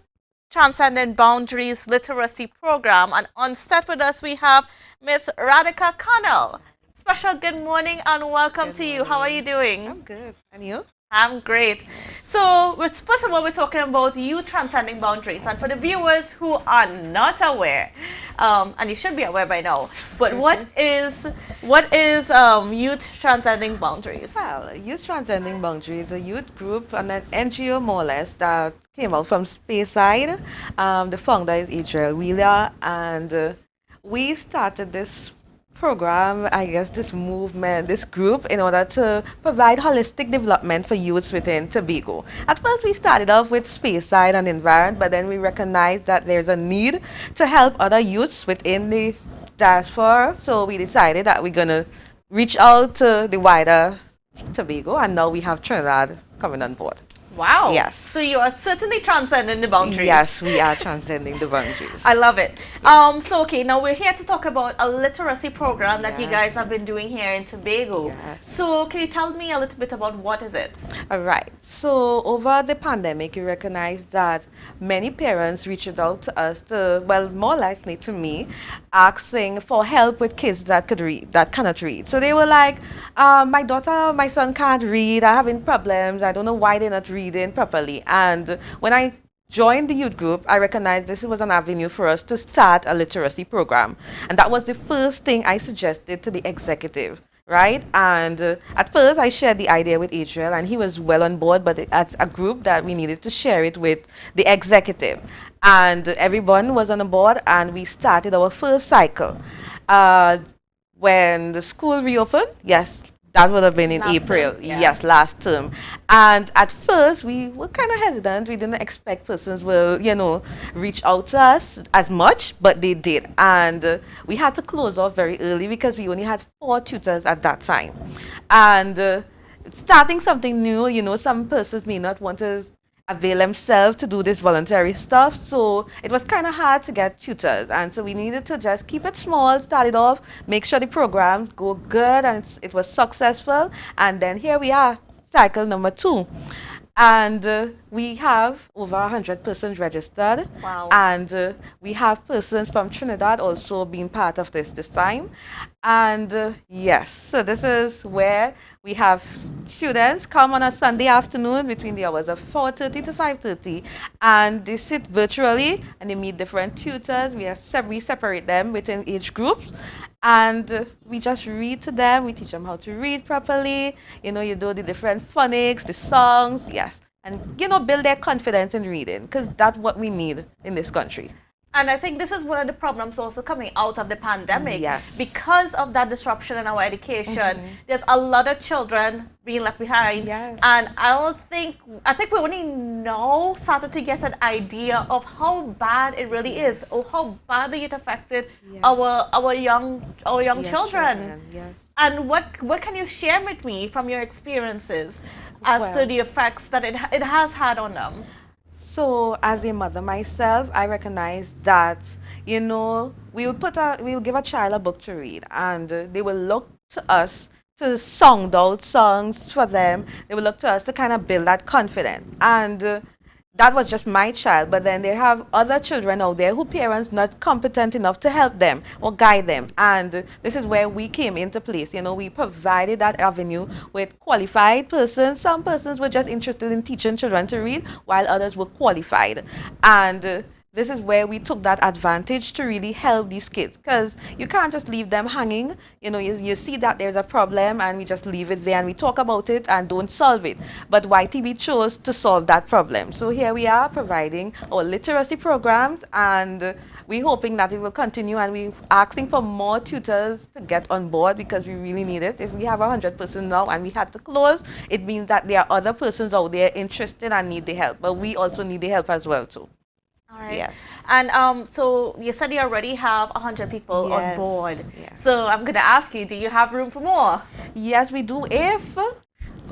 [SPEAKER 4] Transcending Boundaries Literacy Program. And on set with us, we have Miss Radhika Connell. Special good morning and welcome to you. How are you doing?
[SPEAKER 5] I'm good. And you?
[SPEAKER 4] I'm great. So, first of all, we're talking about youth transcending boundaries. And for the viewers who are not aware, and you should be aware by now, but what is youth transcending boundaries?
[SPEAKER 5] Well, Youth Transcending Boundaries is a youth group and an NGO more or less that came out from Speyside. The founder is Adriel Wheeler, and we started this program, I guess this movement, this group, in order to provide holistic development for youths within Tobago. At first we started off with Speyside and environment, but then we recognized that there's a need to help other youths within the diaspora, so we decided that we're going to reach out to the wider Tobago, and now we have Trinidad coming on board.
[SPEAKER 4] Wow.
[SPEAKER 5] Yes.
[SPEAKER 4] So you are certainly transcending the boundaries.
[SPEAKER 5] Yes, we are transcending the boundaries.
[SPEAKER 4] I love it. So, okay, now we're here to talk about a literacy program that you guys have been doing here in Tobago.
[SPEAKER 5] Yes.
[SPEAKER 4] So, can you tell me a little bit about what is it?
[SPEAKER 5] All right. So, over the pandemic, you recognize that many parents reached out to us to, well, more likely to me, asking for help with kids that cannot read. So they were like, my son can't read, I'm having problems, I don't know why they're not reading properly. And when I joined the youth group, I recognized this was an avenue for us to start a literacy program. And that was the first thing I suggested to the executive, right? And at first I shared the idea with Adriel, and he was well on board, but as a group that we needed to share it with the executive. And everyone was on board, and we started our first cycle. When the school reopened, yes, that would have been in April.
[SPEAKER 4] Term, yeah.
[SPEAKER 5] Yes, last term. And at first, we were kind of hesitant. We didn't expect persons will, reach out to us as much, but they did. And we had to close off very early because we only had 4 tutors at that time. And starting something new, some persons may not want to avail themselves to do this voluntary stuff, so it was kind of hard to get tutors, and so we needed to just keep it small, start it off, make sure the program go good, and it was successful, and then here we are, cycle number 2. And we have over 100 persons registered.
[SPEAKER 4] Wow.
[SPEAKER 5] And we have persons from Trinidad also being part of this time. And yes, so this is where we have students come on a Sunday afternoon between the hours of 4:30 to 5:30, and they sit virtually and they meet different tutors. We separate them within age groups, and we just read to them. We teach them how to read properly. You know, you do the different phonics, the songs, yes, and build their confidence in reading, because that's what we need in this country.
[SPEAKER 4] And I think this is one of the problems also coming out of the pandemic.
[SPEAKER 5] Yes.
[SPEAKER 4] Because of that disruption in our education, there's a lot of children being left behind.
[SPEAKER 5] Yes.
[SPEAKER 4] And I think we only now started to get an idea of how bad it really is, or how badly it affected our young children.
[SPEAKER 5] Yes.
[SPEAKER 4] And what can you share with me from your experiences as to the effects that it has had on them?
[SPEAKER 5] So, as a mother myself, I recognize that, we'll give a child a book to read, and they will look to us to sound out songs for them. They will look to us to kind of build that confidence. And that was just my child, but then they have other children out there who parents not competent enough to help them or guide them. And this is where we came into place. We provided that avenue with qualified persons. Some persons were just interested in teaching children to read, while others were qualified. And this is where we took that advantage to really help these kids, because you can't just leave them hanging. You see that there's a problem and we just leave it there and we talk about it and don't solve it. But YTB chose to solve that problem. So here we are providing our literacy programs, and we're hoping that it will continue, and we're asking for more tutors to get on board, because we really need it. If we have 100 persons now and we had to close, it means that there are other persons out there interested and need the help. But we also need the help as well too.
[SPEAKER 4] All right.
[SPEAKER 5] Yes.
[SPEAKER 4] And so you said you already have 100 people on board.
[SPEAKER 5] Yes.
[SPEAKER 4] So I'm going to ask you, do you have room for more?
[SPEAKER 5] Yes, we do. If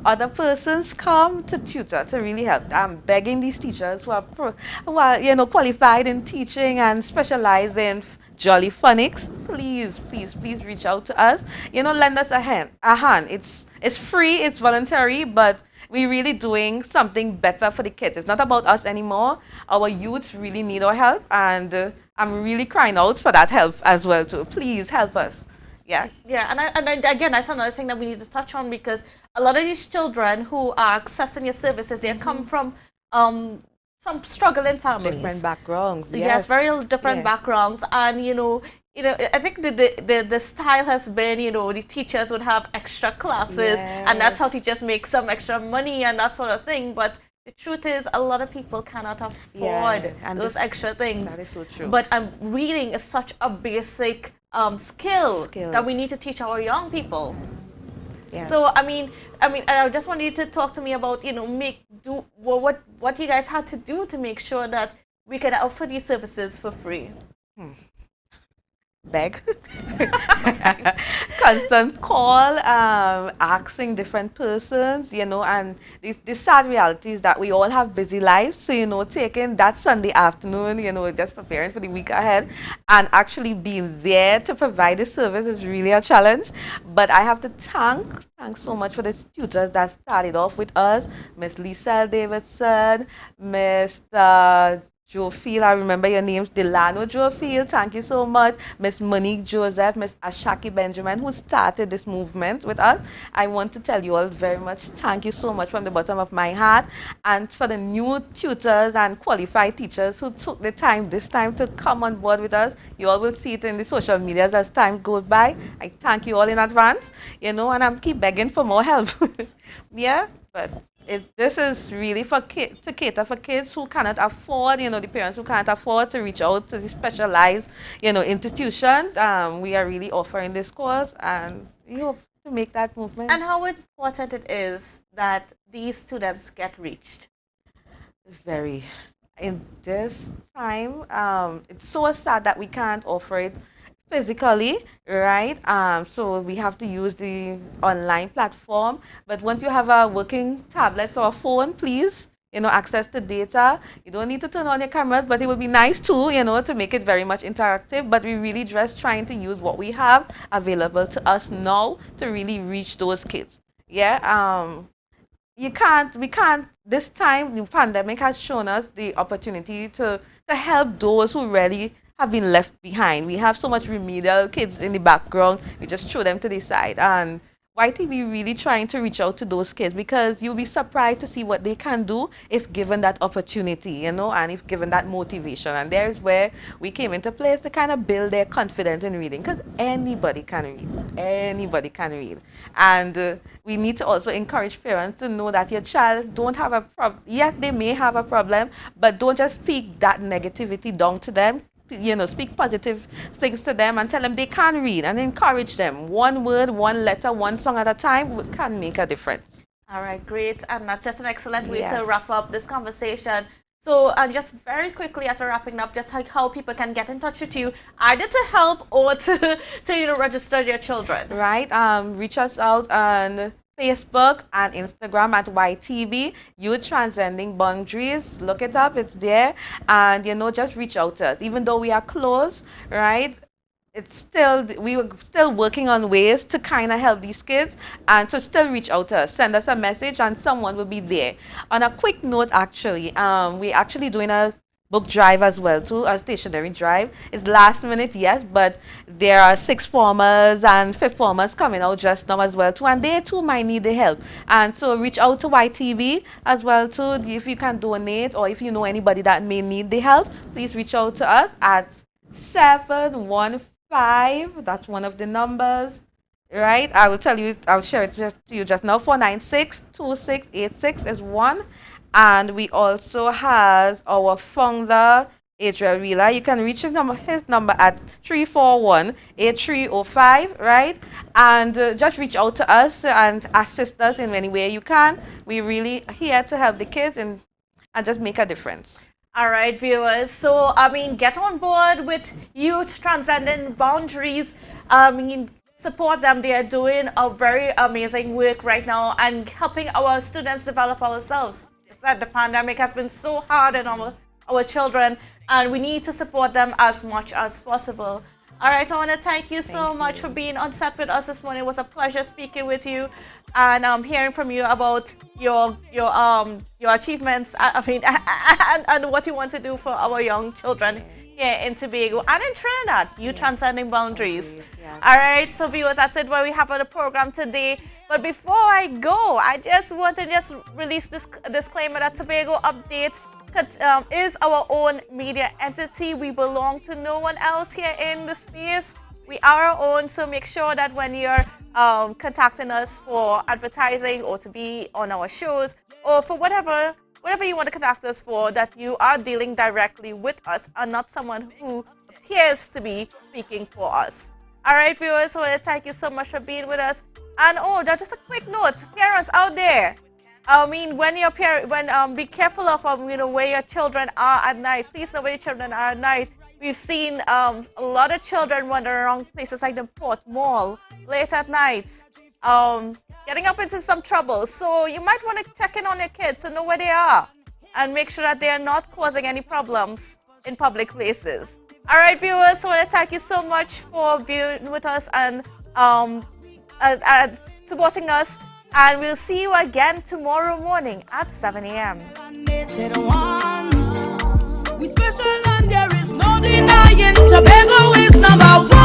[SPEAKER 5] other persons come to tutor to really help, I'm begging these teachers who are qualified in teaching and specialize in jolly phonics, please reach out to us. Lend us a hand. It's free, it's voluntary, but we're really doing something better for the kids. It's not about us anymore. Our youths really need our help, and I'm really crying out for that help as well too. Please help us. Yeah.
[SPEAKER 4] Yeah, and again, that's another thing that we need to touch on, because a lot of these children who are accessing your services, they come from struggling families.
[SPEAKER 5] Different backgrounds.
[SPEAKER 4] Yes, very different backgrounds, and I think the style has been, the teachers would have extra classes, and that's how teachers make some extra money and that sort of thing. But the truth is, a lot of people cannot afford those extra things.
[SPEAKER 5] That is so true.
[SPEAKER 4] But reading is such a basic skill that we need to teach our young people.
[SPEAKER 5] Yes.
[SPEAKER 4] So I just wanted you to talk to me about what you guys had to do to make sure that we can offer these services for free.
[SPEAKER 5] Beg, constant call, asking different persons, and the sad reality is that we all have busy lives. So, taking that Sunday afternoon, just preparing for the week ahead and actually being there to provide the service is really a challenge. But I have to thank so much for the tutors that started off with us, Miss Lisa Davidson, Mr. Joe Field, I remember your names, Delano Joe Field, thank you so much. Miss Monique Joseph, Miss Ashaki Benjamin, who started this movement with us. I want to tell you all very much, thank you so much from the bottom of my heart. And for the new tutors and qualified teachers who took the time this time to come on board with us, you all will see it in the social media as time goes by. I thank you all in advance, and I'm keep begging for more help. Yeah, but this is really to cater for kids who cannot afford, the parents who can't afford to reach out to the specialized, institutions. We are really offering this course, and we hope to make that movement.
[SPEAKER 4] And how important it is that these students get reached?
[SPEAKER 5] Very. In this time, it's so sad that we can't offer it physically, right? So we have to use the online platform. But once you have a working tablet or a phone, please, access the data. You don't need to turn on your cameras, but it would be nice too, to make it very much interactive. But we really just trying to use what we have available to us now to really reach those kids. Yeah. we can't, this time, the pandemic has shown us the opportunity to help those who really have been left behind. We have so much remedial kids in the background. We just throw them to the side. And YTV really trying to reach out to those kids, because you'll be surprised to see what they can do if given that opportunity, you know, and if given that motivation. And there's where we came into place to kind of build their confidence in reading, because anybody can read. Anybody can read. And we need to also encourage parents to know that your child don't have a problem. Yes, they may have a problem, but don't just speak that negativity down to them. You know, speak positive things to them and tell them they can read, and encourage them. One word, one letter, one song at a time can make a difference.
[SPEAKER 4] All right, great. And that's just an excellent way to wrap up this conversation. So just very quickly, as we're wrapping up, just like how people can get in touch with you, either to help or to register their children.
[SPEAKER 5] Right. Reach us out on Facebook and Instagram at YTV, Youth Transcending Boundaries. Look it up, it's there. And, you know, just reach out to us. Even though we are closed, right, it's still, we were still working on ways to kind of help these kids. And so still reach out to us. Send us a message and someone will be there. On a quick note, actually, we're actually doing a book drive as well too, a stationery drive. It's last minute, yes, but there are 6th formers and 5th formers coming out just now as well too, and they too might need the help. And so reach out to YTV as well too, if you can donate, or if you know anybody that may need the help, please reach out to us at 715, that's one of the numbers, right? I will tell you, I'll share it to you just now. 496-2686 is one. And we also have our founder, Adriel Wheeler. You can reach his number at 341-8305, right? And just reach out to us and assist us in any way you can. We're really here to help the kids and just make a difference.
[SPEAKER 4] All right, viewers. So, I mean, get on board with Youth Transcending Boundaries. I mean, support them. They are doing a very amazing work right now and helping our students develop ourselves. That the pandemic has been so hard on our children, and we need to support them as much as possible. All right, I want to thank you so much for being on set with us this morning. It was a pleasure speaking with you and hearing from you about your achievements. I mean, and what you want to do for our young children here in Tobago and in Trinidad. You transcending boundaries. All right, so viewers, that's it. What we have on the program today. But before I go, I just want to release this disclaimer that Tobago Update is our own media entity. We belong to no one else here in the space. We are our own, so make sure that when you're contacting us for advertising or to be on our shows or for whatever you want to contact us for, that you are dealing directly with us and not someone who appears to be speaking for us. All right, viewers, so thank you so much for being with us. And just a quick note, parents out there. I mean, when be careful of where your children are at night. Please know where your children are at night. We've seen a lot of children wandering around places like the Port Mall late at night, getting up into some trouble. So you might want to check in on your kids to know where they are and make sure that they are not causing any problems in public places. All right, viewers, so I want to thank you so much for being with us and supporting us. And we'll see you again tomorrow morning at 7 a.m.
[SPEAKER 6] We special and there is no denying Tobago is number one.